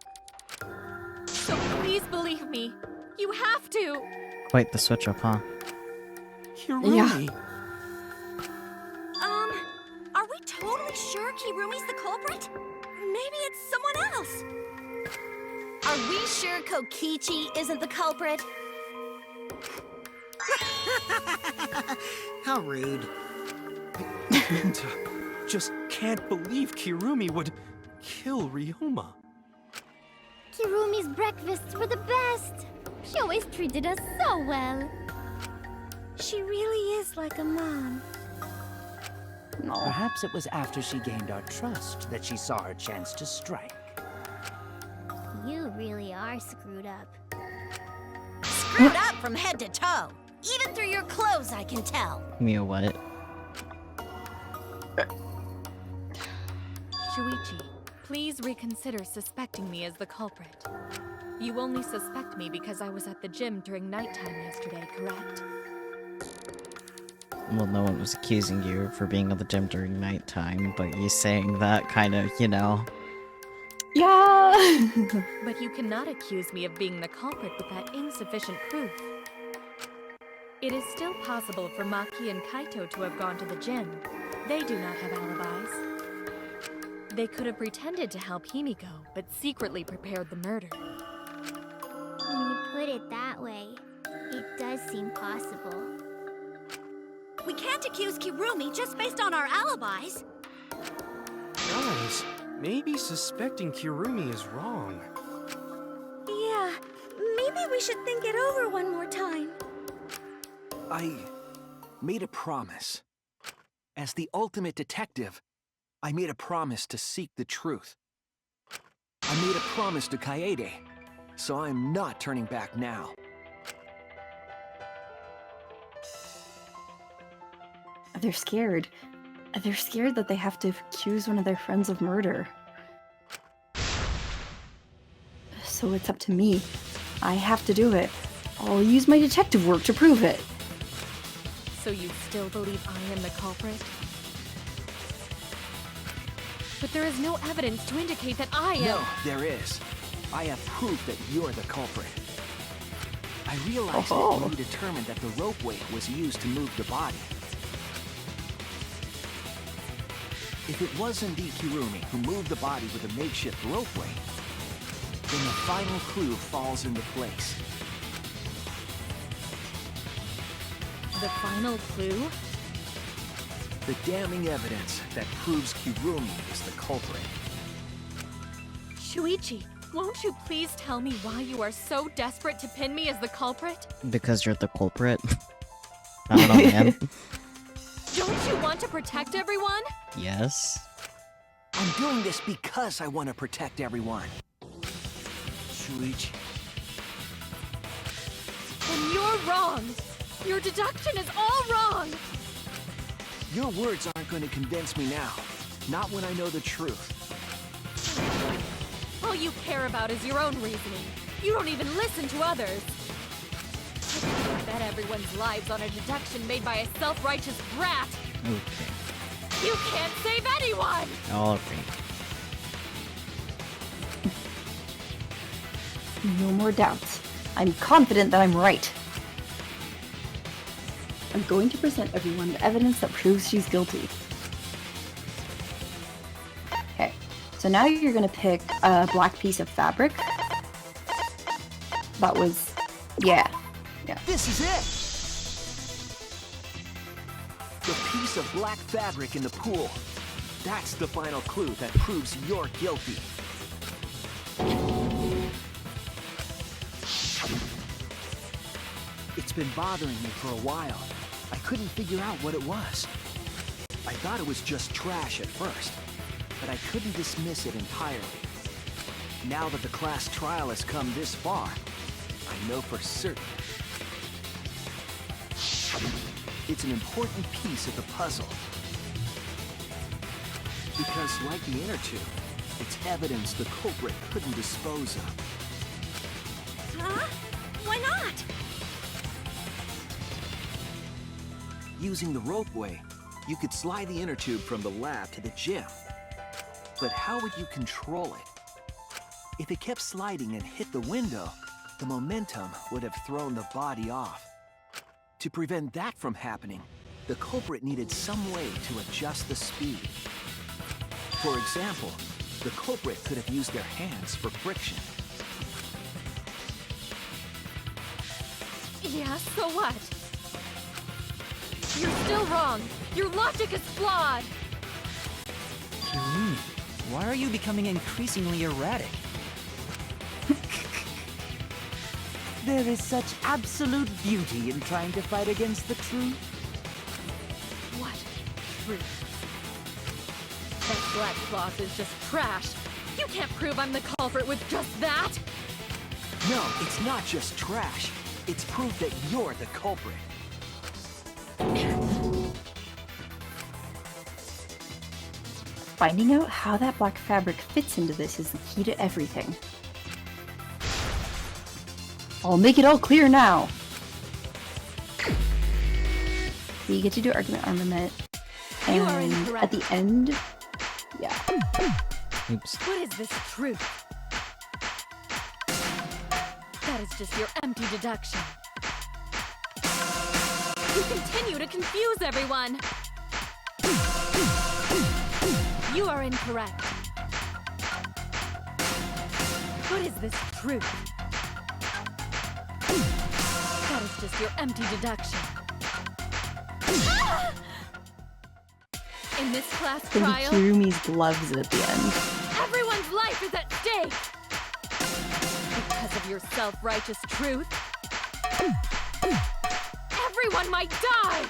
So please believe me. You have to! Quite the switch up, huh? Kirumi! Are we totally sure Kirumi's the culprit? Maybe it's someone else. Are we sure Kokichi isn't the culprit? How rude. Just can't believe Kirumi would kill Ryoma. Kirumi's breakfasts were the best. She always treated us so well. She really is like a mom. No. Perhaps it was after she gained our trust that she saw her chance to strike. You really are screwed up. Screwed up from head to toe. Even through your clothes, I can tell. Mia, what? Shuichi, please reconsider suspecting me as the culprit. You only suspect me because I was at the gym during nighttime yesterday, correct? Well, no one was accusing you for being at the gym during nighttime, but you saying that kind of, you know. Yeah! But you cannot accuse me of being the culprit with that insufficient proof. It is still possible for Maki and Kaito to have gone to the gym. They do not have alibis. They could have pretended to help Himiko, but secretly prepared the murder. When you put it that way, it does seem possible. We can't accuse Kirumi just based on our alibis. Guys, maybe suspecting Kirumi is wrong. Yeah, maybe we should think it over one more time. I made a promise. As the ultimate detective, I made a promise to seek the truth. I made a promise to Kaede, so I'm not turning back now. They're scared. They're scared that they have to accuse one of their friends of murder. So it's up to me. I have to do it. I'll use my detective work to prove it. So you still believe I am the culprit? But there is no evidence to indicate that I am— No, there is. I have proof that you're the culprit. I realized that when you determined that the rope weight was used to move the body. If it was indeed Kirumi who moved the body with a makeshift rope weight, then the final clue falls into place. The final clue? The damning evidence that proves Kirumi is the culprit. Shuichi, won't you please tell me why you are so desperate to pin me as the culprit? Because you're the culprit. I don't know, man. Don't you want to protect everyone? Yes. I'm doing this because I want to protect everyone. Shuichi. Then you're wrong. Your deduction is all wrong. Your words aren't going to convince me now. Not when I know the truth. All you care about is your own reasoning. You don't even listen to others. You bet everyone's lives on a deduction made by a self-righteous brat. Okay. You can't save anyone! Okay. No more doubts. I'm confident that I'm right. I'm going to present everyone with evidence that proves she's guilty. Okay, so now you're gonna pick a black piece of fabric. That was... yeah. This is it! The piece of black fabric in the pool. That's the final clue that proves you're guilty. It's been bothering me for a while. I couldn't figure out what it was. I thought it was just trash at first, but I couldn't dismiss it entirely. Now that the class trial has come this far, I know for certain. It's an important piece of the puzzle. Because, like the inner tube, it's evidence the culprit couldn't dispose of. Huh? Why not? Using the ropeway, you could slide the inner tube from the lab to the gym. But how would you control it? If it kept sliding and hit the window, the momentum would have thrown the body off. To prevent that from happening, the culprit needed some way to adjust the speed. For example, the culprit could have used their hands for friction. Yeah, so what? You're still wrong. Your logic is flawed. Kirumi, why are you becoming increasingly erratic? There is such absolute beauty in trying to fight against the truth. What truth? That black cloth is just trash. You can't prove I'm the culprit with just that. No, it's not just trash. It's proof that you're the culprit. Finding out how that black fabric fits into this is the key to everything. I'll make it all clear now. So you get to do argument armament, and at the end, yeah. Oops. What is this truth? That is just your empty deduction. You continue to confuse everyone. You are incorrect. What is this truth? That is just your empty deduction. In this class Then he trial, Kirumi's gloves at the end. everyone's life is at stake! Because of your self-righteous truth, everyone might die!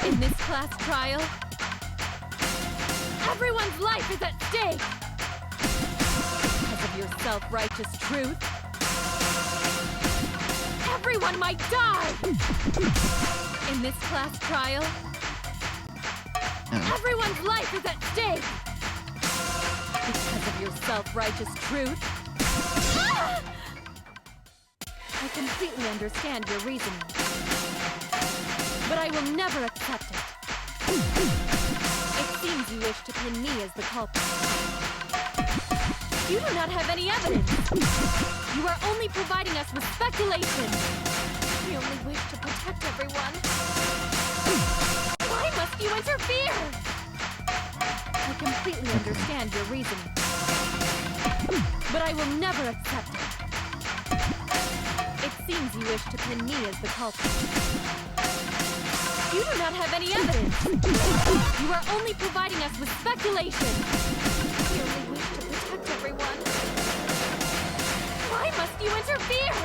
In this class trial, everyone's life is at stake! Because of your self-righteous truth, everyone might die! In this class trial, everyone's life is at stake! Because of your self-righteous truth, I completely understand your reasoning, but I will never accept it. It seems you wish to pin me as the culprit. You do not have any evidence. You are only providing us with speculation. We only wish to protect everyone. Why must you interfere? I completely understand your reasoning, but I will never accept it. It seems you wish to pin me as the culprit. You do not have any evidence. You are only providing us with speculation. We only wish to protect everyone. Why must you interfere?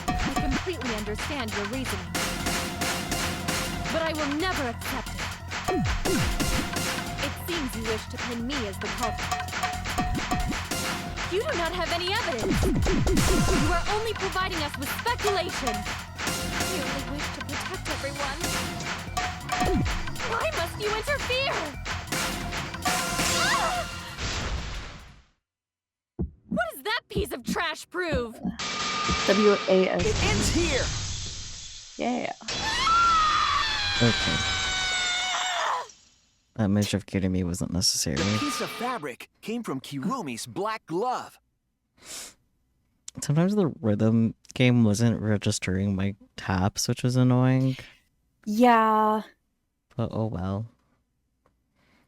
I completely understand your reasoning, but I will never accept it. It seems you wish to pin me as the culprit. You do not have any evidence. You are only providing us with speculation. You only wish to protect everyone. Why must you interfere? Ah! What does that piece of trash prove? W-A-S. It ends here! Yeah. Okay. That mischief to me wasn't necessary. The piece of fabric came from Kirumi's black glove. Sometimes the rhythm game wasn't registering my taps, which was annoying. Yeah. But oh well.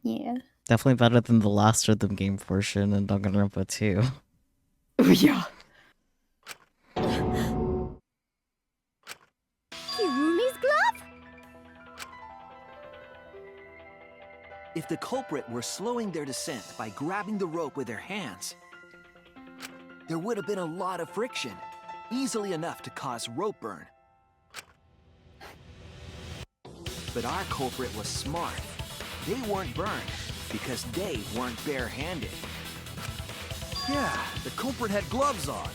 Yeah. Definitely better than the last rhythm game portion in Danganronpa 2. Oh, yeah. Kirumi's glove? If the culprit were slowing their descent by grabbing the rope with their hands, there would have been a lot of friction, easily enough to cause rope burn. But our culprit was smart. They weren't burned because they weren't barehanded. Yeah, the culprit had gloves on.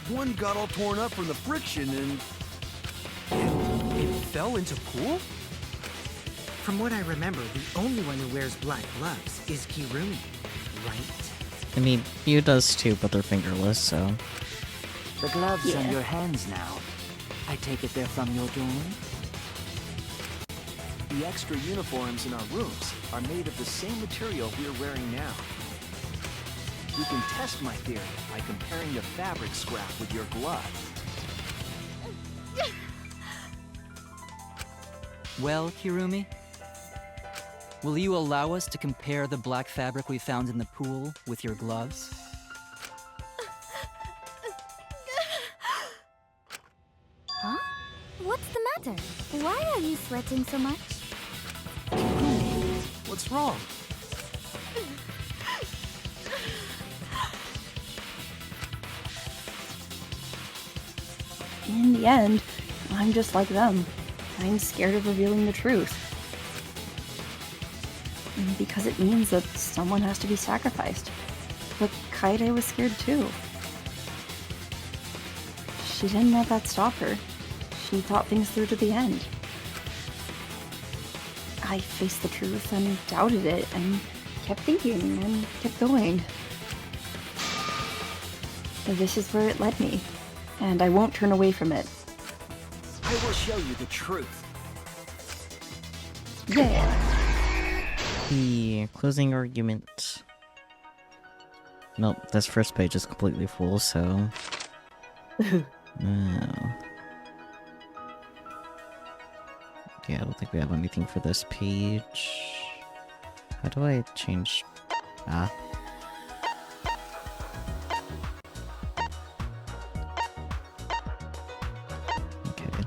One got all torn up from the friction and... It fell into pool? From what I remember, the only one who wears black gloves is Kirumi, right? I mean, Yu does too, but they're fingerless, so... The gloves on Yeah. your hands now. I take it they're from your dorm? The extra uniforms in our rooms are made of the same material we're wearing now. We can test my theory by comparing the fabric scrap with your glove. Well, Kirumi? Will you allow us to compare the black fabric we found in the pool with your gloves? Huh? What's the matter? Why are you sweating so much? What's wrong? In the end, I'm just like them. I'm scared of revealing the truth. Because it means that someone has to be sacrificed. But Kaede was scared too. She didn't let that stop her. She thought things through to the end. I faced the truth and doubted it and kept thinking and kept going. This is where it led me, and I won't turn away from it. I will show you the truth. Yeah. The closing argument. Nope, this first page is completely full, so... No. Yeah, I don't think we have anything for this page. How do I change... Ah. Okay.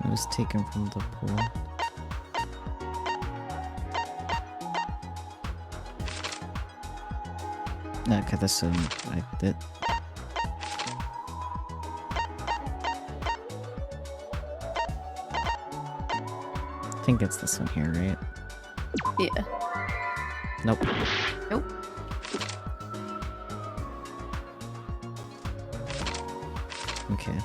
It was taken from the pool. Okay, this one, I did. I think it's this one here, right? Yeah. Nope. Nope. Okay.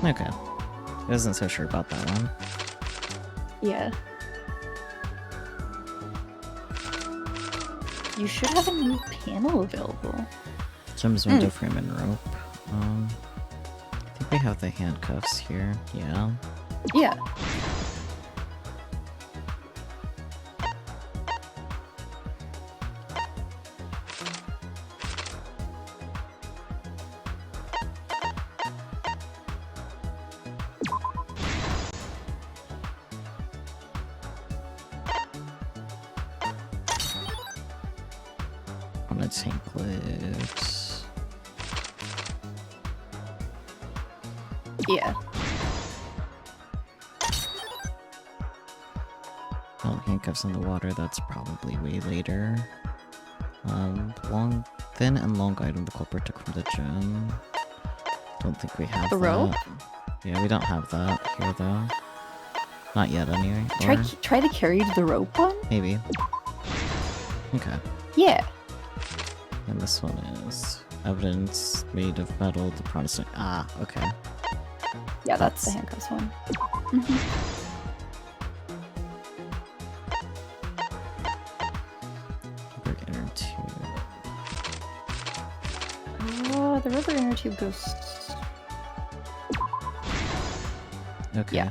Okay. I wasn't so sure about that one. Yeah. You should have a new panel available. Jim's window frame and rope. I think we have the handcuffs here. Yeah. Yeah. On a tank lids. Yeah. Oh, handcuffs in the water, that's probably way later. Thin and long item the culprit took from the gym. Don't think we have the that. rope? Yeah, we don't have that here though. Not yet anyway. Try to carry the rope one? Maybe. Okay. Yeah. And this one is evidence made of metal, the Protestant. Ah, okay. Yeah, that's the handcuffs one. Mm-hmm. Rubber inner tube. Oh, the rubber inner tube goes. Okay. Yeah.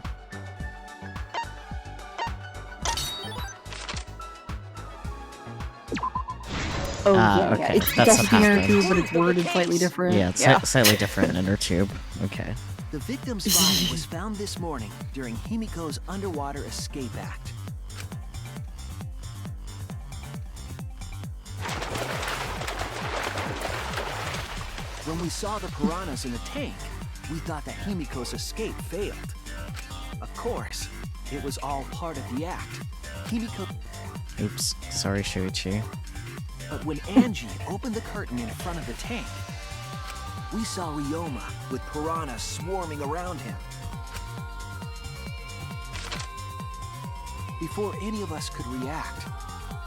Oh, yeah, okay. yeah. It's That's what the inner happened. tube, but it's worded slightly different. Yeah, it's slightly different inner tube. Okay. The victim's body was found this morning during Himiko's underwater escape act. When we saw the piranhas in the tank, we thought that Himiko's escape failed. Of course, it was all part of the act. Himiko... Oops. Sorry, Shuichi. But when Angie opened the curtain in front of the tank, we saw Ryoma with piranhas swarming around him. Before any of us could react,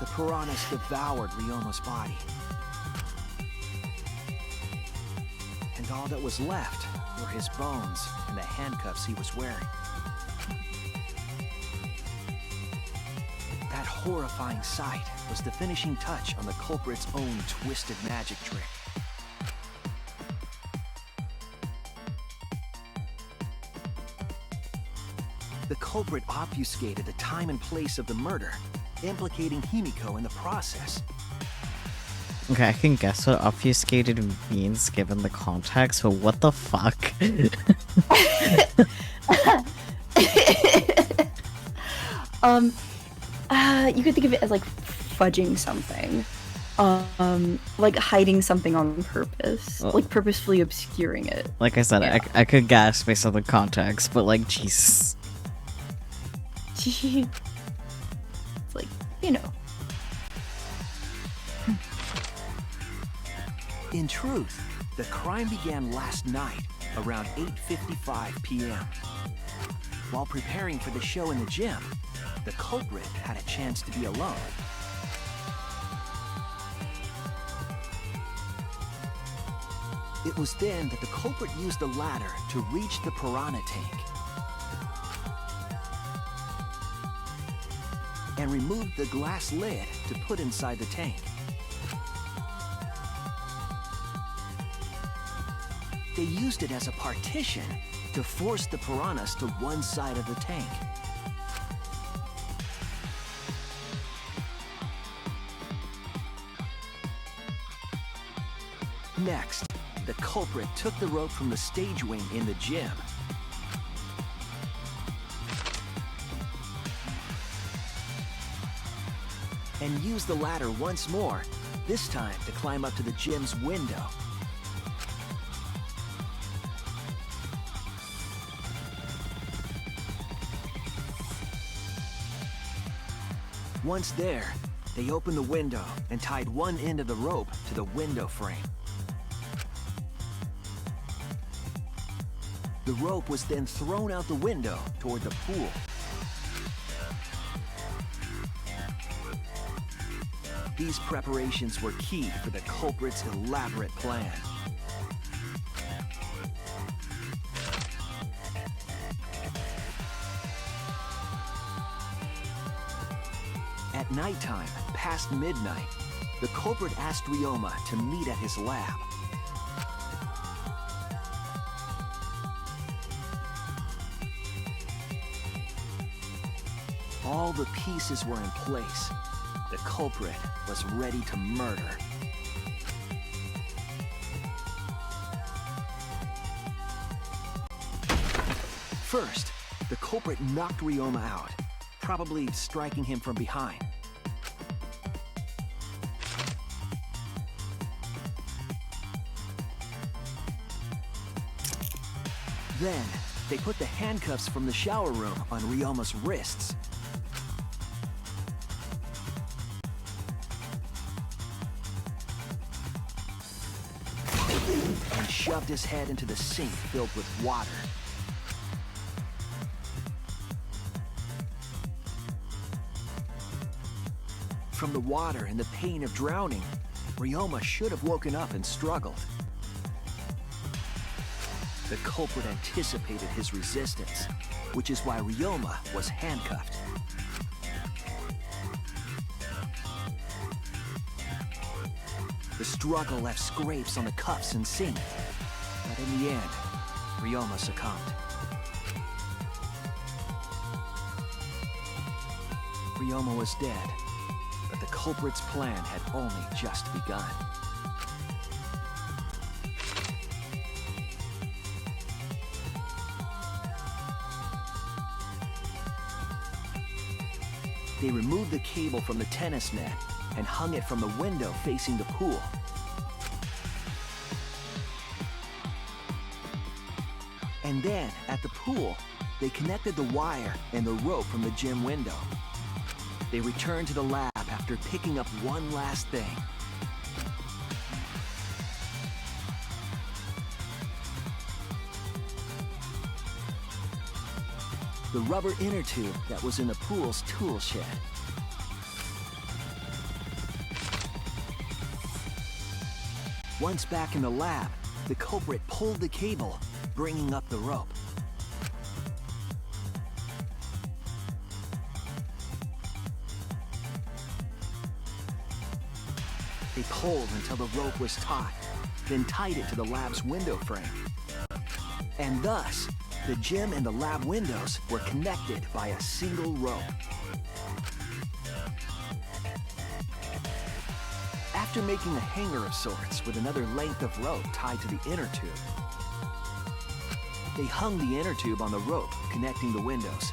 the piranhas devoured Ryoma's body. And all that was left were his bones and the handcuffs he was wearing. That horrifying sight was the finishing touch on the culprit's own twisted magic trick. The culprit obfuscated the time and place of the murder, implicating Himiko in the process. Okay, I can guess what obfuscated means given the context, but what the fuck? You could think of it as like fudging something. Like hiding something on purpose. Well, like purposefully obscuring it. Like I said, Yeah. I could guess based on the context, but like, Jesus. It's like, you know. In truth, the crime began last night around 8:55 p.m. While preparing for the show in the gym, the culprit had a chance to be alone. It was then that the culprit used the ladder to reach the piranha tank and removed the glass lid to put inside the tank. They used it as a partition to force the piranhas to one side of the tank. Next, the culprit took the rope from the stage wing in the gym and used the ladder once more, this time to climb up to the gym's window. Once there, they opened the window and tied one end of the rope to the window frame. The rope was then thrown out the window toward the pool. These preparations were key for the culprit's elaborate plan. At nighttime, past midnight, the culprit asked Ryoma to meet at his lab. All the pieces were in place. The culprit was ready to murder. First, the culprit knocked Ryoma out, probably striking him from behind. Then, they put the handcuffs from the shower room on Ryoma's wrists. And shoved his head into the sink filled with water. From the water and the pain of drowning, Ryoma should have woken up and struggled. The culprit anticipated his resistance, which is why Ryoma was handcuffed. The struggle left scrapes on the cuffs and sink, but in the end, Ryoma succumbed. Ryoma was dead, but the culprit's plan had only just begun. They removed the cable from the tennis net and hung it from the window facing the pool. And then, at the pool, they connected the wire and the rope from the gym window. They returned to the lab after picking up one last thing. The rubber inner tube that was in the pool's tool shed. Once back in the lab, the culprit pulled the cable, bringing up the rope. They pulled until the rope was taut, then tied it to the lab's window frame. And thus, the gym and the lab windows were connected by a single rope. After making a hanger of sorts with another length of rope tied to the inner tube, they hung the inner tube on the rope connecting the windows.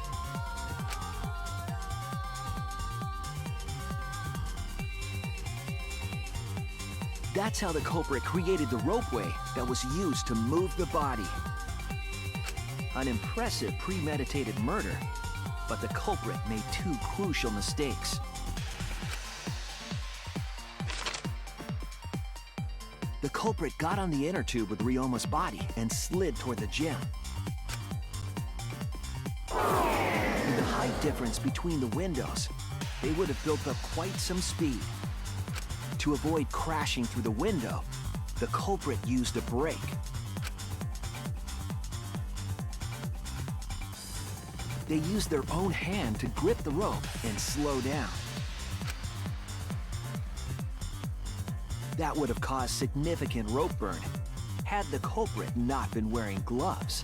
That's how the culprit created the ropeway that was used to move the body. An impressive premeditated murder, but the culprit made two crucial mistakes. The culprit got on the inner tube with Ryoma's body and slid toward the gym. With the height difference between the windows, they would have built up quite some speed. To avoid crashing through the window, the culprit used a brake. They used their own hand to grip the rope and slow down. That would have caused significant rope burn had the culprit not been wearing gloves.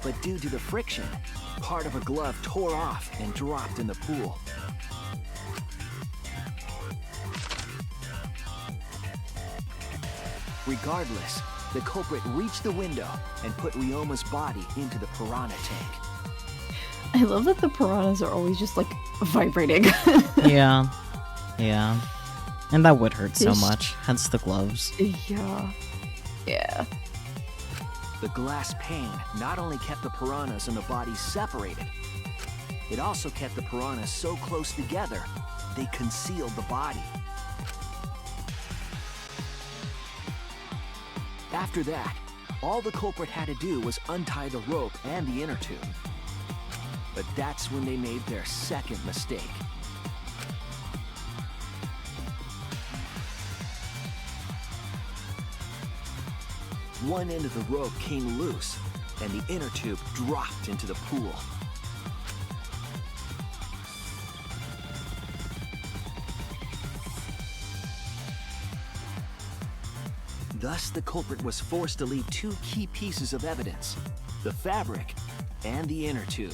But due to the friction, part of a glove tore off and dropped in the pool. Regardless, the culprit reached the window and put Ryoma's body into the piranha tank. I love that the piranhas are always just like vibrating. Yeah. Yeah. And that would hurt so There's- much, hence the gloves. Yeah. Yeah. The glass pane not only kept the piranhas and the bodies separated, it also kept the piranhas so close together, they concealed the body. After that, all the culprit had to do was untie the rope and the inner tube. But that's when they made their second mistake. one end of the rope came loose, and the inner tube dropped into the pool. Thus, the culprit was forced to leave two key pieces of evidence, the fabric and the inner tube.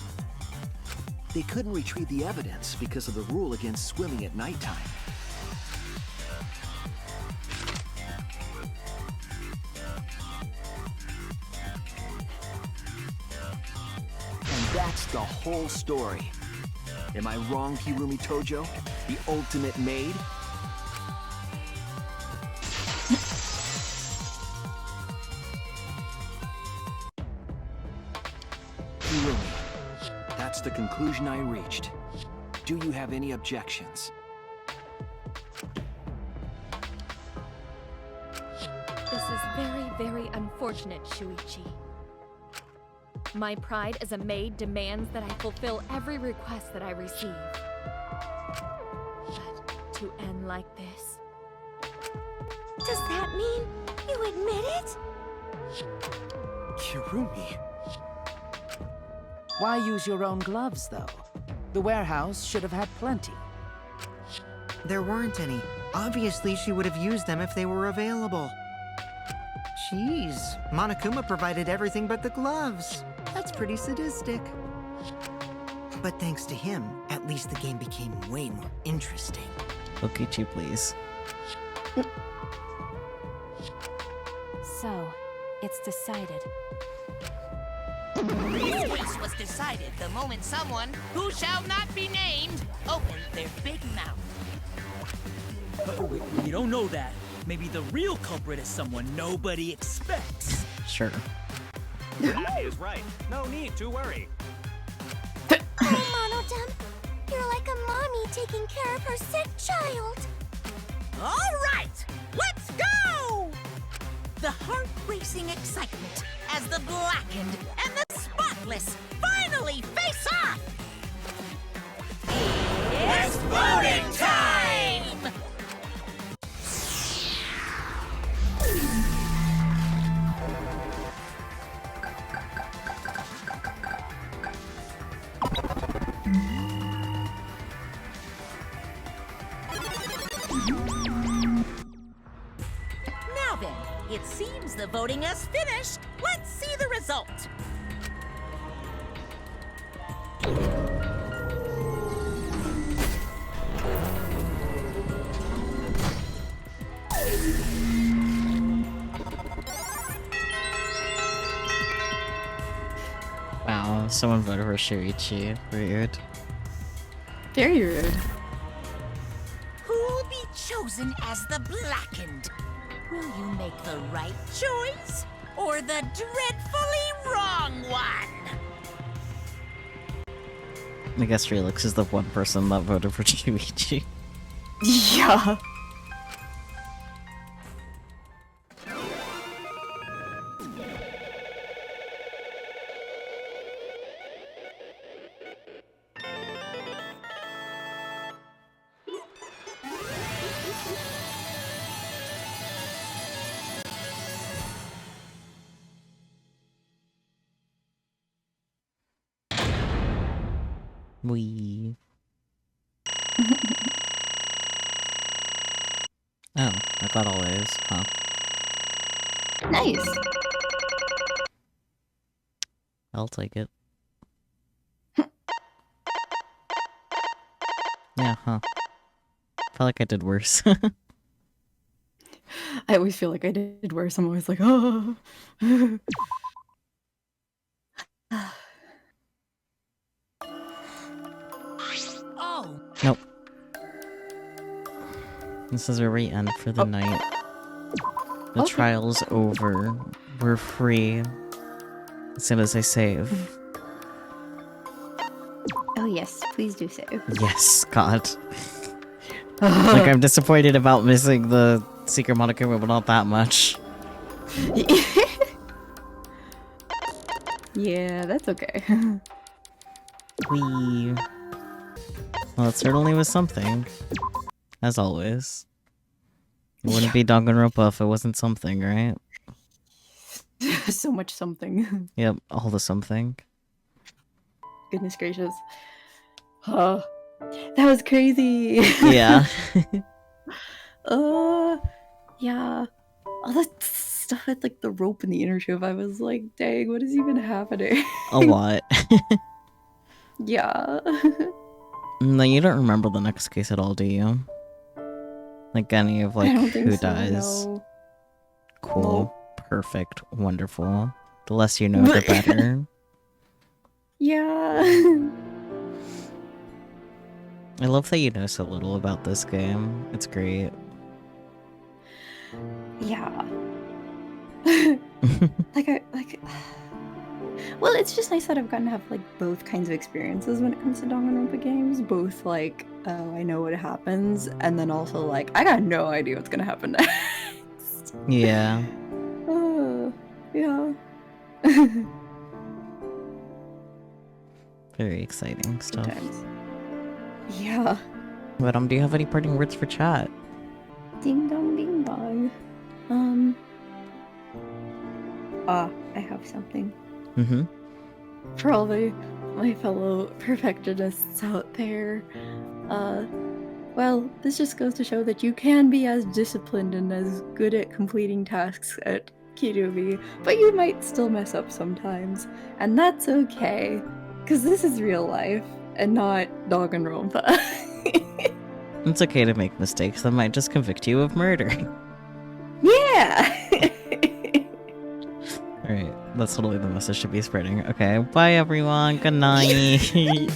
They couldn't retrieve the evidence because of the rule against swimming at nighttime. And that's the whole story. Am I wrong, Hirumi Tojo? The ultimate maid? Hirumi, that's the conclusion I reached. Do you have any objections? This is very, very unfortunate, Shuichi. My pride as a maid demands that I fulfill every request that I receive. But to end like this... Does that mean you admit it? Hirumi. Why use your own gloves, though? The warehouse should have had plenty. There weren't any. Obviously, she would have used them if they were available. Jeez, Monokuma provided everything but the gloves. That's pretty sadistic. But thanks to him, at least the game became way more interesting. Okichi, please. So, it's decided. This case was decided the moment someone, who shall not be named, opened their big mouth. We don't know that. Maybe the real culprit is someone nobody expects. Sure. That is right. No need to worry. Monodem, you're like a mommy taking care of her sick child. All right, let's go! The heart-racing excitement as the blackened and the spotless finally face off! It's voting time! Now then, it seems the voting has finished. Let's see the result. Wow, someone voted for Shuichi. Weird. Very rude. Who'll be chosen as the blackened? Will you make the right choice or the dreadfully wrong one? I guess Relix is the one person that voted for Shuichi. Yeah. We. Oh, I got all A's, huh? Nice. I'll take it. Yeah, huh. Felt like I did worse. I always feel like I did worse. I'm always like, oh. Oh. Nope. This is where we end for the night. The Okay. trial's over. We're free. As soon as I save. Oh yes, please do save. Yes, God. Like, I'm disappointed about missing the Secret Monokuma, but not that much. Yeah, that's okay. We. Well, it certainly was something. As always. It wouldn't be Danganronpa if it wasn't something, right? So much something. Yep, all the something. Goodness gracious. Oh, that was crazy. Yeah. Yeah. All that stuff with like the rope and the inner tube, I was like, dang, what is even happening? A lot. Yeah. No, you don't remember the next case at all, do you? Like any of like I don't think who so, dies? no. Cool. Nope. Perfect. Wonderful. The less you know, the better. Yeah. I love that you know so little about this game. It's great. Yeah. Well, it's just nice that I've gotten to have like both kinds of experiences when it comes to Danganronpa games. Both like, oh, I know what happens, and then also like, I got no idea what's gonna happen next. Yeah. Yeah. Very exciting stuff. Sometimes. Yeah. But do you have any parting words for chat? Ding dong ding dong. I have something. Mm-hmm. For all my fellow perfectionists out there. Well, this just goes to show that you can be as disciplined and as good at completing tasks at Kirumi, but you might still mess up sometimes. And that's okay, because this is real life, and not Danganronpa. It's okay to make mistakes that might just convict you of murder. Yeah! Alright, that's totally the message to be spreading. Okay, bye everyone, good night.